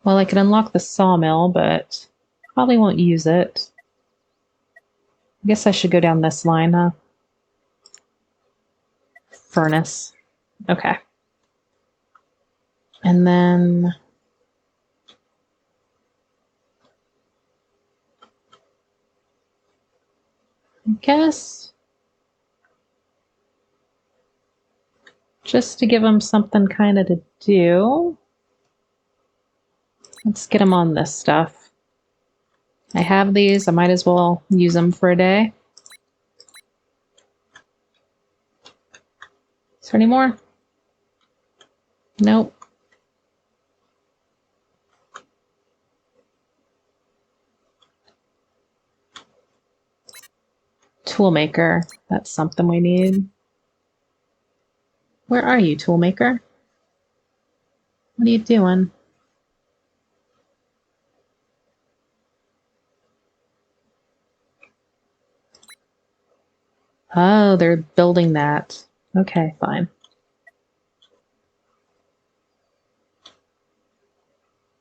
Well, I can unlock the sawmill, but probably won't use it. I guess I should go down this line, huh? Furnace. Okay. And then... I guess... just to give them something kind of to do... let's get them on this stuff. I have these. I might as well use them for a day. Is there any more? Nope. Toolmaker. That's something we need. Where are you, Toolmaker? What are you doing? Oh, they're building that. Okay, fine.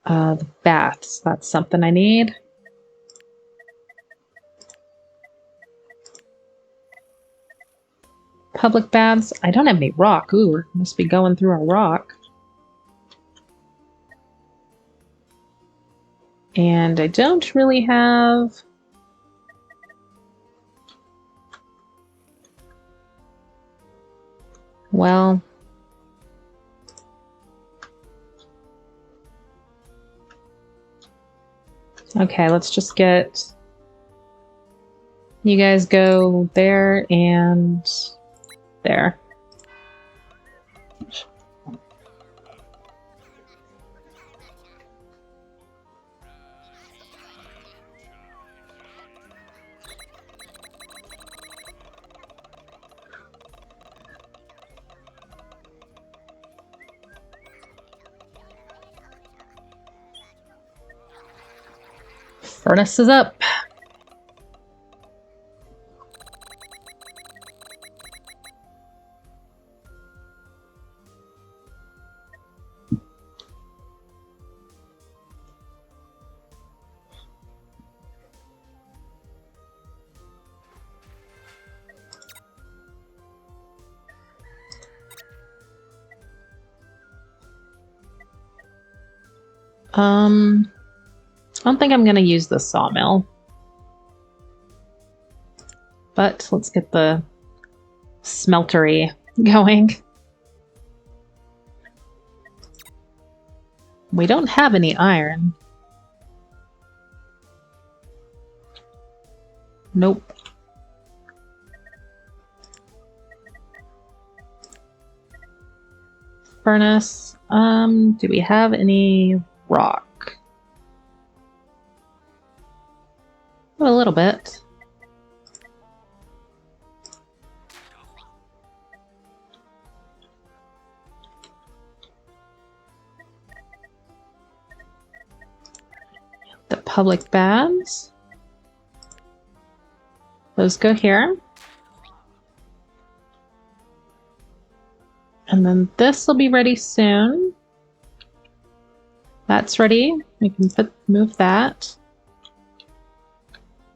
The baths. That's something I need. Public baths. I don't have any rock. Ooh, must be going through a rock. And I don't really have Well, okay, let's just get you guys go there and there. Furnace is up. I don't think I'm going to use the sawmill. But let's get the smeltery going. We don't have any iron. Nope. Furnace. Do we have any rock? A little bit. The public baths. Those go here. And then this will be ready soon. That's ready. We can move that.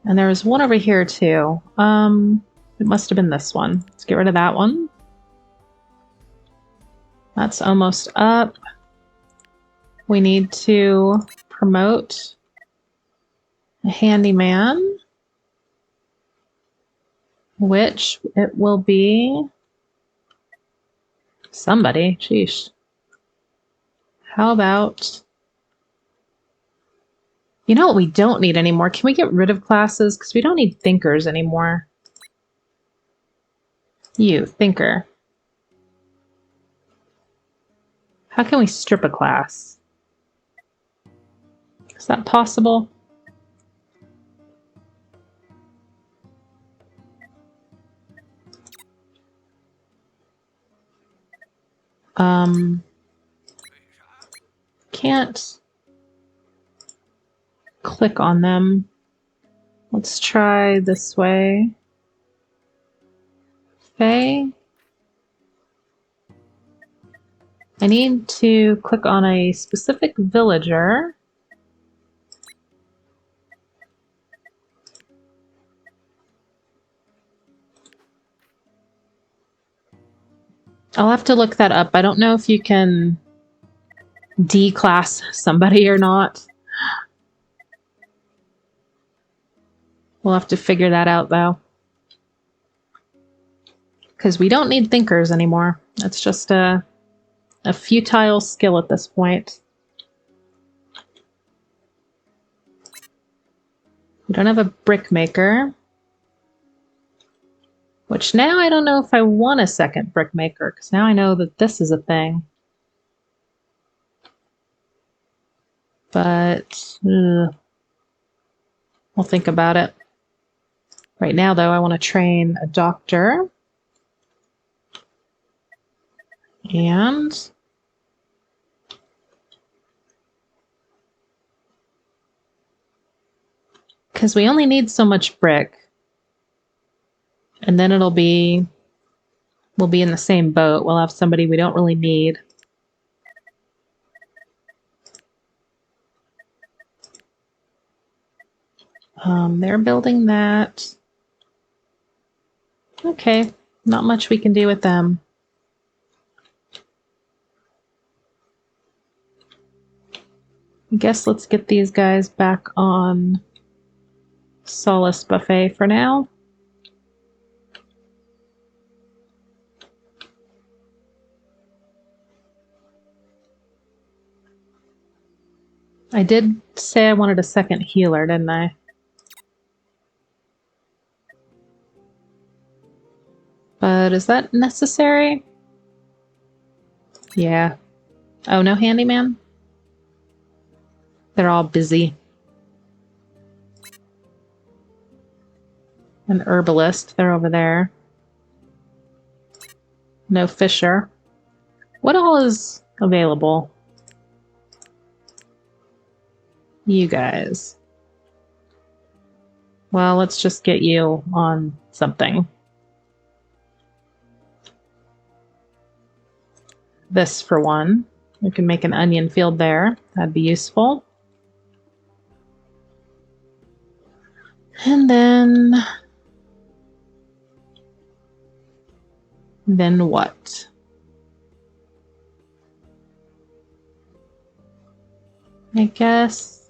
And there was one over here too. It must have been this one. Let's get rid of that one. That's almost up. We need to promote a handyman, which it will be somebody. Sheesh. How about... You know what we don't need anymore? Can we get rid of classes? Because we don't need thinkers anymore. You, thinker. How can we strip a class? Is that possible? Can't click on them. Let's try this way. Okay. I need to click on a specific villager. I'll have to look that up. I don't know if you can declass somebody or not. We'll have to figure that out, though. Because we don't need thinkers anymore. It's just a futile skill at this point. We don't have a brick maker. Which now I don't know if I want a second brick maker, because now I know that this is a thing. But we'll think about it. Right now, though, I want to train a doctor. And because we only need so much brick. And then we'll be in the same boat. We'll have somebody we don't really need. They're building that. Okay, not much we can do with them. I guess let's get these guys back on Solace Buffet for now. I did say I wanted a second healer, didn't I? But is that necessary? Yeah. Oh, no handyman? They're all busy. An herbalist, they're over there. No fisher. What all is available? You guys. Well, let's just get you on something. This for one. We can make an onion field there. That'd be useful. And then what? I guess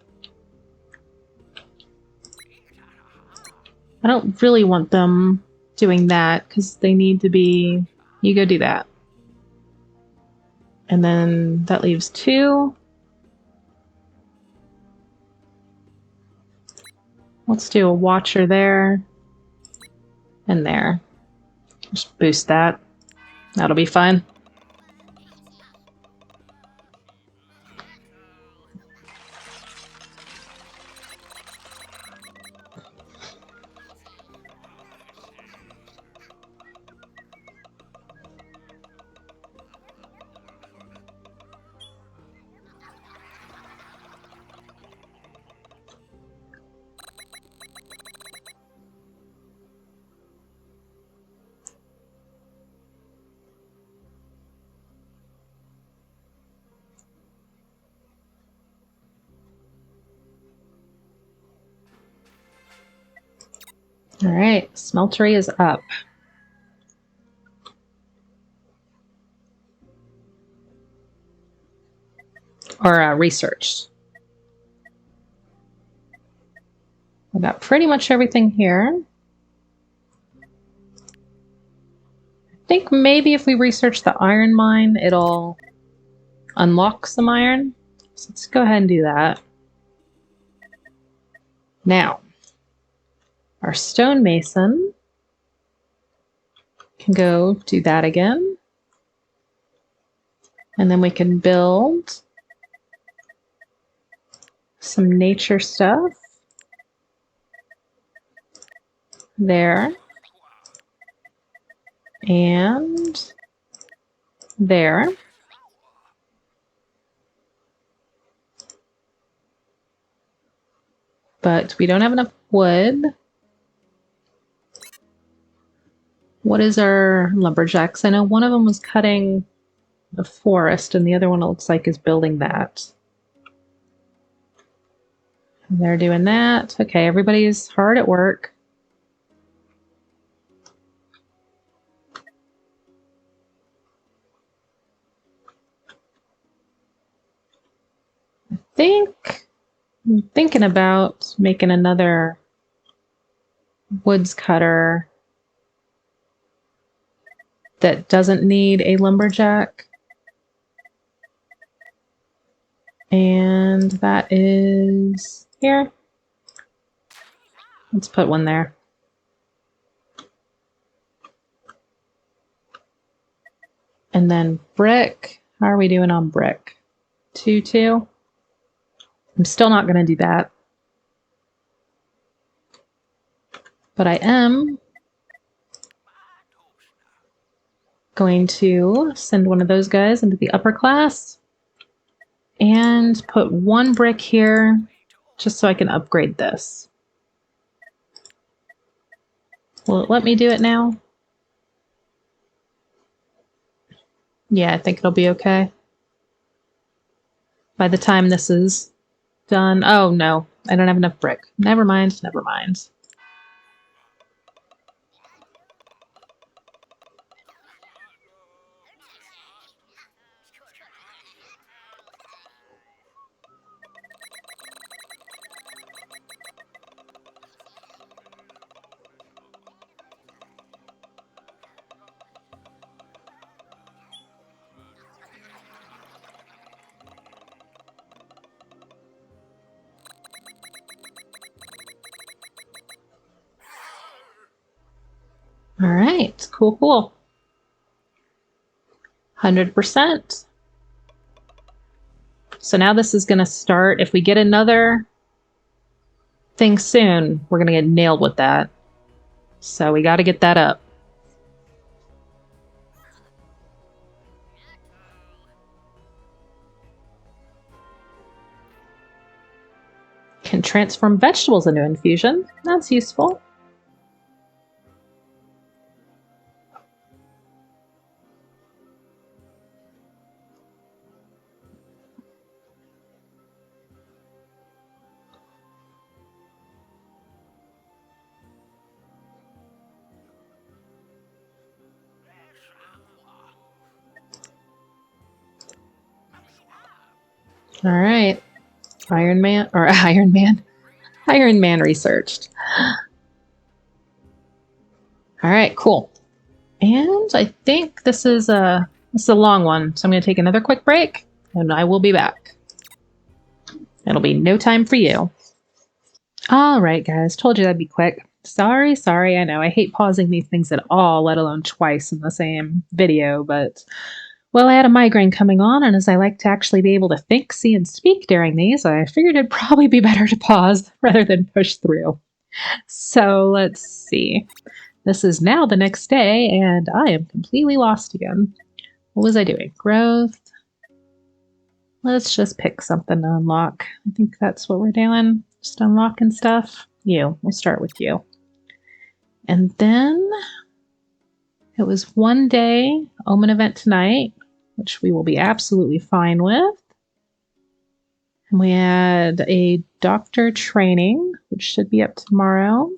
I don't really want them doing that because they need to be... You go do that. And then that leaves 2. Let's do a watcher there and there. Just boost that. That'll be fine. All right, smeltery is up. Or research. I got pretty much everything here. I think maybe if we research the iron mine, it'll unlock some iron. So let's go ahead and do that. Now, our stonemason can go do that again. And then we can build some nature stuff. There. And there. But we don't have enough wood. What is our lumberjacks? I know one of them was cutting the forest and the other one it looks like is building that. And they're doing that. Okay, everybody's hard at work. I'm thinking about making another woods cutter that doesn't need a lumberjack. And that is here. Let's put one there. And then brick. How are we doing on brick? 2-2. I'm still not going to do that. But I am going to send one of those guys into the upper class and put 1 brick here just so I can upgrade this. Will it let me do it now? Yeah, I think it'll be okay. By the time this is done... Oh, no. I don't have enough brick. Never mind, never mind. All right, cool, cool. 100%. So now this is going to start. If we get another thing soon, we're going to get nailed with that. So we got to get that up. Can transform vegetables into infusion. That's useful. All right. Iron Man researched. All right, cool. And I think this is a long one, so I'm going to take another quick break, and I will be back. It'll be no time for you. All right, guys. Told you that'd be quick. Sorry. I know. I hate pausing these things at all, let alone twice in the same video, but... Well, I had a migraine coming on, and as I like to actually be able to think, see, and speak during these, I figured it'd probably be better to pause rather than push through. So let's see. This is now the next day, and I am completely lost again. What was I doing? Growth. Let's just pick something to unlock. I think that's what we're doing. Just unlocking stuff. You. We'll start with you. And then it was one day, Omen event tonight, which we will be absolutely fine with. And we had a doctor training, which should be up tomorrow.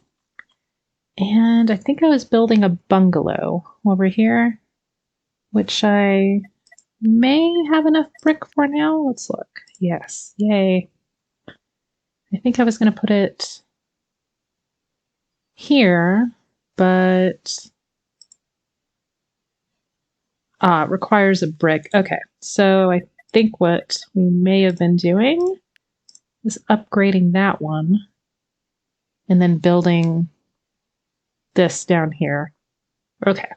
And I think I was building a bungalow over here, which I may have enough brick for now. Let's look. Yes. Yay. I think I was going to put it here, but it requires a brick. Okay, so I think what we may have been doing is upgrading that one and then building this down here. Okay.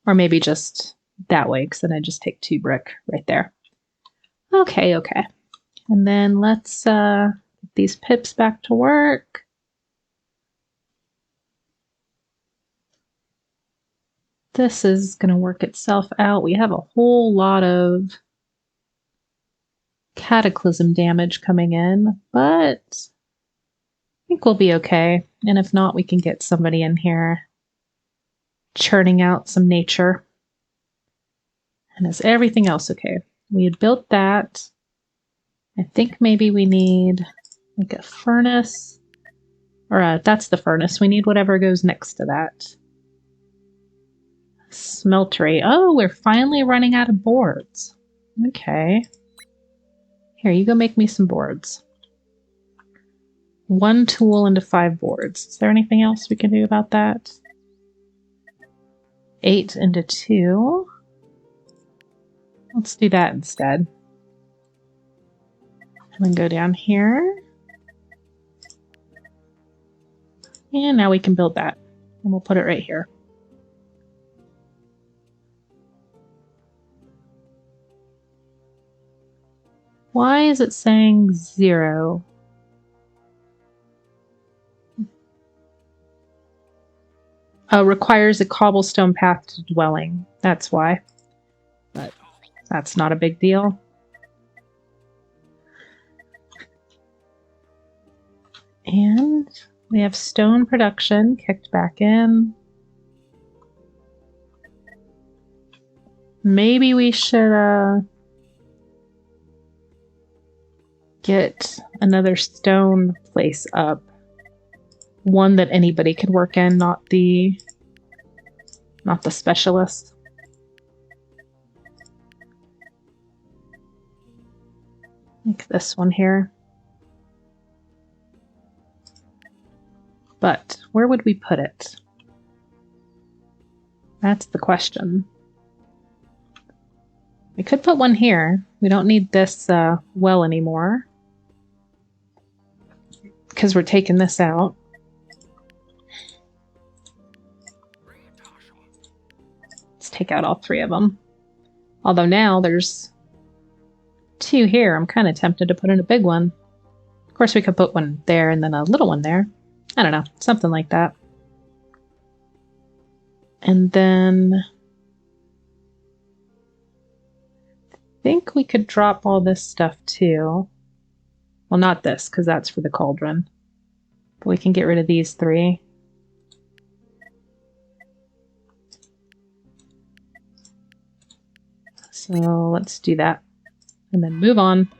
Or maybe just that way, because then I just take 2 brick right there. Okay. And then let's get these pips back to work. This is going to work itself out. We have a whole lot of cataclysm damage coming in, but I think we'll be okay. And if not, we can get somebody in here churning out some nature. And is everything else okay? We had built that. I think maybe we need like a furnace. Or that's the furnace. We need whatever goes next to that. Smeltery. Oh, we're finally running out of boards. Okay. Here, you go make me some boards. 1 tool into 5 boards. Is there anything else we can do about that? 8 into 2. Let's do that instead. And then go down here. And now we can build that. And we'll put it right here. Why is it saying 0? Requires a cobblestone path to dwelling. That's why. But that's not a big deal. And we have stone production kicked back in. Maybe we should get another stone place up. One that anybody could work in, not the specialist. Like this one here. But where would we put it? That's the question. We could put one here. We don't need this well anymore, because we're taking this out. take out all 3 of them. Although now there's 2 here. I'm kind of tempted to put in a big one. Of course, we could put one there and then a little one there. I don't know, something like that. And then I think we could drop all this stuff too. Well, not this, because that's for the cauldron. But we can get rid of these 3. So let's do that. And then move on.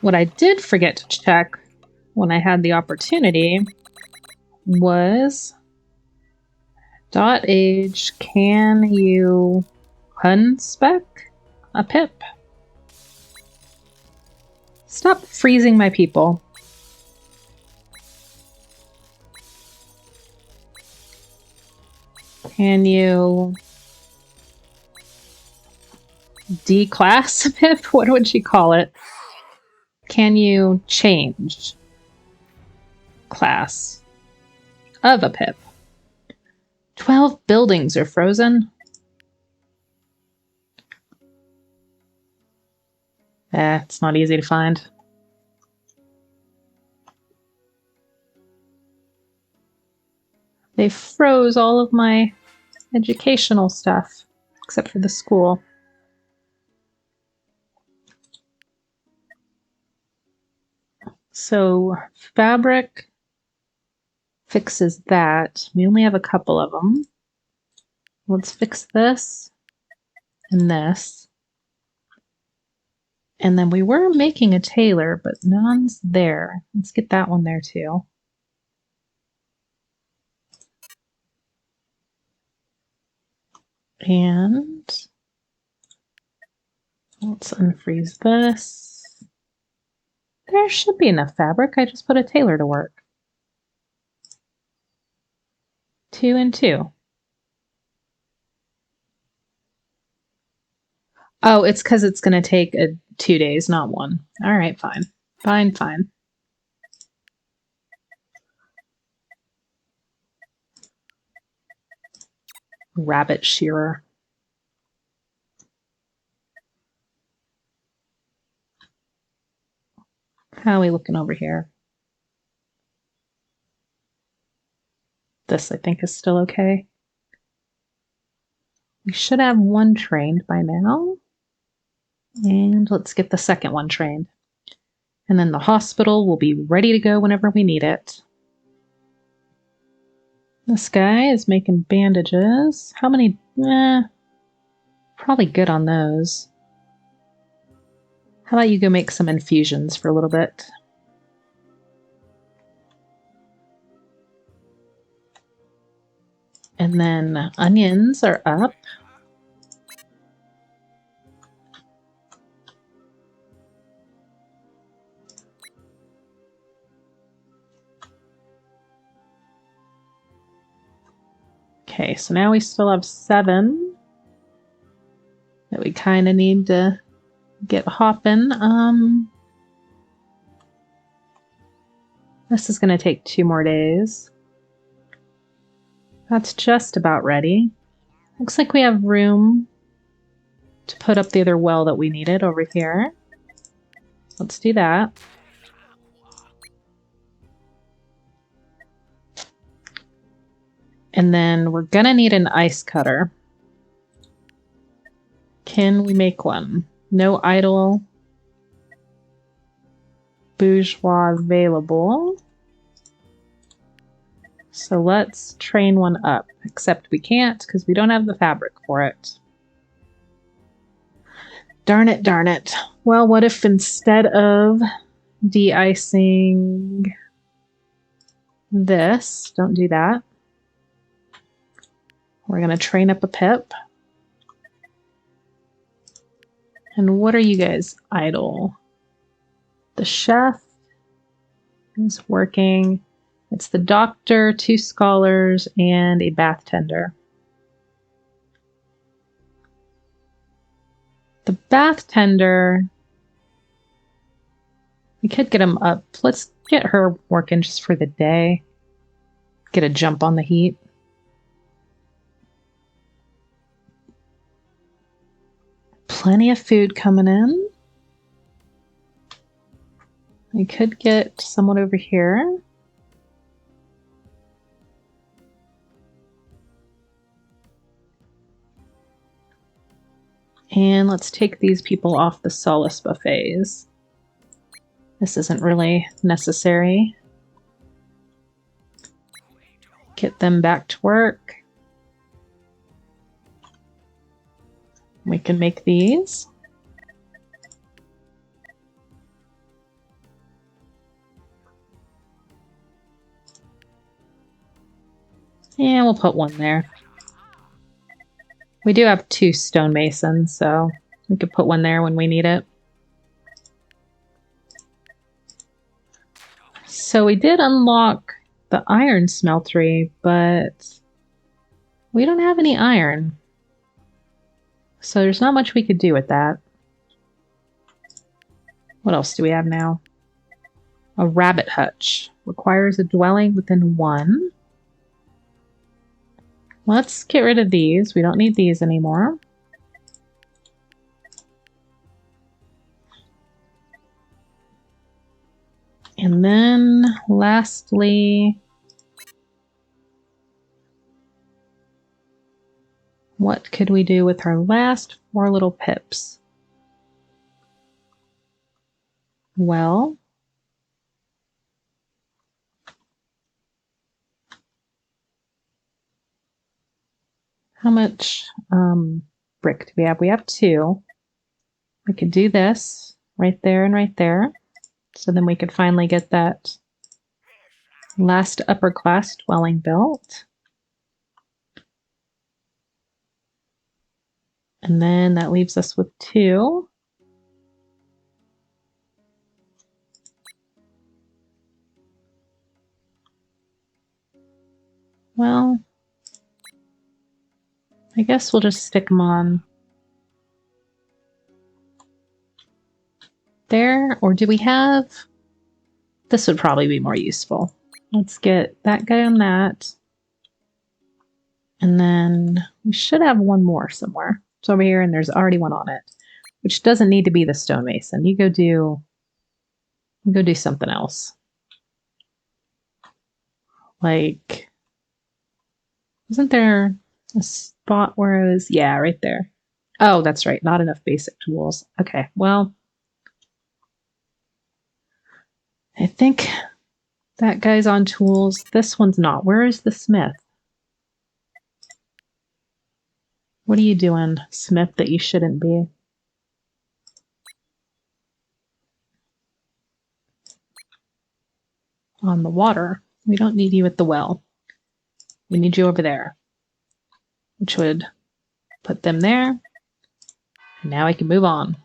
What I did forget to check when I had the opportunity was DotAge, can you unspec a pip? Stop freezing my people. Can you declass a pip? What would she call it? Can you change class of a pip? 12 buildings are frozen. It's not easy to find. They froze all of my educational stuff, except for the school. So fabric fixes that. We only have a couple of them. Let's fix this and this. And then we were making a tailor, but none's there. Let's get that one there too. And let's unfreeze this. There should be enough fabric. I just put a tailor to work. 2 and 2. Oh, it's because it's going to take 2 days, not 1. All right, fine. Fine, fine. Rabbit shearer. How are we looking over here? This, I think, is still okay. We should have 1 trained by now. And let's get the second one trained. And then the hospital will be ready to go whenever we need it. This guy is making bandages. How many? Probably good on those. How about you go make some infusions for a little bit? And then onions are up. Okay, so now we still have 7 that we kind of need to get hopping. This is going to take 2 more days. That's just about ready. Looks like we have room to put up the other well that we needed over here. Let's do that. And then we're gonna need an ice cutter. Can we make one? No idle bourgeois available. So let's train one up, except we can't because we don't have the fabric for it. Darn it, darn it. Well, what if instead of de-icing this, don't do that. We're going to train up a pip. And what are you guys idle? The chef is working. It's the doctor, 2 scholars, and a bath tender. The bath tender, we could get him up. Let's get her working just for the day. Get a jump on the heat. Plenty of food coming in. We could get someone over here. And let's take these people off the solace buffets. This isn't really necessary. Get them back to work. We can make these. Yeah, we'll put one there. We do have 2 stonemasons, so we could put one there when we need it. So we did unlock the iron smeltery, but we don't have any iron. So there's not much we could do with that. What else do we have now? A rabbit hutch. Requires a dwelling within 1. Let's get rid of these. We don't need these anymore. And then, lastly, what could we do with our last 4 little pips? Well, how much brick do we have? We have 2. We could do this right there and right there. So then we could finally get that last upper class dwelling built. And then that leaves us with 2. Well, I guess we'll just stick them on there. Or do we have... This would probably be more useful. Let's get that guy on that. And then we should have one more somewhere. It's over here and there's already one on it. Which doesn't need to be the stonemason. You go do something else. Like, isn't there a spot where it was... Yeah, right there. Oh, that's right. Not enough basic tools. Okay, well, I think that guy's on tools. This one's not. Where is the smith? What are you doing, smith, that you shouldn't be? On the water. We don't need you at the well. We need you over there. Which would put them there. And now I can move on.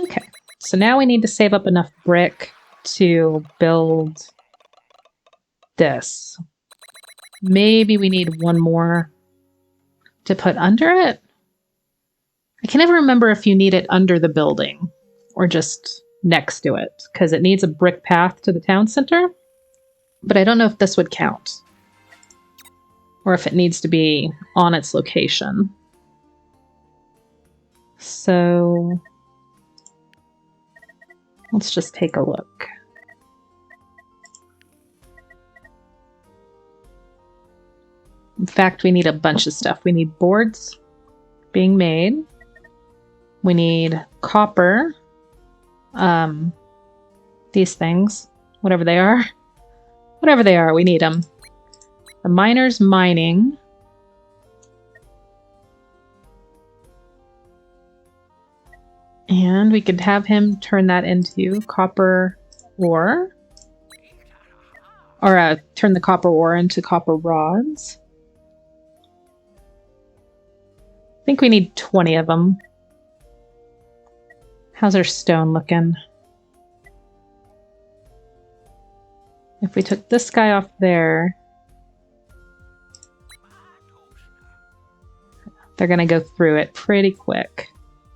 Okay, so now we need to save up enough brick to build this. Maybe we need one more to put under it. I can never remember if you need it under the building or just next to it, because it needs a brick path to the town center. But I don't know if this would count, or if it needs to be on its location. So let's just take a look. In fact, we need a bunch of stuff. We need boards being made. We need copper. These things, whatever they are. Whatever they are, we need them. The miner's mining. And we could have him turn that into copper ore. Or turn the copper ore into copper rods. I think we need 20 of them. How's our stone looking? If we took this guy off there, they're going to go through it pretty quick.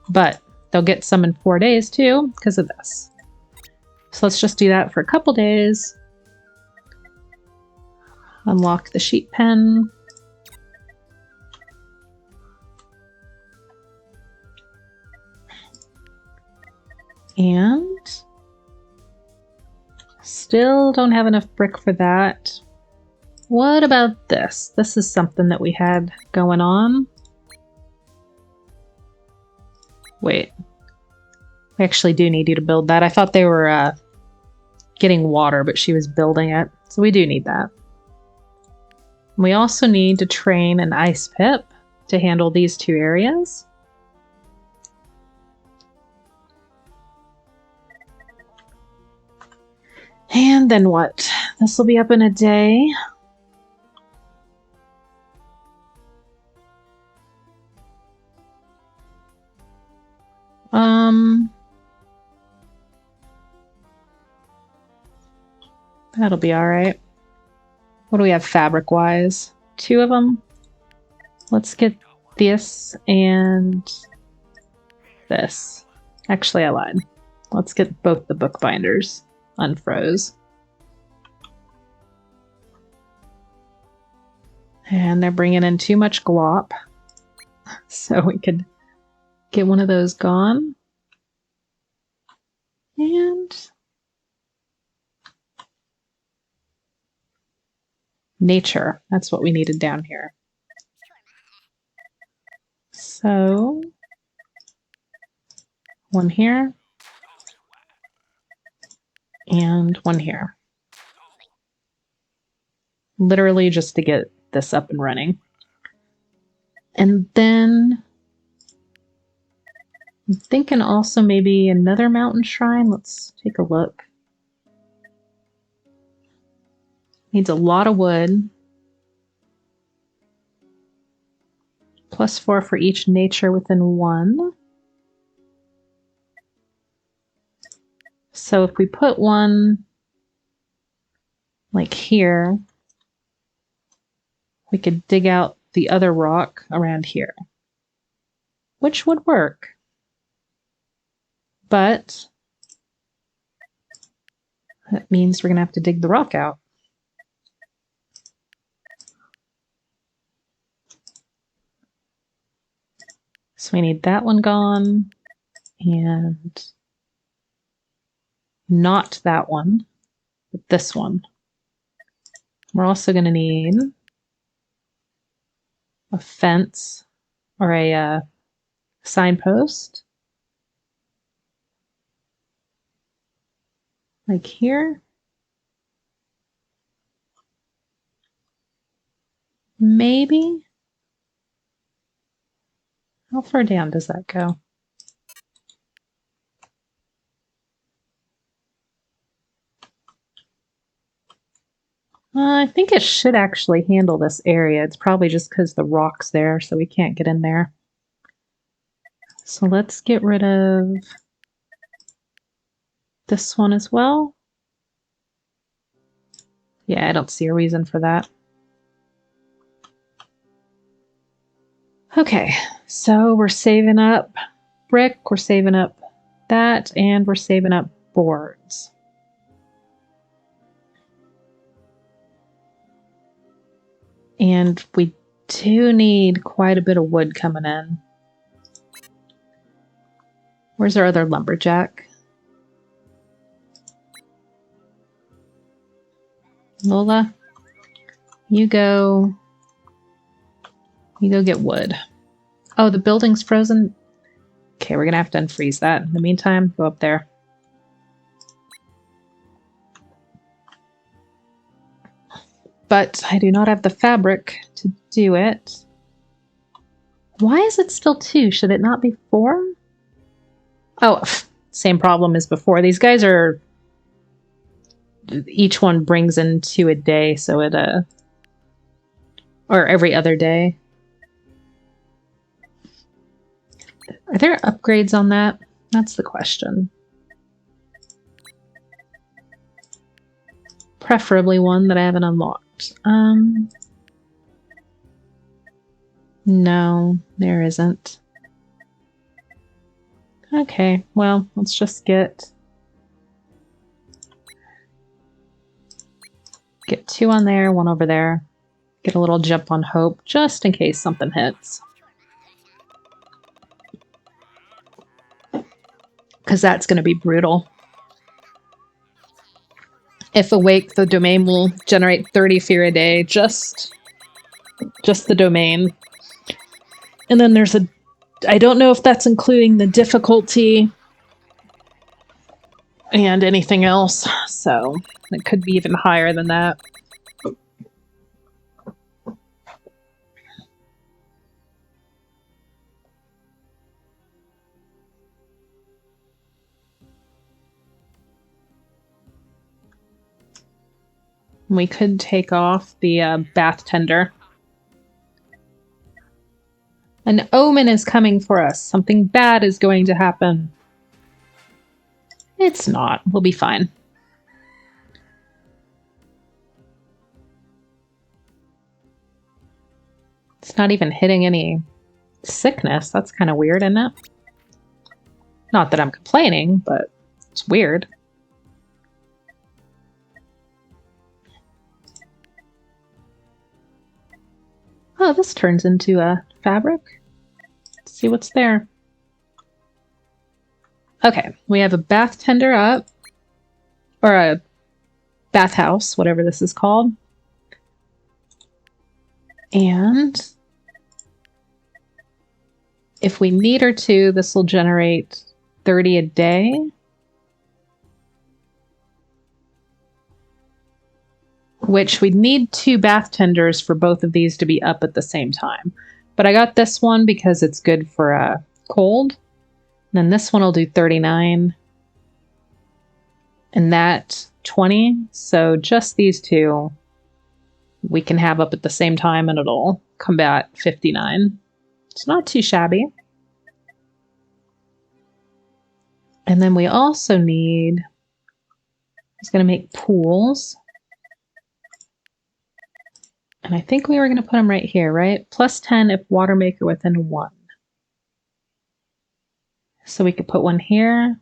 But they'll get some in 4 days too because of this. So let's just do that for a couple days. Unlock the sheep pen. And still don't have enough brick for that. What about this? This is something that we had going on. Wait. We actually do need you to build that. I thought they were getting water, but she was building it. So we do need that. We also need to train an ice pip to handle these 2 areas. And then what? This will be up in a day. That'll be all right. What do we have fabric-wise? 2 of them. Let's get this and this. Actually, I lied. Let's get both the bookbinders unfroze. And they're bringing in too much glop. So we could get one of those gone. And nature. That's what we needed down here. So 1 here. And 1 here. Literally just to get this up and running. And then I'm thinking also maybe another mountain shrine. Let's take a look. Needs a lot of wood. +4 for each nature within 1. So if we put one like here, we could dig out the other rock around here, which would work. But that means we're going to have to dig the rock out. So we need that one gone, and not that one, but this one. We're also going to need a fence or a signpost. Like here. Maybe. How far down does that go? I think it should actually handle this area. It's probably just because the rock's there, so we can't get in there. So let's get rid of this one as well. Yeah, I don't see a reason for that. Okay, so we're saving up brick, we're saving up that, and we're saving up boards. And we do need quite a bit of wood coming in. Where's our other lumberjack? Lola, you go get wood. Oh, the building's frozen. Okay, we're gonna have to unfreeze that. In the meantime, go up there. But I do not have the fabric to do it. Why is it still 2? Should it not be 4? Oh, same problem as before. These guys are... Each one brings in 2 a day, so it... Or every other day. Are there upgrades on that? That's the question. Preferably one that I haven't unlocked. No, there isn't. Okay, well, let's just get 2 on there, 1 over there. Get a little jump on hope, just in case something hits. Because that's going to be brutal. If awake, the domain will generate 30 fear a day, just the domain. And then there's a... I don't know if that's including the difficulty and anything else, so it could be even higher than that. We could take off the bath tender. An omen is coming for us. Something bad is going to happen. It's not. We'll be fine. It's not even hitting any sickness. That's kind of weird, isn't it? Not that I'm complaining, but it's weird. Oh, this turns into a fabric. Let's see what's there. Okay, we have a bath tender up. Or a bathhouse, whatever this is called. And if we need her to, this will generate 30 a day. Which we'd need 2 bath tenders for both of these to be up at the same time. But I got this one because it's good for cold. And then this one will do 39. And that 20. So just these 2 we can have up at the same time and it'll combat 59. It's not too shabby. And then we also need... It's going to make pools. And I think we were going to put them right here, right? Plus 10 if water maker within 1. So we could put 1 here,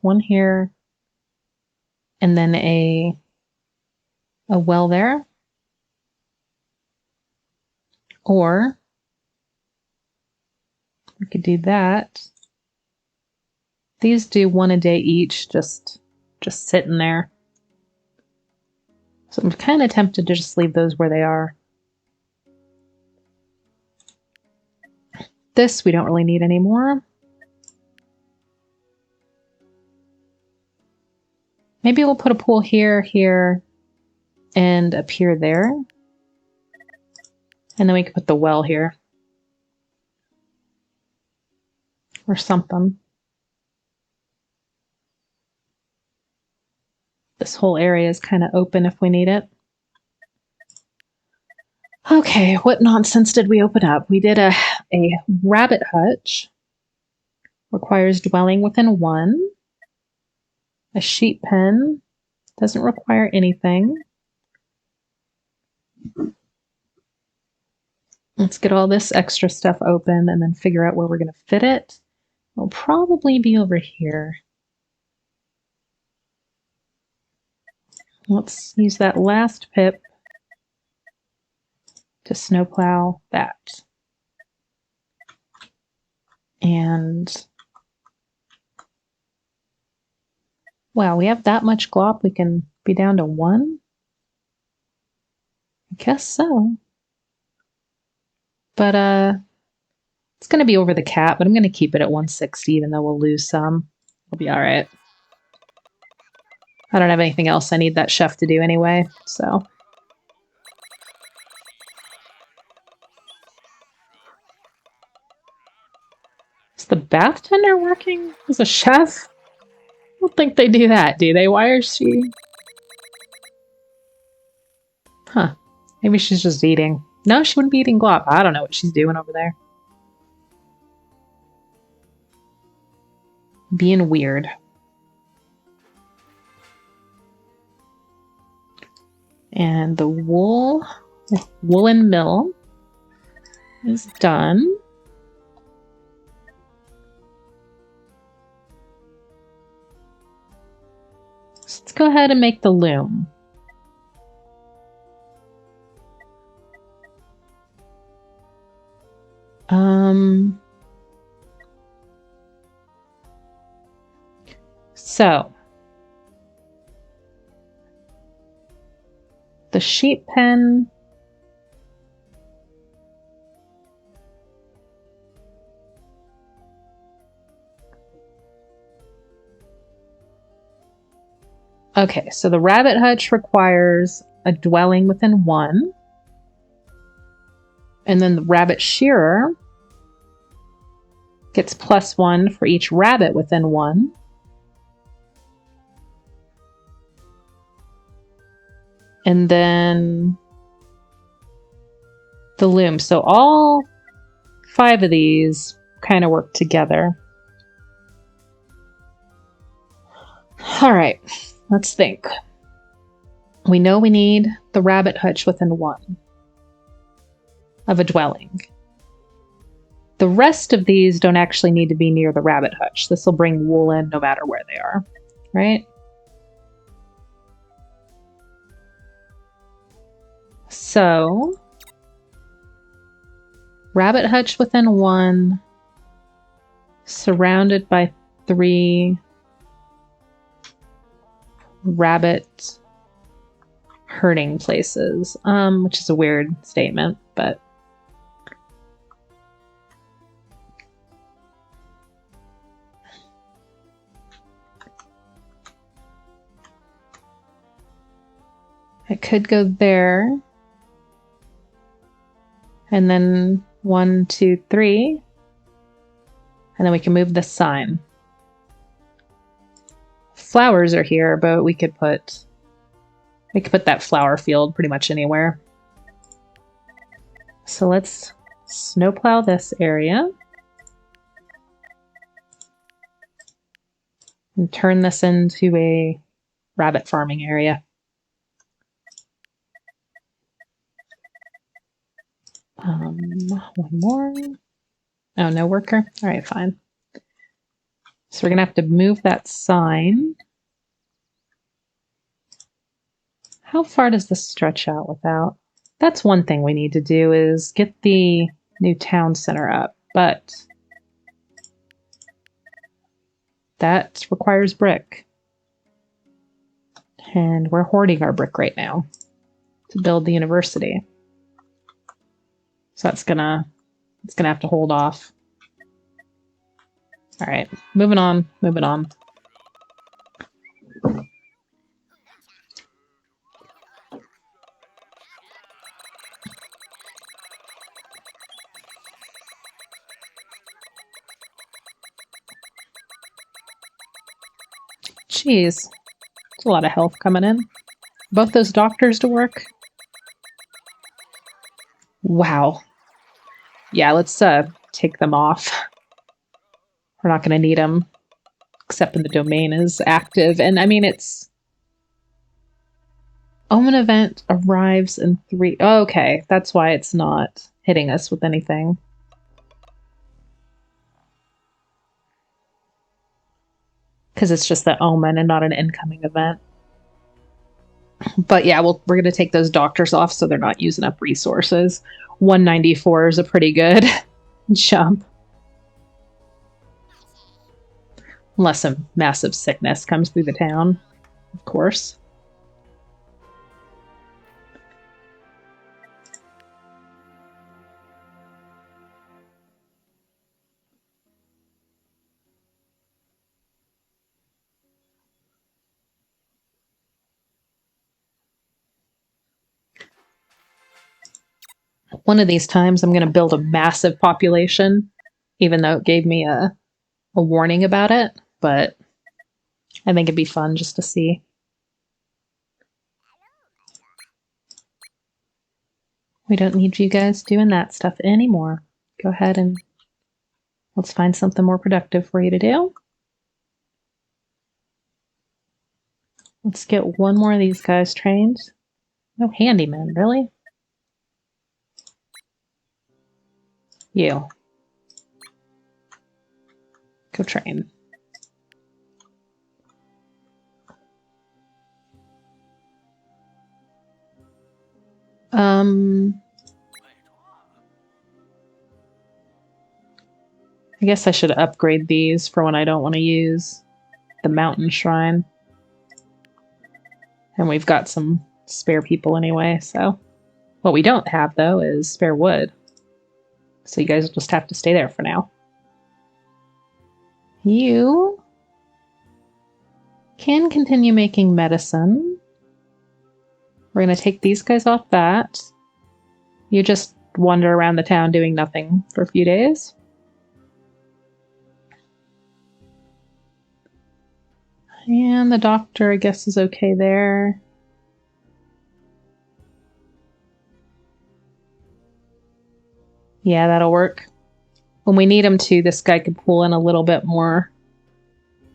and then a well there. Or we could do that. These do 1 a day each, just sitting there. So I'm kind of tempted to just leave those where they are. This we don't really need anymore. Maybe we'll put a pool here, here, and up here there. And then we could put the well here. Or something. This whole area is kind of open if we need it. Okay, what nonsense did we open up? We did a rabbit hutch. Requires dwelling within 1. A sheep pen. Doesn't require anything. Let's get all this extra stuff open and then figure out where we're going to fit it. It'll probably be over here. Let's use that last pip to snowplow that. And wow, we have that much glop, we can be down to 1? I guess so. But it's gonna be over the cap, but I'm gonna keep it at 160 even though we'll lose some. We'll be alright. I don't have anything else I need that chef to do anyway, so. Is the bath tender working as a chef? I don't think they do that, do they? Why is she... Huh. Maybe she's just eating. No, she wouldn't be eating glop. I don't know what she's doing over there. Being weird. And the woolen mill is done. So let's go ahead and make the loom. So the sheep pen. Okay, so the rabbit hutch requires a dwelling within 1. And then the rabbit shearer gets +1 for each rabbit within 1. And then the loom. So all 5 of these kind of work together. All right, let's think. We know we need the rabbit hutch within 1 of a dwelling. The rest of these don't actually need to be near the rabbit hutch. This will bring wool in no matter where they are, right? So, rabbit hutch within 1, surrounded by 3 rabbit herding places, which is a weird statement, but I could go there. And then 1, 2, 3. And then we can move this sign. Flowers are here, but we could put that flower field pretty much anywhere. So let's snowplow this area. And turn this into a rabbit farming area. One more. Oh, no worker? All right, fine. So we're going to have to move that sign. How far does this stretch out without? That's one thing we need to do is get the new town center up, but that requires brick. And we're hoarding our brick right now to build the university. So it's gonna have to hold off. All right, moving on. Jeez, there's a lot of health coming in. Both those doctors to work. Wow. Yeah, let's take them off. We're not going to need them, except when the domain is active. And I mean, it's... Omen event arrives in 3... Oh, okay, that's why it's not hitting us with anything. Because it's just the omen and not an incoming event. But yeah, we're going to take those doctors off so they're not using up resources. 194 is a pretty good jump. Unless a massive sickness comes through the town, of course. One of these times I'm going to build a massive population, even though it gave me a warning about it, but I think it'd be fun just to see. We don't need you guys doing that stuff anymore. Go ahead and let's find something more productive for you to do. Let's get one more of these guys trained. No handyman, really? You. Go train. I guess I should upgrade these for when I don't want to use the mountain shrine. And we've got some spare people anyway, so. What we don't have, though, is spare wood. So you guys will just have to stay there for now. You can continue making medicine. We're going to take these guys off that. You just wander around the town doing nothing for a few days. And the doctor, I guess, is okay there. Yeah, that'll work. When we need him to, this guy could pull in a little bit more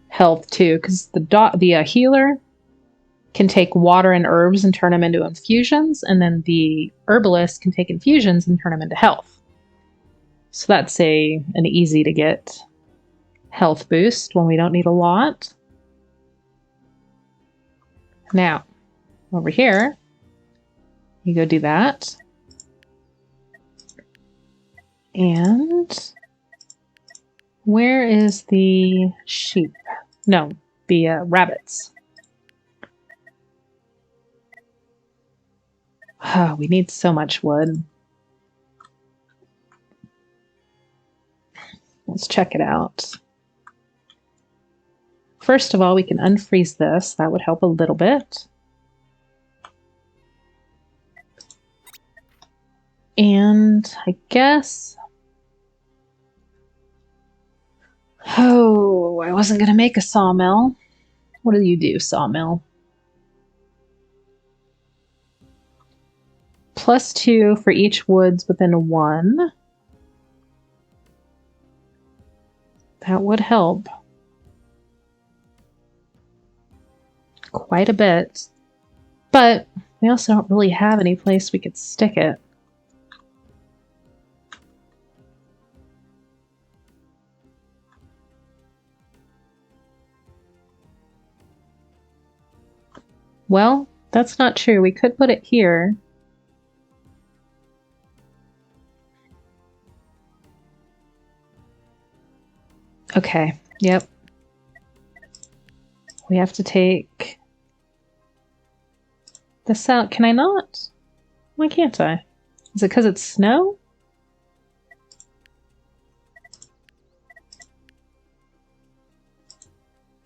health too, because the healer can take water and herbs and turn them into infusions, and then the herbalist can take infusions and turn them into health. So that's an easy to get health boost when we don't need a lot. Now, over here, you go do that. And where is the sheep? No, the rabbits. Oh, we need so much wood. Let's check it out. First of all, we can unfreeze this. That would help a little bit. And I guess... Oh, I wasn't going to make a sawmill. What do you do, sawmill? +2 for each woods within 1. That would help. Quite a bit. But we also don't really have any place we could stick it. Well, that's not true. We could put it here. Okay, yep. We have to take this out. Can I not? Why can't I? Is it because it's snow?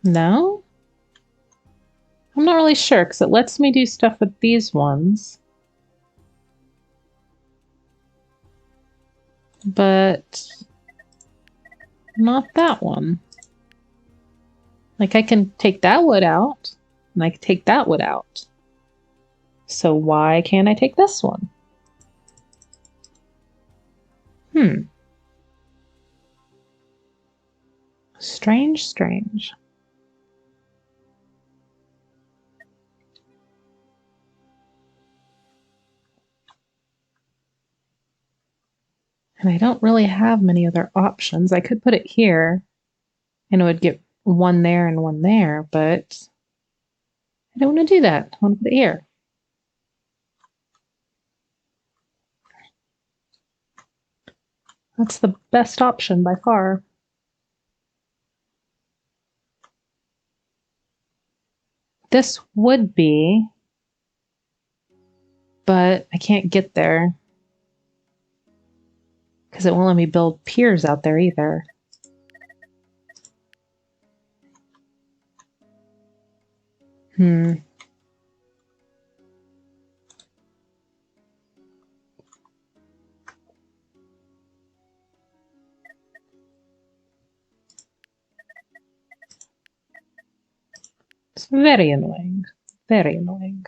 No? I'm not really sure, because it lets me do stuff with these ones. But not that one. Like, I can take that wood out, and I can take that wood out. So why can't I take this one? Strange, strange. And I don't really have many other options. I could put it here, and it would get one there and one there, but I don't want to do that. I want to put it here. That's the best option by far. This would be, but I can't get there because it won't let me build piers out there either. It's very annoying. Very annoying.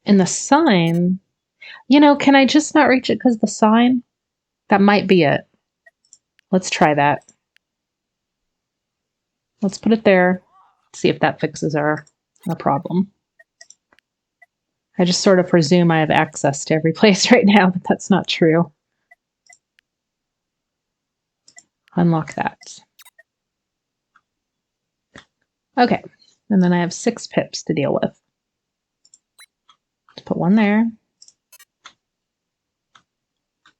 And the sign, can I just not reach it because the sign? That might be it. Let's try that. Let's put it there. See if that fixes our problem. I just sort of presume I have access to every place right now, but that's not true. Unlock that. Okay, and then I have 6 pips to deal with. Let's put one there.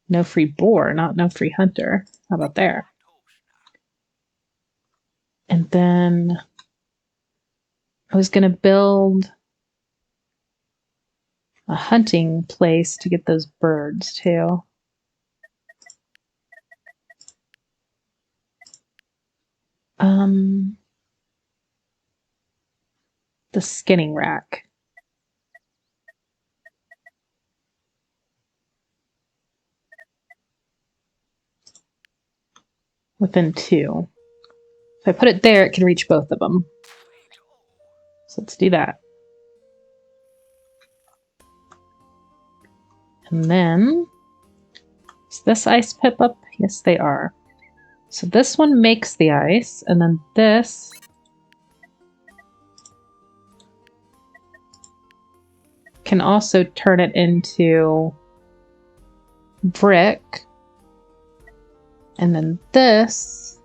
No free boar, not no free hunter. How about there? And then I was going to build a hunting place to get those birds too. The skinning rack. Within 2. If I put it there, it can reach both of them. So let's do that. And then, is this ice pip up? Yes, they are. So this one makes the ice, and then this can also turn it into brick. And then this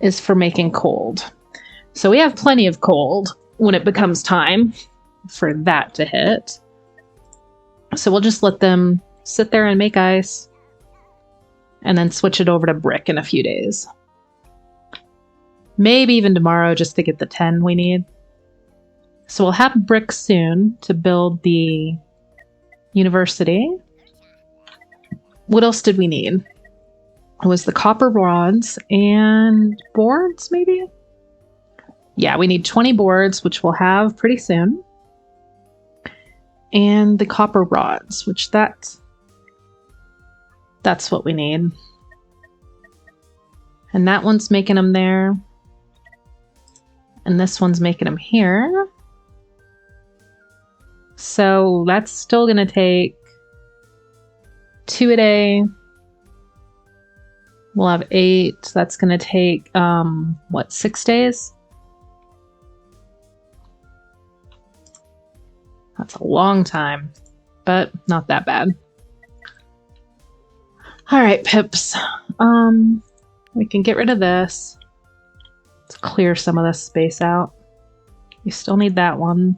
is for making cold. So we have plenty of cold when it becomes time for that to hit. So we'll just let them sit there and make ice and then switch it over to brick in a few days. Maybe even tomorrow just to get the 10 we need. So we'll have brick soon to build the university. What else did we need? It was the copper rods and boards, maybe? Yeah, we need 20 boards, which we'll have pretty soon. And the copper rods, which that's what we need. And that one's making them there. And this one's making them here. So that's still going to take 2 a day. We'll have 8. That's going to take, 6 days? That's a long time, but not that bad. All right, pips. We can get rid of this. Let's clear some of this space out. We still need that one.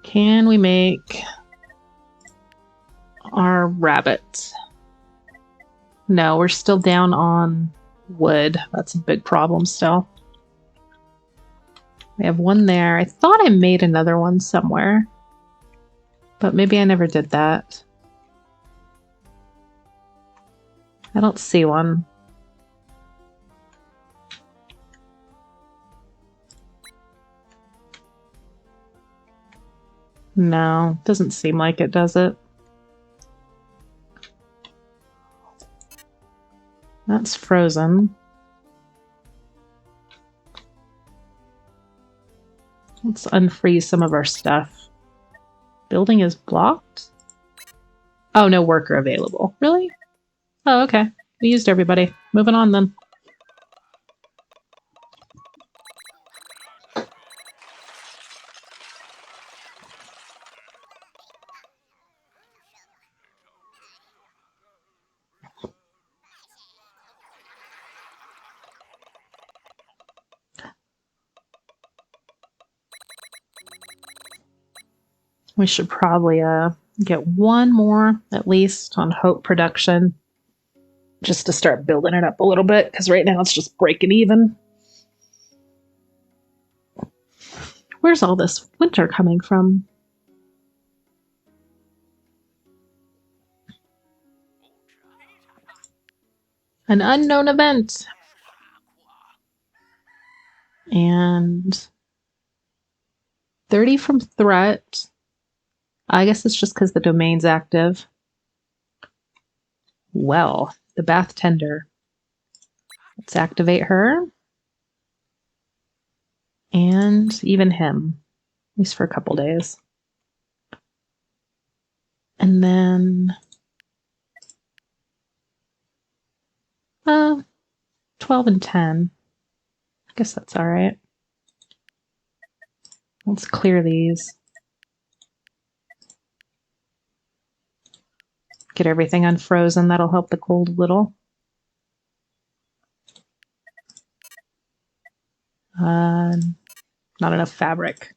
Can we make our rabbit? No, we're still down on wood. That's a big problem still. We have one there. I thought I made another one somewhere, but maybe I never did that. I don't see one. No, doesn't seem like it, does it? That's frozen. Let's unfreeze some of our stuff. Building is blocked? Oh, no worker available. Really? Oh, okay. We used everybody. Moving on then. We should probably get one more, at least, on Hope Production. Just to start building it up a little bit, because right now it's just breaking even. Where's all this winter coming from? An unknown event. And 30 from threat. I guess it's just because the domain's active. Well, the bath tender. Let's activate her. And even him. At least for a couple days. And then 12 and 10. I guess that's all right. Let's clear these. Get everything unfrozen. That'll help the cold a little. Not enough fabric.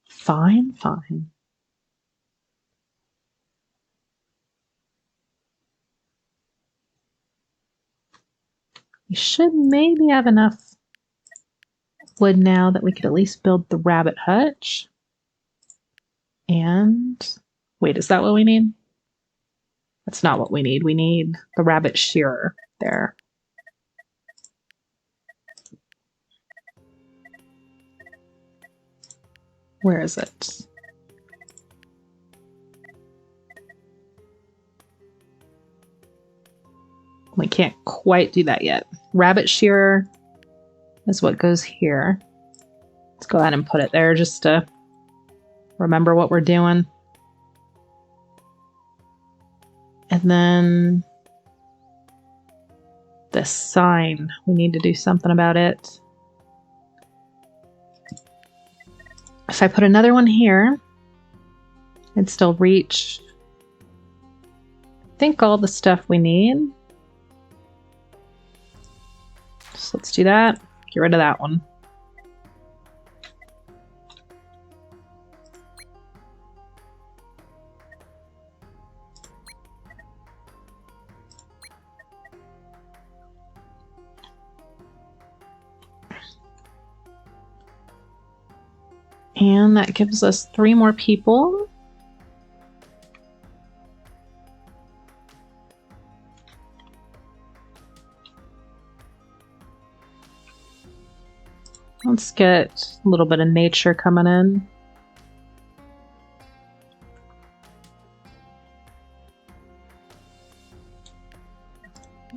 Fine, fine. We should maybe have enough wood now that we could at least build the rabbit hutch. And wait, is that what we need? That's not what we need. We need the rabbit shearer there. Where is it? We can't quite do that yet. Rabbit shearer is what goes here. Let's go ahead and put it there just to remember what we're doing. And then this sign, we need to do something about it. If I put another one here, I'd still reach, I think, all the stuff we need. So let's do that. Get rid of that one. And that gives us 3 more people. Let's get a little bit of nature coming in.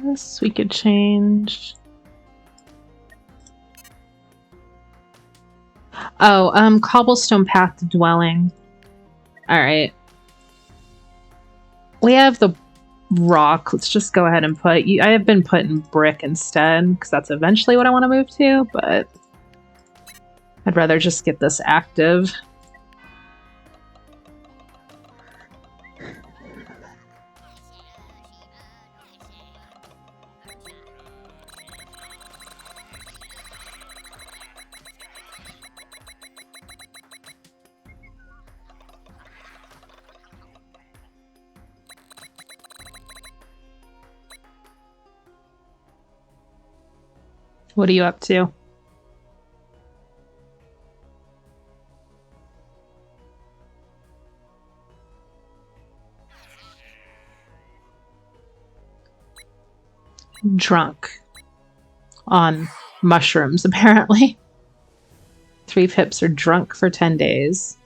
This we could change. Oh, cobblestone path to dwelling. All right. We have the rock. Let's just go ahead and put. I have been putting brick instead because that's eventually what I want to move to, but I'd rather just get this active. What are you up to? Drunk on mushrooms, apparently. 3 pips are drunk for 10 days.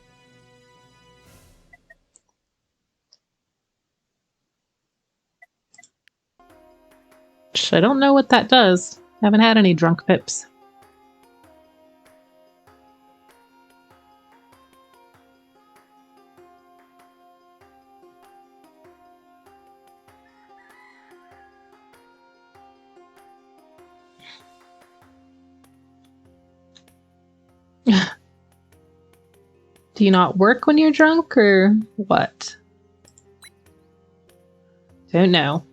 I don't know what that does. Haven't had any drunk pips. Do you not work when you're drunk, or what? Don't know.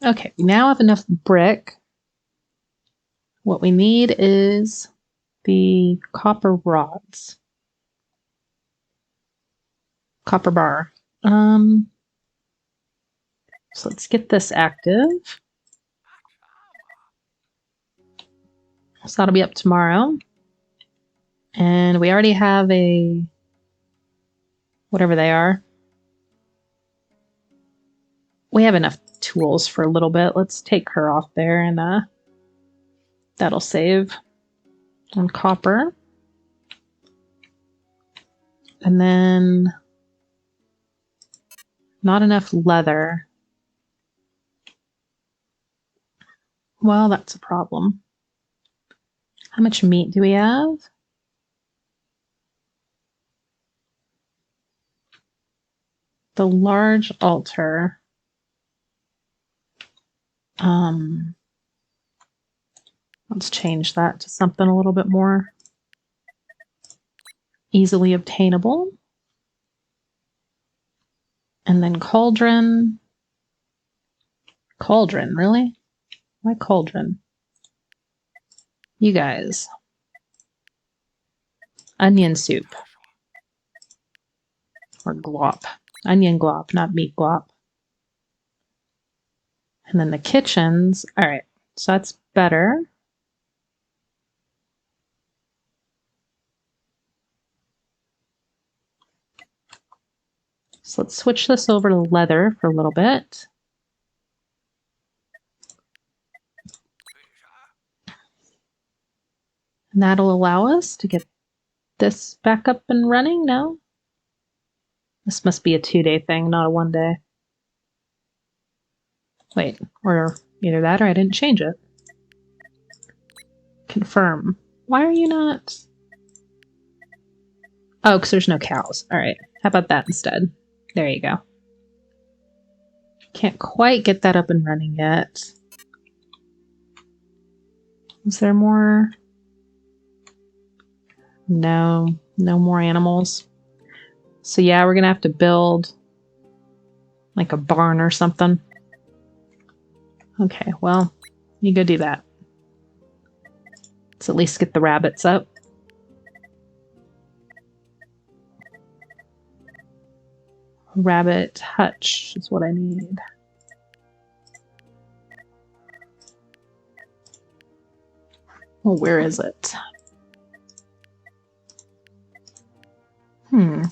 Okay, we now have enough brick. What we need is the copper rods. Copper bar. So let's get this active. So that'll be up tomorrow. And we already have a... whatever they are. We have enough tools for a little bit. Let's take her off there, and that'll save on copper. And then not enough leather. Well, that's a problem. How much meat do we have? The large altar. Let's change that to something a little bit more easily obtainable. And then cauldron. Cauldron, really? Why cauldron? You guys. Onion soup. Or glop. Onion glop, not meat glop. And then the kitchens. All right, so that's better. So let's switch this over to leather for a little bit. And that'll allow us to get this back up and running now. This must be a 2-day thing, not a 1-day. Wait, or either that or I didn't change it. Confirm. Why are you not? Oh, because there's no cows. All right. How about that instead? There you go. Can't quite get that up and running yet. Is there more? No, no more animals. So yeah, we're gonna have to build like a barn or something. Okay, well, you go do that. Let's at least get the rabbits up. Rabbit hutch is what I need. Well, where is it?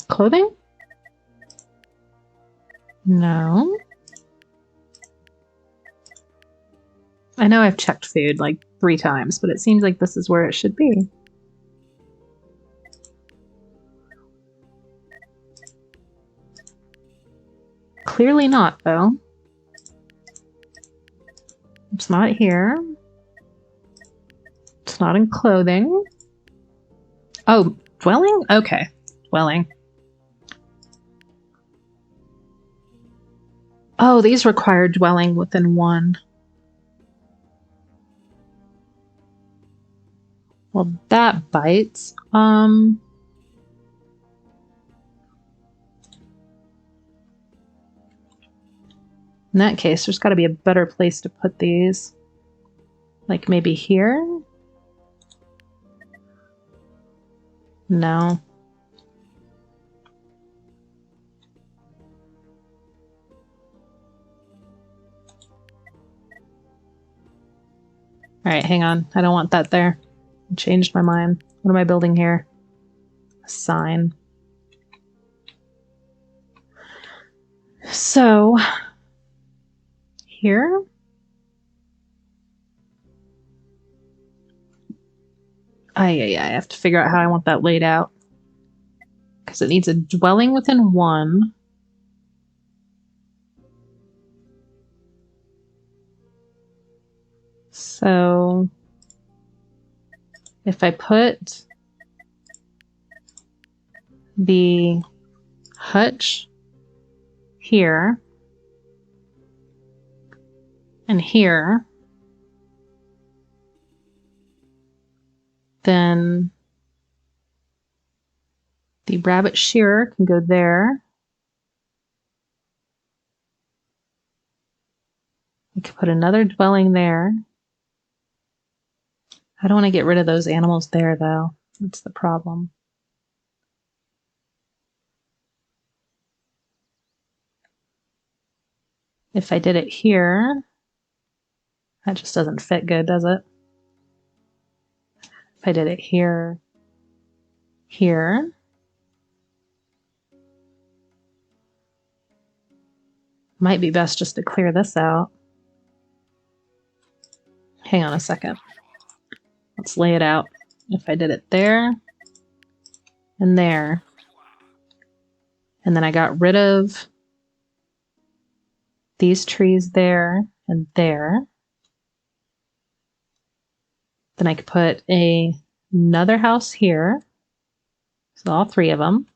Clothing? No. I know I've checked food like 3 times, but it seems like this is where it should be. Clearly not, though. It's not here. It's not in clothing. Oh, dwelling? Okay, dwelling. Oh, these require dwelling within 1. Well, that bites. In that case, there's got to be a better place to put these. Like maybe here? No. All right, hang on. I don't want that there. I changed my mind. What am I building here? A sign. So, here? I have to figure out how I want that laid out. Because it needs a dwelling within 1. So, if I put the hutch here and here, then the rabbit shearer can go there. We could put another dwelling there. I don't want to get rid of those animals there, though. That's the problem. If I did it here, that just doesn't fit good, does it? If I did it here, here, might be best just to clear this out. Hang on a second. Let's lay it out. If I did it there and there, and then I got rid of these trees there and there, then I could put another house here. So all 3 of them.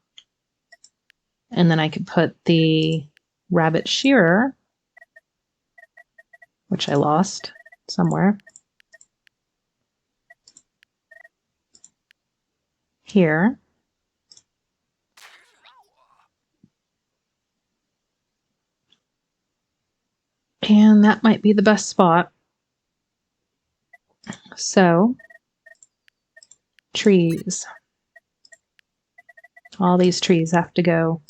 And then I could put the rabbit shearer, which I lost somewhere, here. And that might be the best spot. So, trees. All these trees have to go.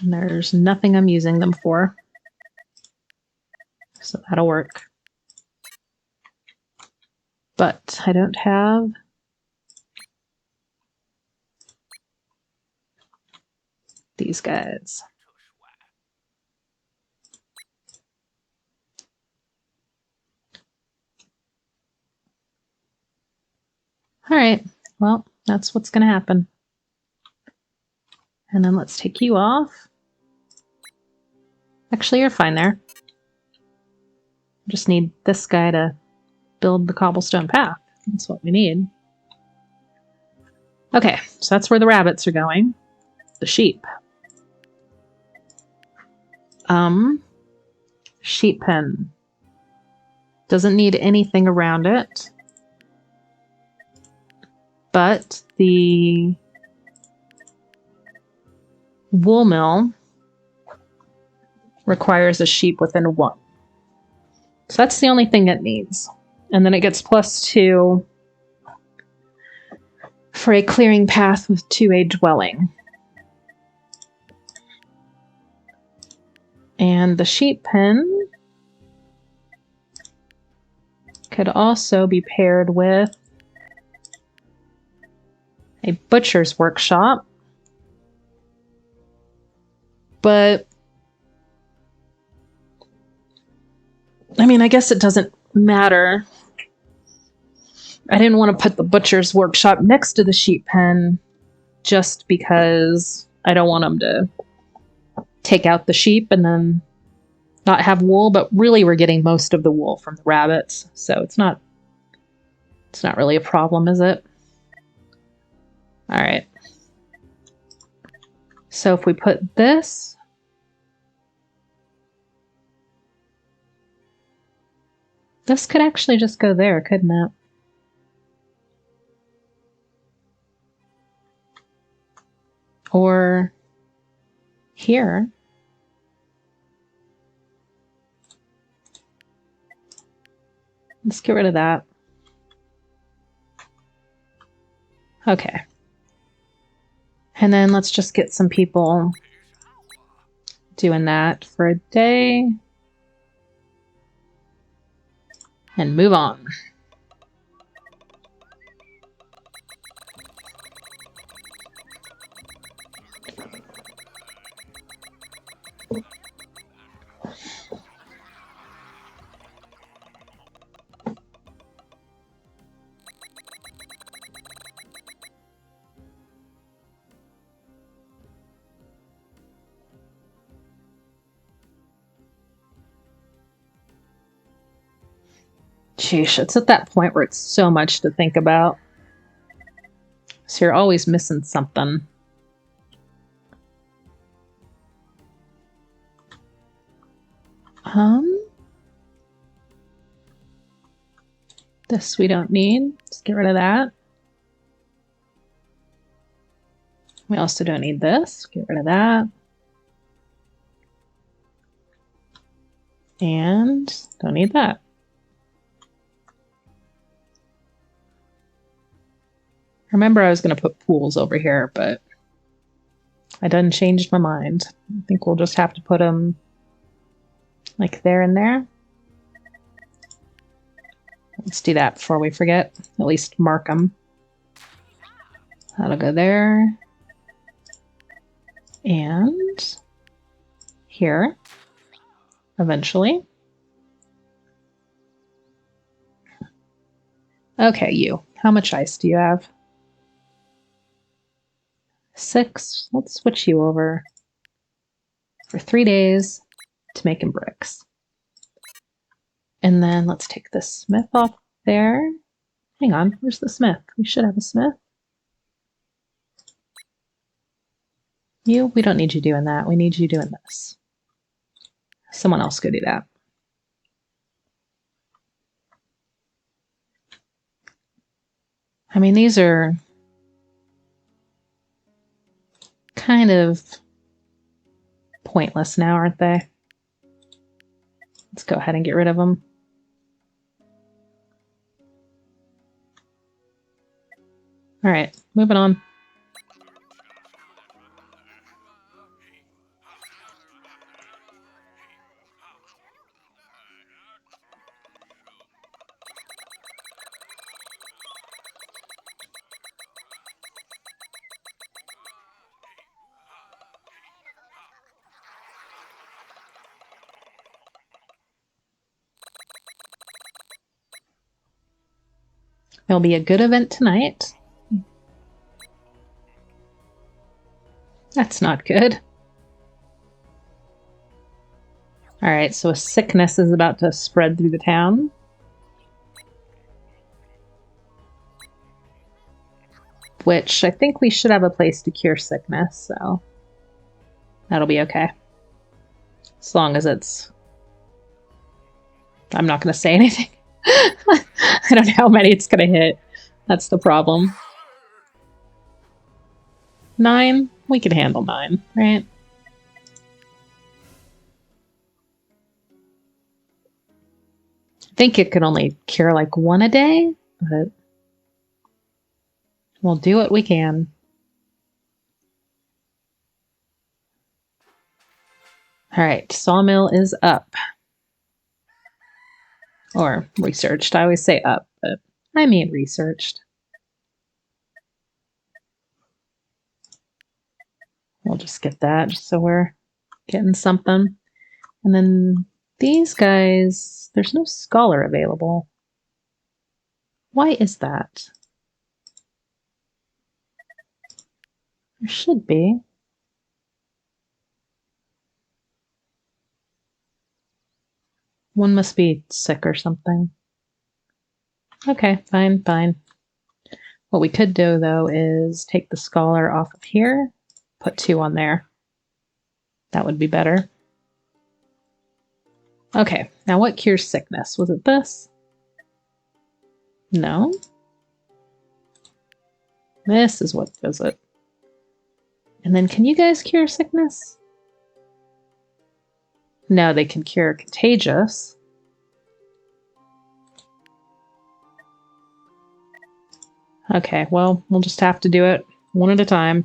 And there's nothing I'm using them for. So that'll work. But I don't have these guys. All right, well, that's what's going to happen. And then let's take you off. Actually, you're fine there. Just need this guy to build the cobblestone path. That's what we need. Okay, so that's where the rabbits are going. The sheep. Sheep pen. Doesn't need anything around it. But the wool mill requires a sheep within 1. So that's the only thing it needs. And then it gets +2 for a clearing path to a dwelling. And the sheep pen could also be paired with a butcher's workshop. But I mean, I guess it doesn't matter. I didn't want to put the butcher's workshop next to the sheep pen just because I don't want them to take out the sheep and then not have wool, but really we're getting most of the wool from the rabbits, so it's not really a problem, is it? All right. So if we put this could actually just go there, couldn't it? Or here. Let's get rid of that. Okay. And then let's just get some people doing that for a day. And move on. Sheesh, it's at that point where it's so much to think about. So you're always missing something. This we don't need. Let's get rid of that. We also don't need this. Get rid of that. And don't need that. Remember, I was going to put pools over here, but I done changed my mind. I think we'll just have to put them like there and there. Let's do that before we forget. At least mark them. That'll go there. And here, eventually. Okay, you. How much ice do you have? 6. Let's switch you over for 3 days to making bricks. And then let's take the smith off there. Hang on, where's the smith? We should have a smith. You, we don't need you doing that. We need you doing this. Someone else go do that. I mean, these are kind of pointless now, aren't they? Let's go ahead and get rid of them. All right, moving on. There'll be a good event tonight. That's not good. All right, so a sickness is about to spread through the town. Which I think we should have a place to cure sickness, so that'll be okay. As long as it's... I'm not going to say anything. I don't know how many it's going to hit. That's the problem. 9? We can handle 9, right? I think it could only cure like 1 a day, but we'll do what we can. All right, sawmill is up. Or researched. I always say up, but I mean researched. We'll just get that just so we're getting something. And then these guys, there's no scholar available. Why is that? There should be. One must be sick or something. Okay, fine, fine. What we could do, though, is take the scholar off of here, put 2 on there. That would be better. Okay, now what cures sickness? Was it this? No. This is what does it. And then can you guys cure sickness? No, they can cure contagious. Okay, well, we'll just have to do it one at a time.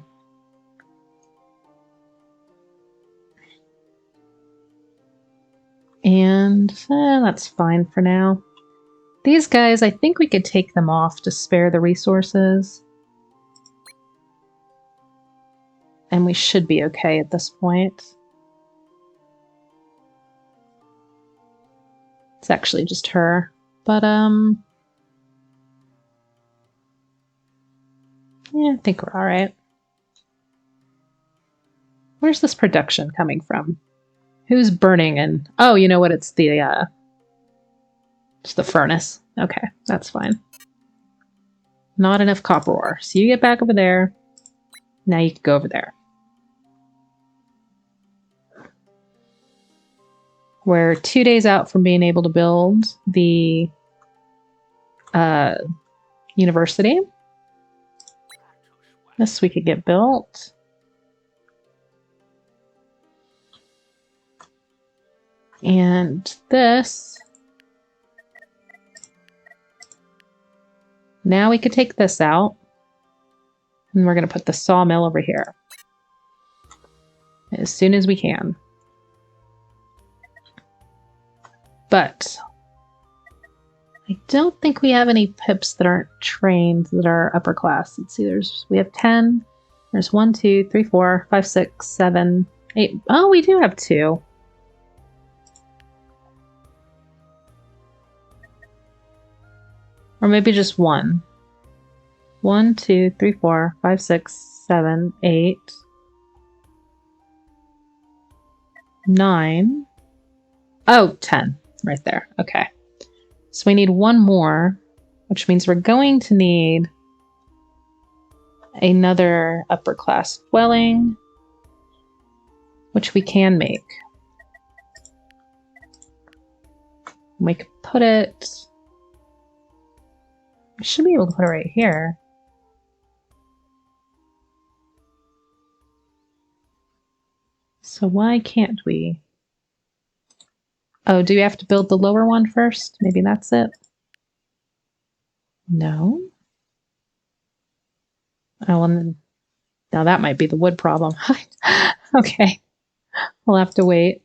And that's fine for now. These guys, I think we could take them off to spare the resources. And we should be okay at this point. It's actually just her. But, yeah, I think we're alright. Where's this production coming from? Who's burning? And oh, you know what? It's the furnace. Okay, that's fine. Not enough copper ore. So you get back over there. Now you can go over there. We're 2 days out from being able to build the university. This we could get built. And this. Now we could take this out. And we're going to put the sawmill over here. As soon as we can. But I don't think we have any pips that aren't trained that are upper class. Let's see, we have 10. There's 1, 2, 3, 4, 5, 6, 7, 8. Oh, we do have 2. Or maybe just 1. 1, 2, 3, 4, 5, 6, 7, 8, 9. Oh, 10. Right there. Okay. So we need 1 more. which means we're going to need another upper class dwelling, which we can make. We could put it... We should be able to put it right here. So why can't we? Oh, do we have to build the lower one first? Maybe that's it? No. Oh, and now that might be the wood problem. Okay. We'll have to wait.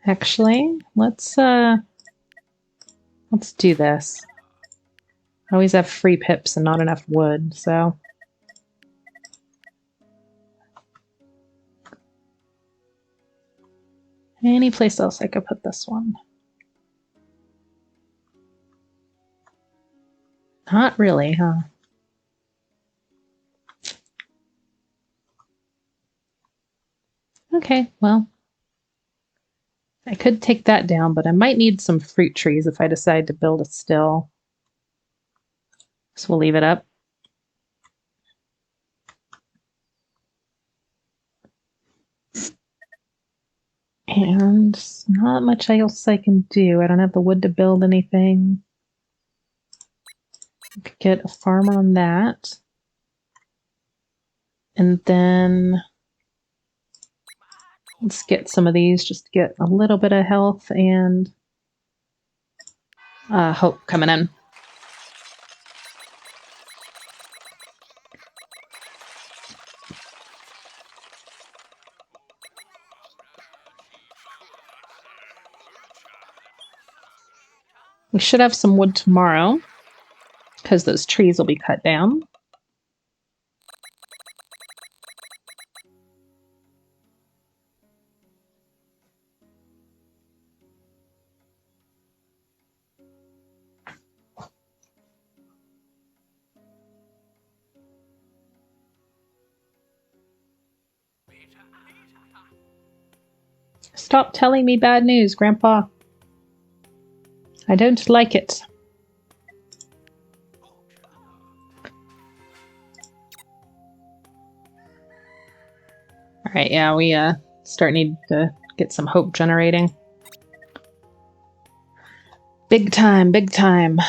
Actually, let's do this. I always have free pips and not enough wood, so... Any place else I could put this one? Not really, huh? Okay, well... I could take that down, but I might need some fruit trees if I decide to build a still. So we'll leave it up. And not much else I can do. I don't have the wood to build anything. I could get a farm on that. And then let's get some of these just to get a little bit of health and hope coming in. We should have some wood tomorrow because those trees will be cut down. Stop telling me bad news, Grandpa. I don't like it. Alright, yeah, we need to get some hope generating. Big time, big time.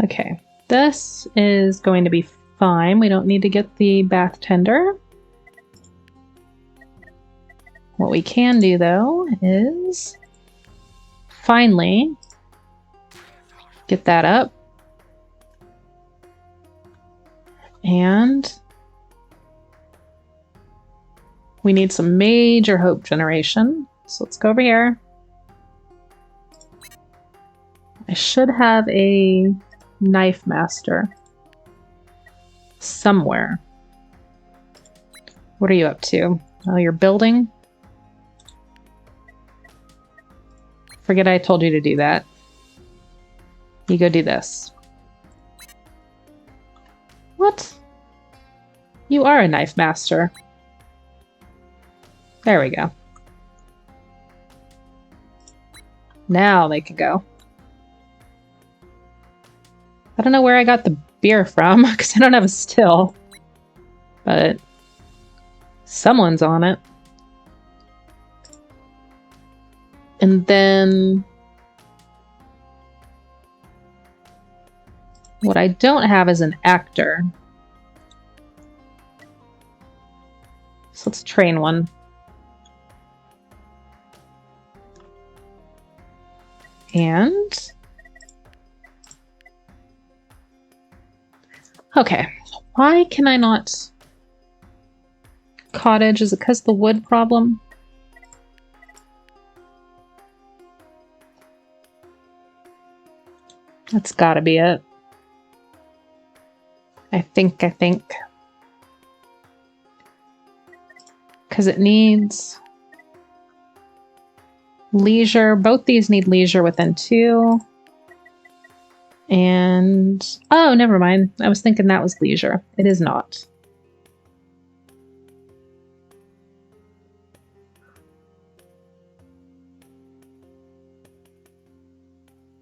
Okay, this is going to be fine. We don't need to get the bath tender. What we can do, though, is finally get that up. And we need some major hope generation. So let's go over here. I should have a knife master somewhere. What are you up to? Oh, you're building? Forget I told you to do that. You go do this. What? You are a knife master. There we go. Now they can go. I don't know where I got the beer from, because I don't have a still. But someone's on it. And then what I don't have is an actor. So let's train one. And okay, why can I not cottage? Is it because of the wood problem? That's gotta be it. I think. Because it needs leisure. Both these need leisure within 2. And, oh, never mind. I was thinking that was leisure. It is not.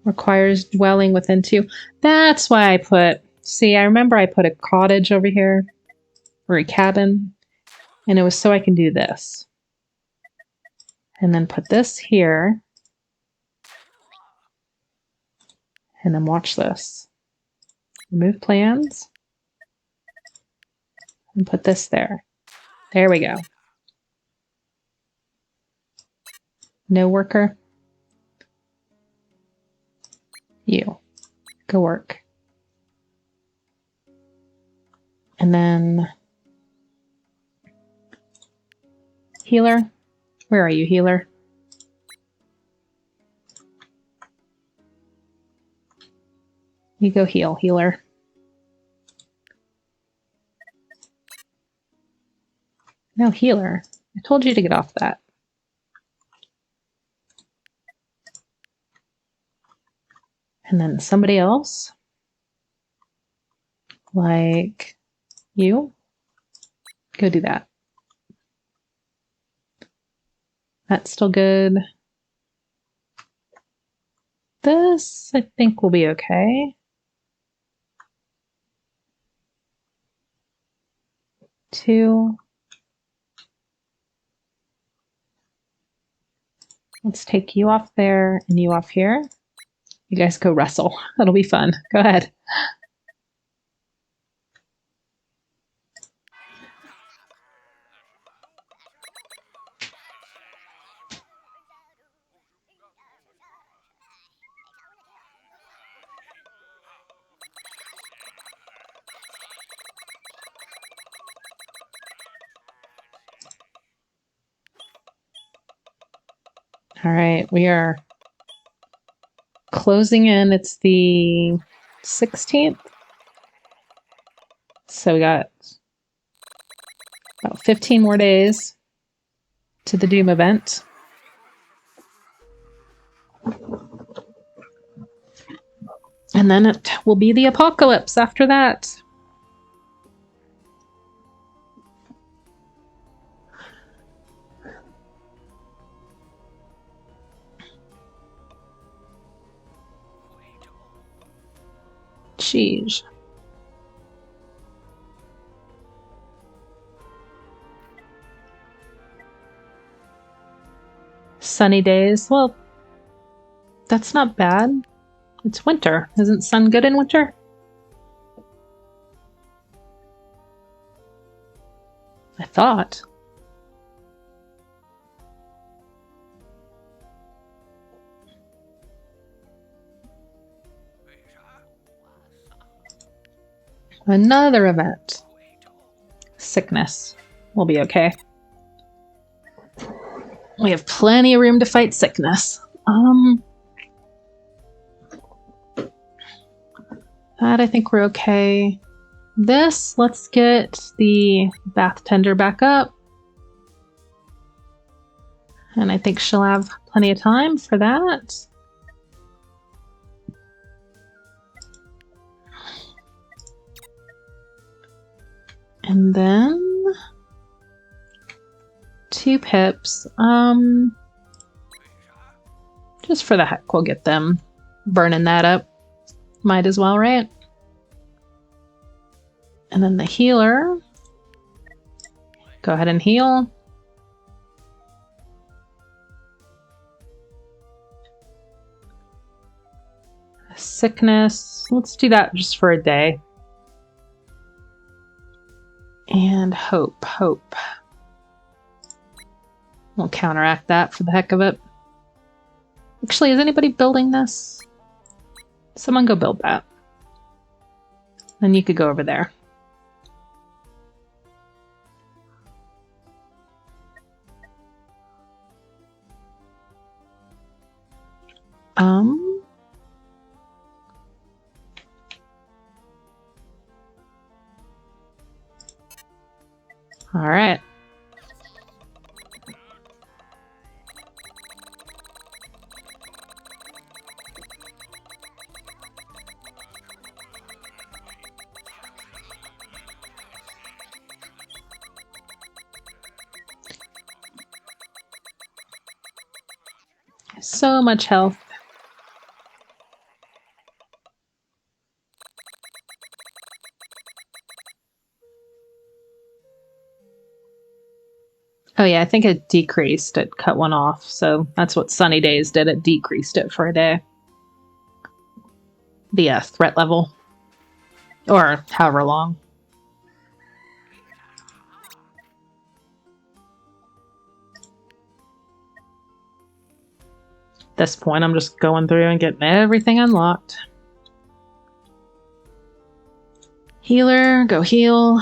Requires dwelling within 2. That's why I put... See, I remember I put a cottage over here. Or a cabin. And it was so I can do this. And then put this here. And then watch this. Remove plans. And put this there. There we go. No worker. You. Go work. And then... Healer. Where are you, healer? You go heal, healer. No, healer. I told you to get off that. And then somebody else. Like you. Go do that. That's still good. This, I think, will be okay. 2. Let's take you off there and you off here. You guys go wrestle. That'll be fun. Go ahead. All right, we are closing in. It's the 16th. So we got about 15 more days to the Doom event. And then it will be the apocalypse after that. Jeez. Sunny days. Well, that's not bad. It's winter. Isn't sun good in winter? I thought. Another event. Sickness. We'll be okay. We have plenty of room to fight sickness. That I think we're okay. This, let's get the bath tender back up. And I think she'll have plenty of time for that. And then 2 pips. Just for the heck, we'll get them burning that up. Might as well, right? And then the healer. Go ahead and heal. Sickness. Let's do that just for a day. And hope. Hope. We'll counteract that for the heck of it. Actually, is anybody building this? Someone go build that. Then you could go over there. All right. So much health. Oh yeah, I think it decreased. It cut one off. So that's what sunny days did. It decreased it for a day. The threat level. Or however long. At this point, I'm just going through and getting everything unlocked. Healer, go heal.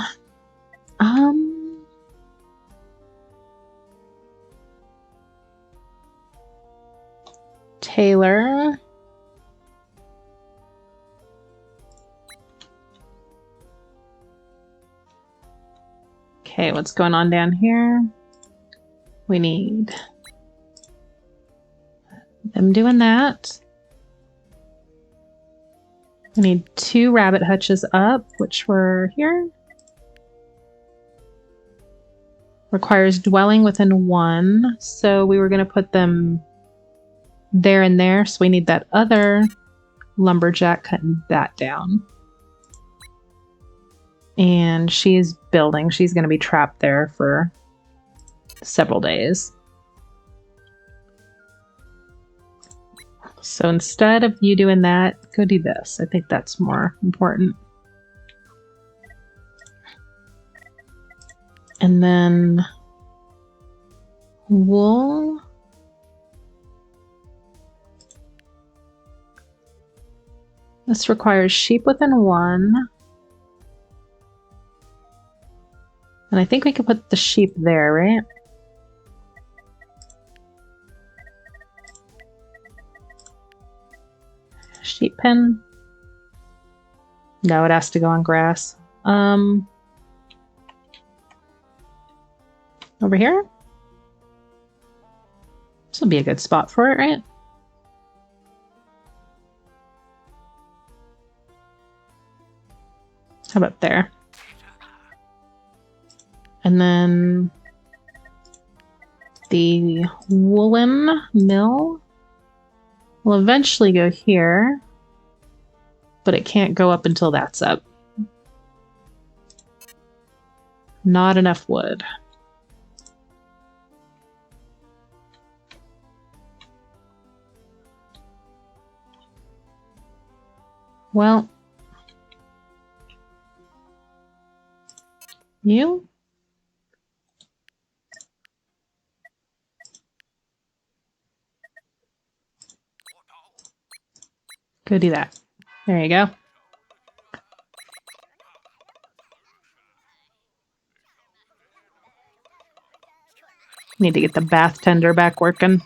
Taylor. Okay, what's going on down here? We need them doing that. We need 2 rabbit hutches up, which were here. Requires dwelling within 1. So we were going to put them there and there. So we need that other lumberjack cutting that down. And she's building. She's going to be trapped there for several days. So instead of you doing that, go do this. I think that's more important. And then wool. This requires sheep within 1. And I think we could put the sheep there, right? Sheep pen. No, it has to go on grass. Over here? This will be a good spot for it, right? How about there? And then the woolen mill will eventually go here, but it can't go up until that's up. Not enough wood. Well, you? Go do that. There you go. Need to get the bath tender back working.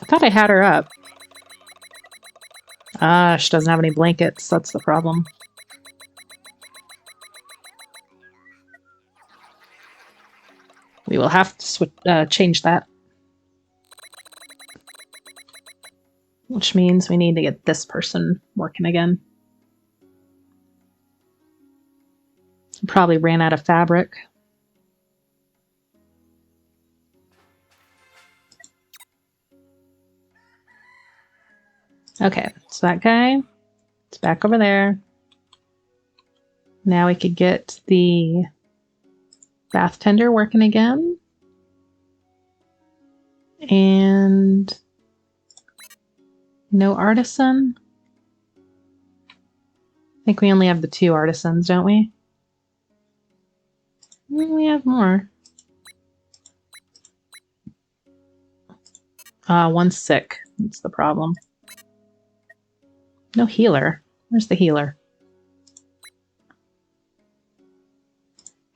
I thought I had her up. Ah, she doesn't have any blankets. That's the problem. We will have to change that. Which means we need to get this person working again. Probably ran out of fabric. Okay, so that guy, it's back over there. Now we could get the bath tender working again. And no artisan. I think we only have the 2 artisans, don't we? We have more. One's sick. That's the problem. No healer. Where's the healer?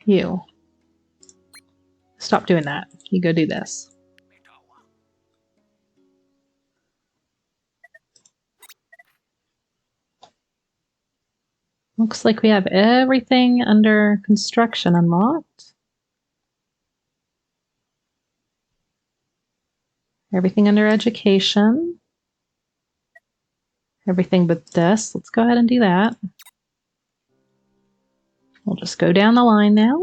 You. Stop doing that. You go do this. Looks like we have everything under construction unlocked. Everything under education. Everything but this. Let's go ahead and do that. We'll just go down the line now.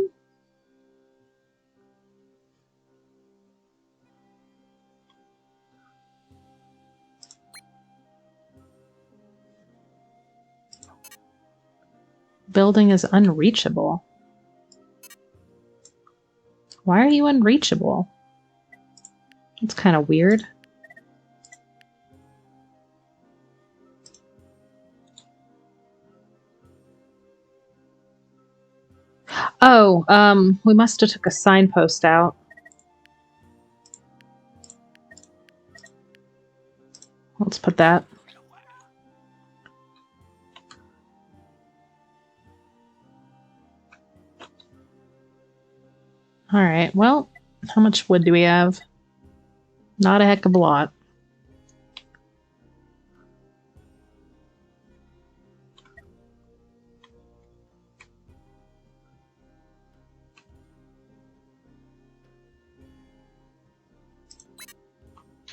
Building is unreachable. Why are you unreachable? It's kind of weird. Oh, we must have took a signpost out. Let's put that. Alright, well, how much wood do we have? Not a heck of a lot.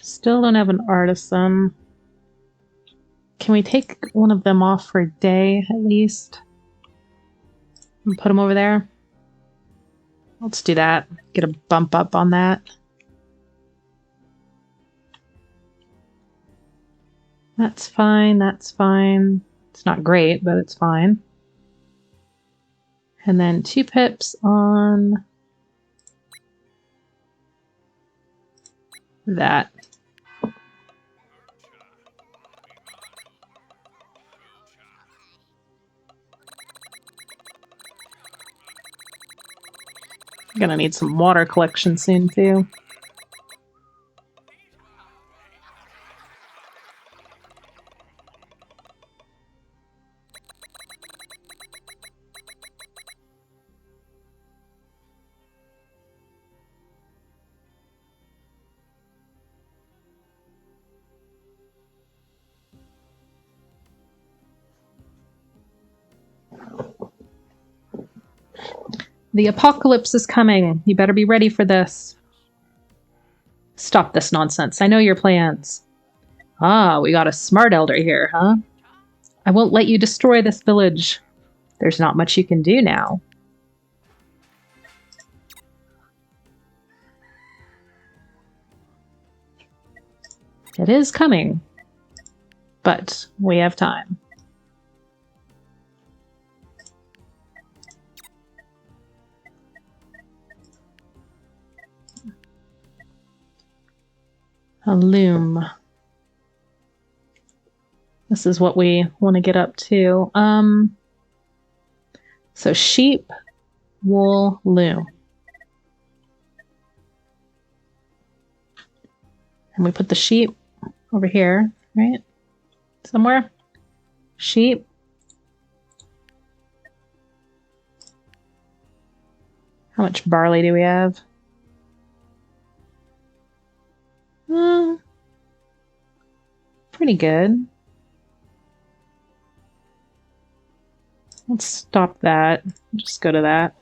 Still don't have an artisan. Can we take one of them off for a day, at least? And put them over there? Let's do that. Get a bump up on that. That's fine, that's fine. It's not great, but it's fine. And then 2 pips on that. I'm gonna need some water collection soon, too. The apocalypse is coming. You better be ready for this. Stop this nonsense. I know your plans. Ah, we got a smart elder here, huh? I won't let you destroy this village. There's not much you can do now. It is coming. But we have time. A loom. This is what we want to get up to. So sheep, wool, loom. And we put the sheep over here, right? Somewhere. Sheep. How much barley do we have? Pretty good. Let's stop that. Just go to that.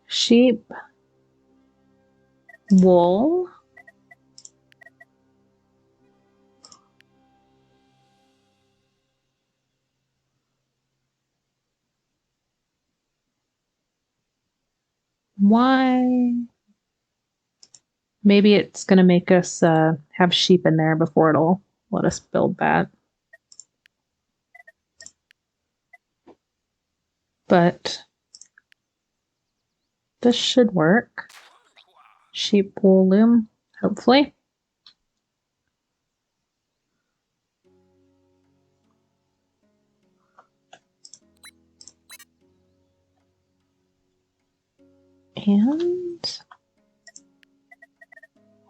Sheep. Wool. Why? Maybe it's going to make us have sheep in there before it'll let us build that. But this should work. Sheep, wool, loom, hopefully. And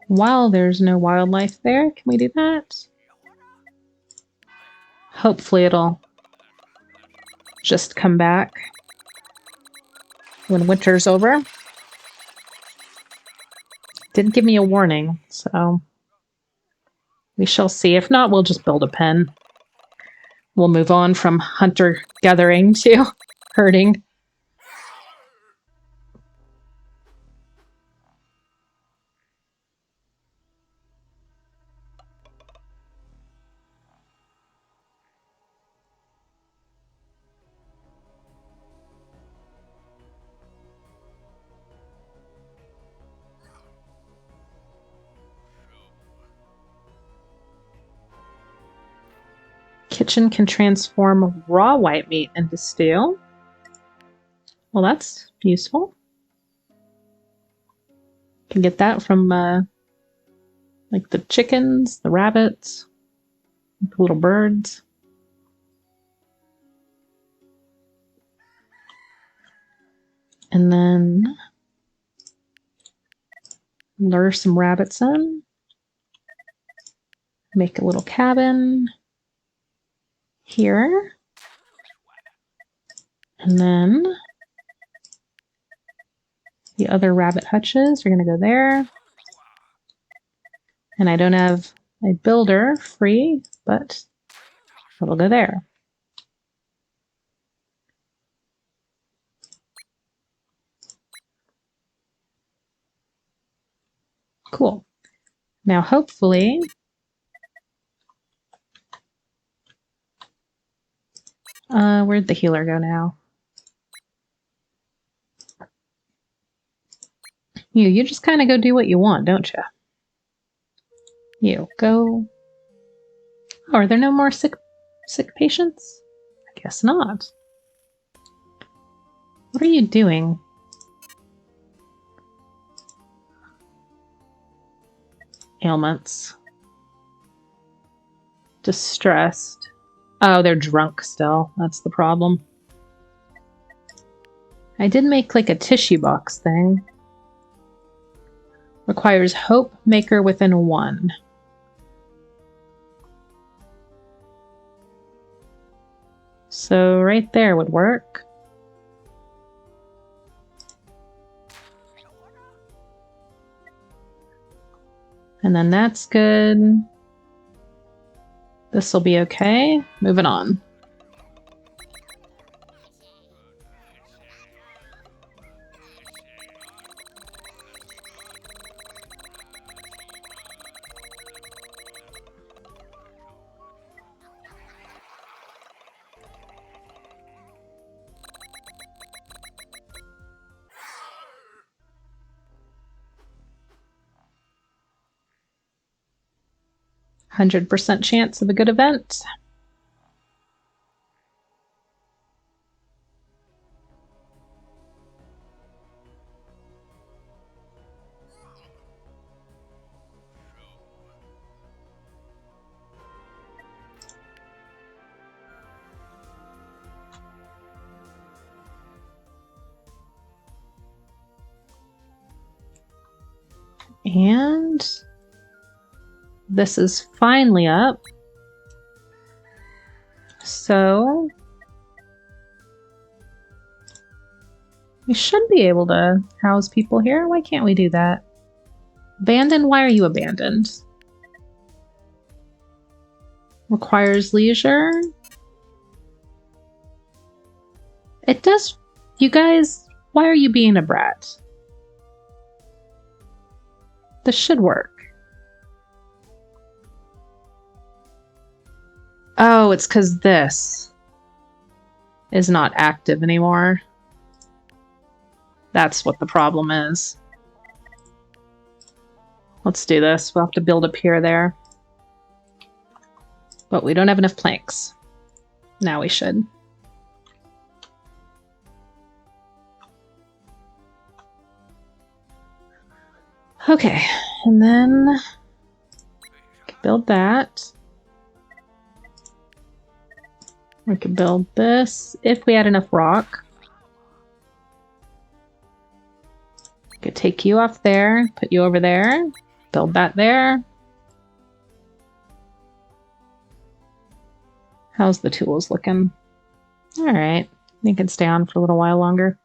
while there's no wildlife there, can we do that? Hopefully it'll just come back when winter's over. Didn't give me a warning, so we shall see. If not, we'll just build a pen. We'll move on from hunter-gathering to herding. Kitchen can transform raw white meat into stew. Well, that's useful. Can get that from like the chickens, the rabbits, the little birds. And then lure some rabbits in. Make a little cabin here. And then the other rabbit hutches are going to go there. And I don't have a builder free, but it'll go there. Cool. Now, hopefully, where'd the healer go now? You just kind of go do what you want, don't you? You go. Oh, are there no more sick patients? I guess not. What are you doing? Ailments. Distressed. Oh, they're drunk still. That's the problem. I did make like a tissue box thing. Requires hope maker within 1. So right there would work. And then that's good. This will be okay. Moving on. %100 chance of a good event. And this is finally up. So we should be able to house people here. Why can't we do that? Abandoned? Why are you abandoned? Requires leisure. It does. You guys, why are you being a brat? This should work. Oh, it's because this is not active anymore. That's what the problem is. Let's do this. We'll have to build a pier there. But we don't have enough planks. Now we should. Okay, and then build that. We could build this if we had enough rock. Could take you off there, put you over there, build that there. How's the tools looking? All right, they can stay on for a little while longer.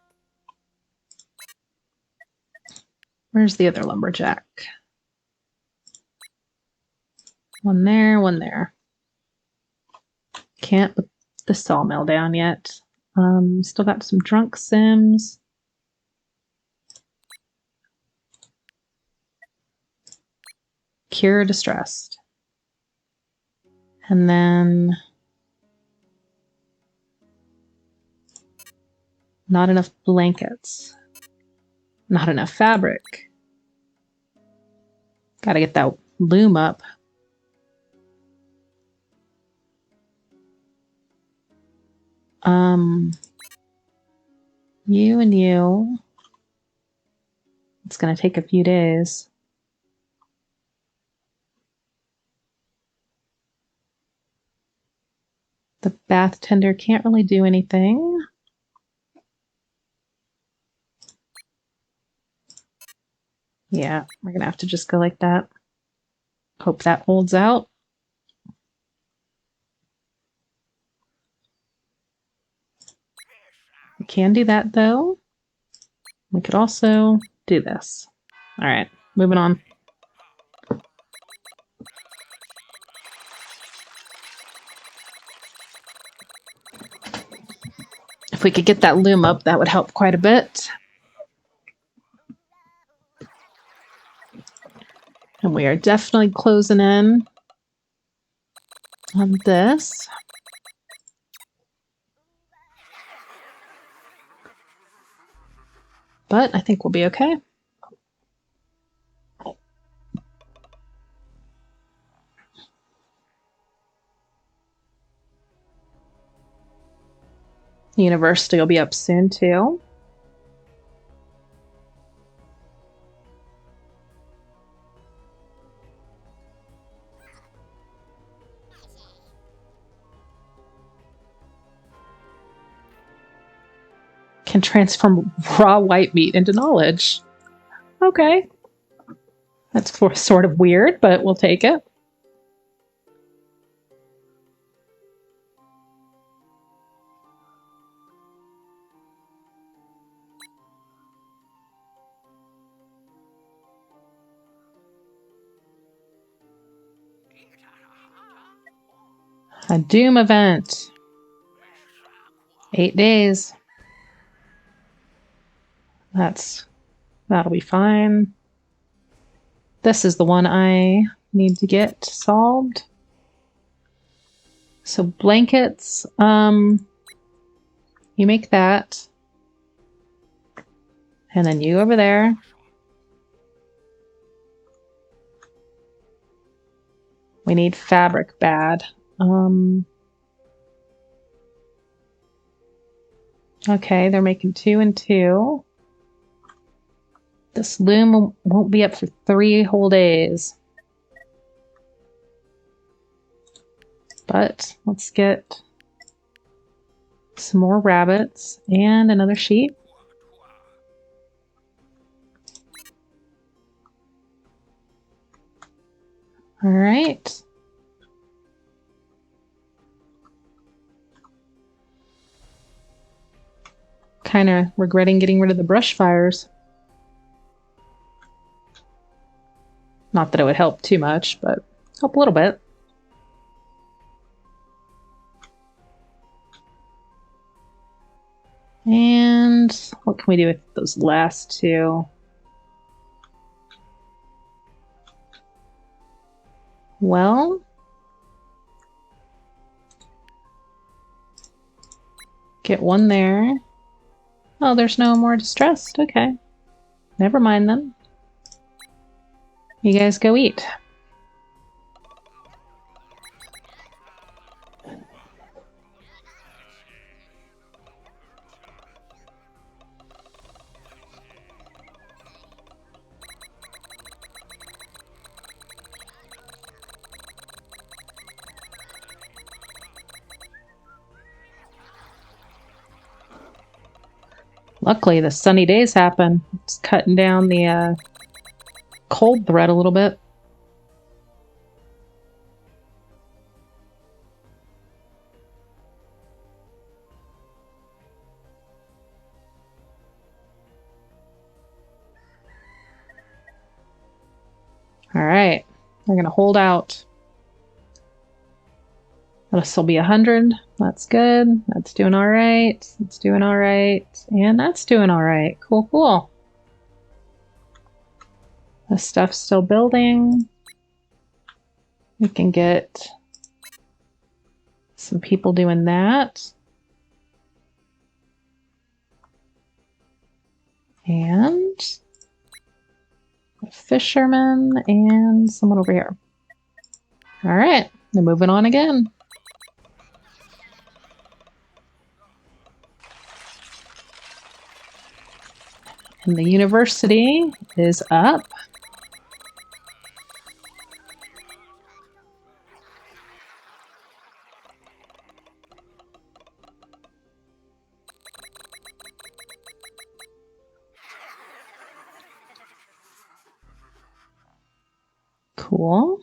Where's the other lumberjack? One there, one there. Can't put the sawmill down yet. Still got some drunk sims. Cure distressed. And then not enough blankets. Not enough fabric. Gotta get that loom up. You and you. It's going to take a few days. The bath tender can't really do anything. Yeah, we're going to have to just go like that. Hope that holds out. We can do that, though. We could also do this. All right, moving on. If we could get that loom up, that would help quite a bit. And we are definitely closing in on this. But I think we'll be okay. University will be up soon, too. Can transform raw white meat into knowledge. Okay. That's sort of weird, but we'll take it. A doom event. 8 days. That'll be fine. This is the one I need to get solved. So blankets, you make that. And then you over there. We need fabric bad. Okay, they're making 2 and 2. This loom won't be up for 3 whole days. But let's get some more rabbits and another sheep. All right. Kind of regretting getting rid of the brush fires. Not that it would help too much, but help a little bit. And what can we do with those last 2? Well, get 1 there. Oh, there's no more distressed. Okay. Never mind then. You guys go eat. Luckily, the sunny days happen. It's cutting down the cold thread a little bit. All right, we're gonna hold out. This will be 100. That's good. That's doing all right. It's doing all right. And that's doing all right. Cool, cool. The stuff's still building. We can get some people doing that. And a fisherman and someone over here. All right, they're moving on again. And the university is up. Cool.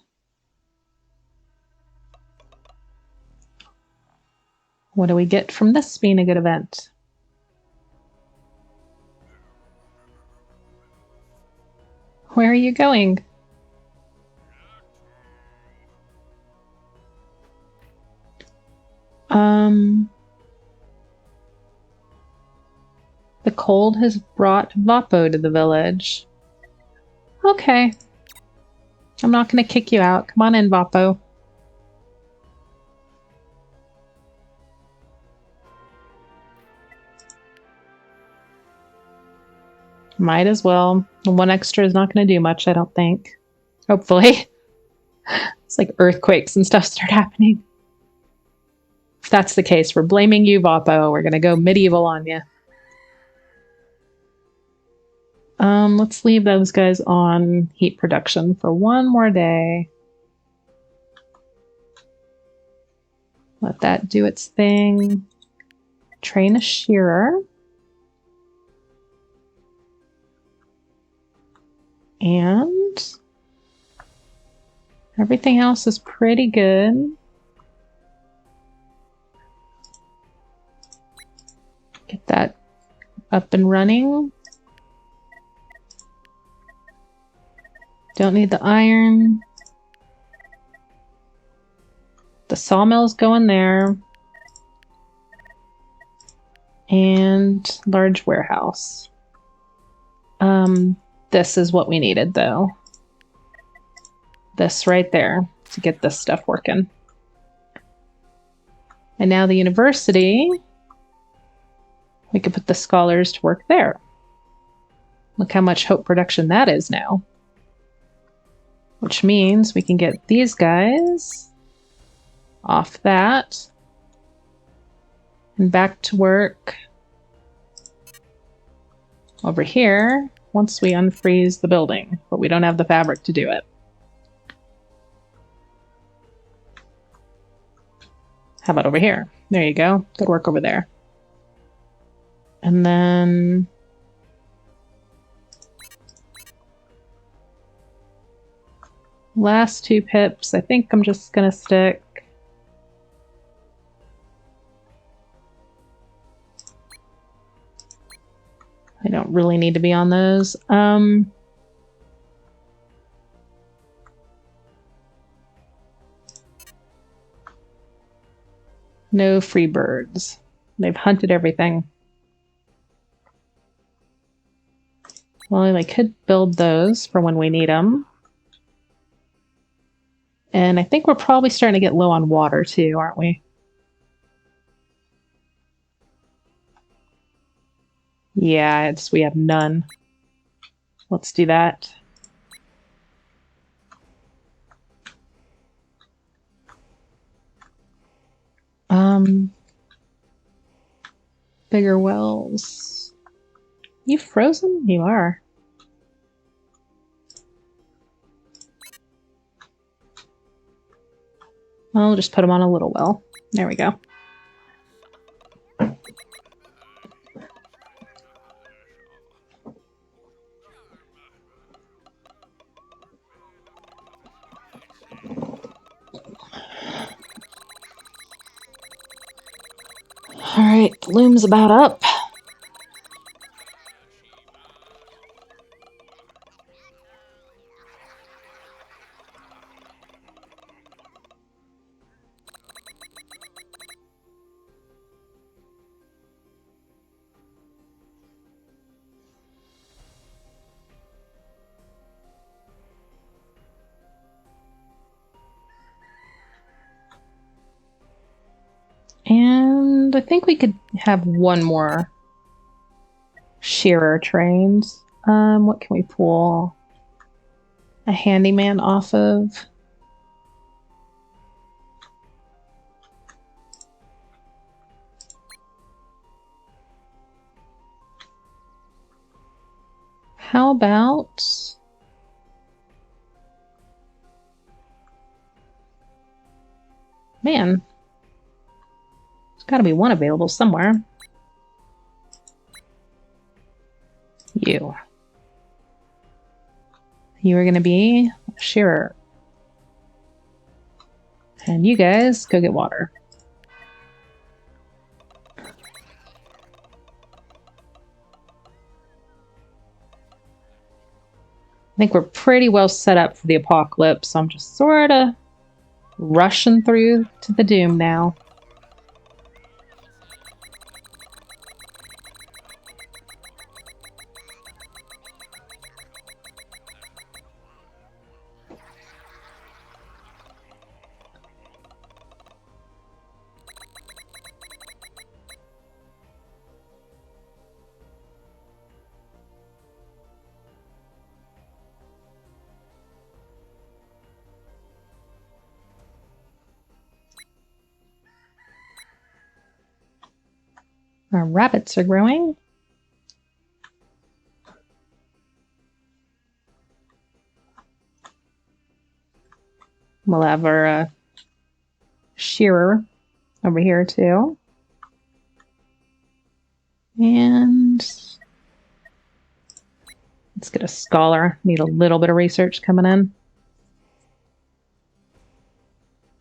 What do we get from this being a good event? Where are you going? The cold has brought Vapo to the village. Okay. I'm not going to kick you out. Come on in, Vapo. Might as well. One extra is not going to do much, I don't think. Hopefully. It's like earthquakes and stuff start happening. If that's the case, we're blaming you, Vapo. We're going to go medieval on you. Let's leave those guys on heat production for one more day. Let that do its thing. Train a shearer. And everything else is pretty good. Get that up and running. Don't need the iron. The sawmill's going there. And large warehouse. This is what we needed, though. This right there to get this stuff working. And now the university, we could put the scholars to work there. Look how much hope production that is now. Which means we can get these guys off that and back to work over here once we unfreeze the building, but we don't have the fabric to do it. How about over here? There you go. Good work over there. And then last 2 pips, I think I'm just gonna stick I don't really need to be on those. No free birds. They've hunted everything. Well, I could build those for when we need them. And I think we're probably starting to get low on water too, aren't we? Yeah, we have none. Let's do that. Bigger wells. You frozen? You are. I'll just put them on a little well. There we go. Alright, the loom's about up. And I think we could have one more shearer trained. What can we pull? A handyman off of? How about... Man, there's got to be one available somewhere. You. You are going to be a shearer. And you guys go get water. I think we're pretty well set up for the apocalypse, so I'm just sort of rushing through to the doom now. Our rabbits are growing. We'll have our shearer over here too. And let's get a scholar. Need a little bit of research coming in.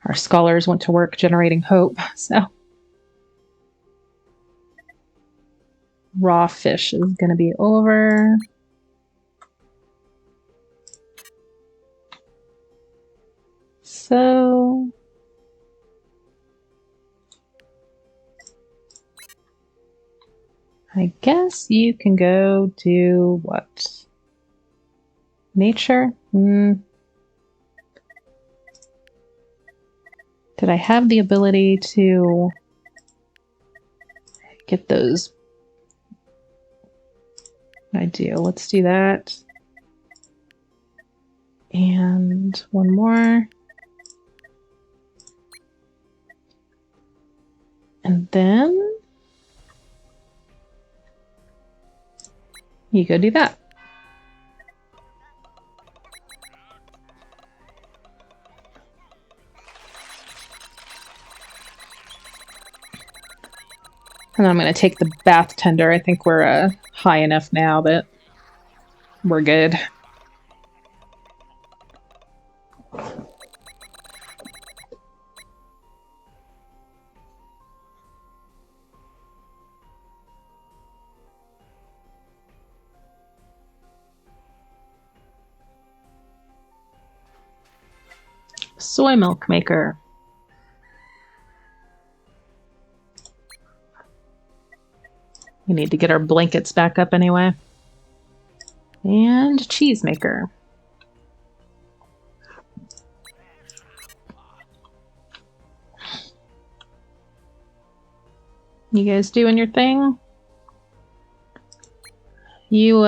Our scholars went to work generating hope, so. Raw fish is going to be over. So... I guess you can go do what? Nature? Did I have the ability to get those? I do. Let's do that. And one more. And then you go do that. And then I'm going to take the bath tender. I think we're high enough now that we're good. Soy milk maker. We need to get our blankets back up anyway. And cheese maker. You guys doing your thing? You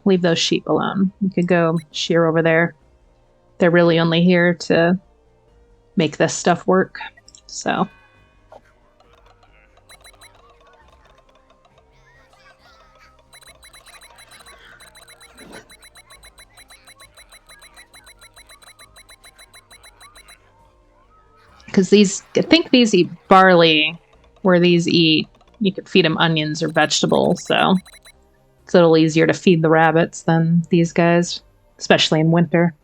leave those sheep alone. You could go shear over there. They're really only here to make this stuff work, so. Because these, I think these eat barley, where these eat, you could feed them onions or vegetables, so it's a little easier to feed the rabbits than these guys, especially in winter.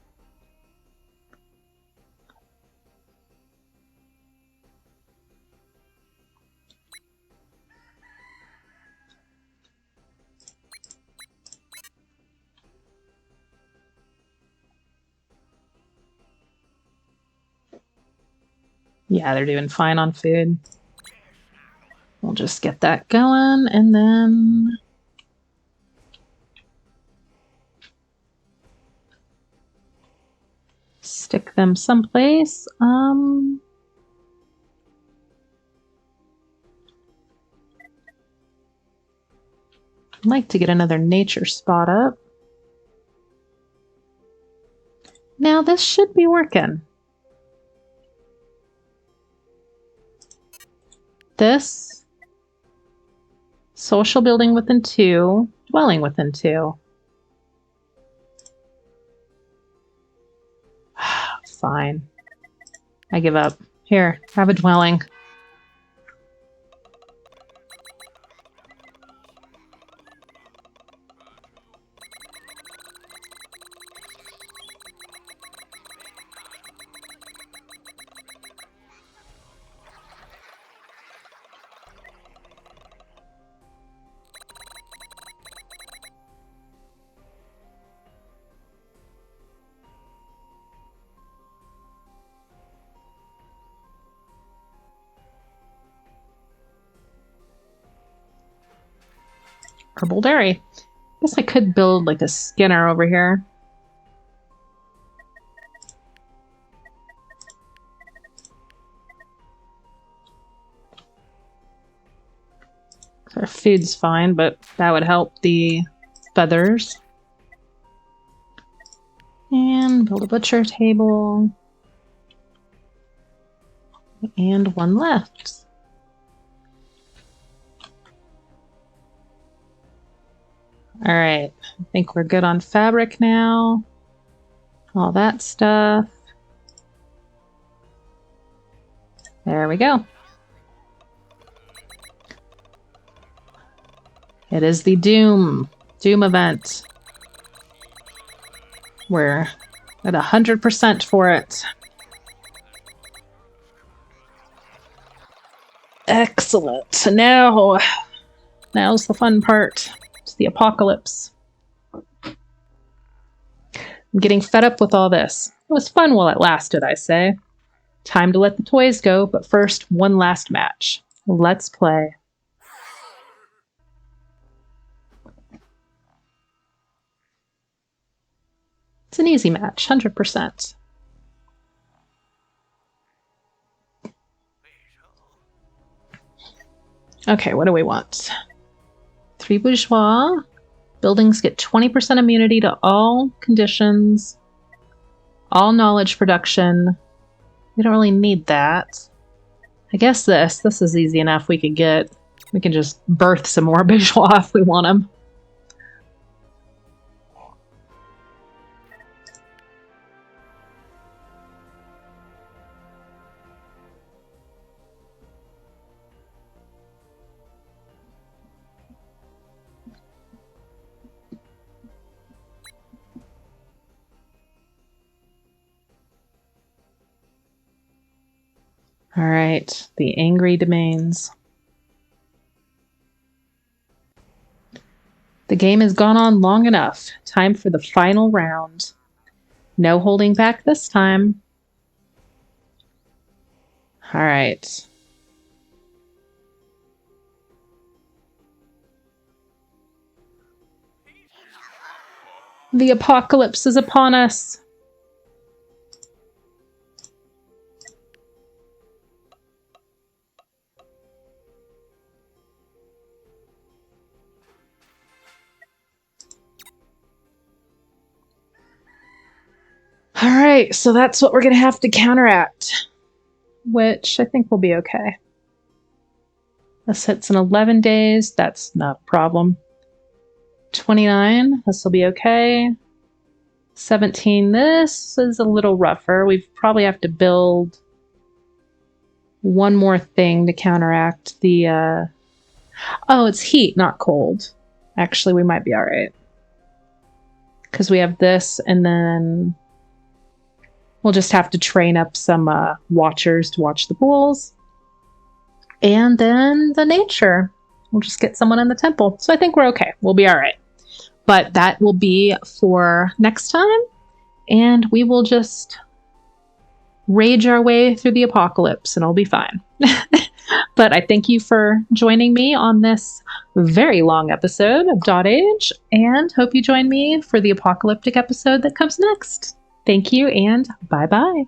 Yeah, they're doing fine on food. We'll just get that going, and then stick them someplace. I'd like to get another nature spot up. Now this should be working. This, social building within 2, dwelling within 2. fine. I give up. Here, have a dwelling. Purple dairy. Guess I could build like a Skinner over here. Our food's fine, but that would help the feathers. And build a butcher table. And one left. All right, I think we're good on fabric now. All that stuff. There we go. It is the Doom event. We're at 100% for it. Excellent. So now's the fun part. It's the apocalypse. I'm getting fed up with all this. It was fun while it lasted, I say. Time to let the toys go, but first, one last match. Let's play. It's an easy match, 100%. Okay, what do we want? 3 bourgeois. Buildings get 20% immunity to all conditions. All knowledge production. We don't really need that. I guess this is easy enough we could get. We can just birth some more bourgeois if we want them. All right, the angry domains. The game has gone on long enough. Time for the final round. No holding back this time. All right. The apocalypse is upon us. All right, so that's what we're going to have to counteract, which I think will be okay. This hits in 11 days. That's not a problem. 29, this will be okay. 17, this is a little rougher. We probably have to build one more thing to counteract the... Oh, it's heat, not cold. Actually, we might be all right. Because we have this, and then... We'll just have to train up some watchers to watch the bulls. And then the nature. We'll just get someone in the temple. So I think we're okay. We'll be all right. But that will be for next time. And we will just rage our way through the apocalypse and it'll be fine. But I thank you for joining me on this very long episode of DotAge. And hope you join me for the apocalyptic episode that comes next. Thank you and bye-bye.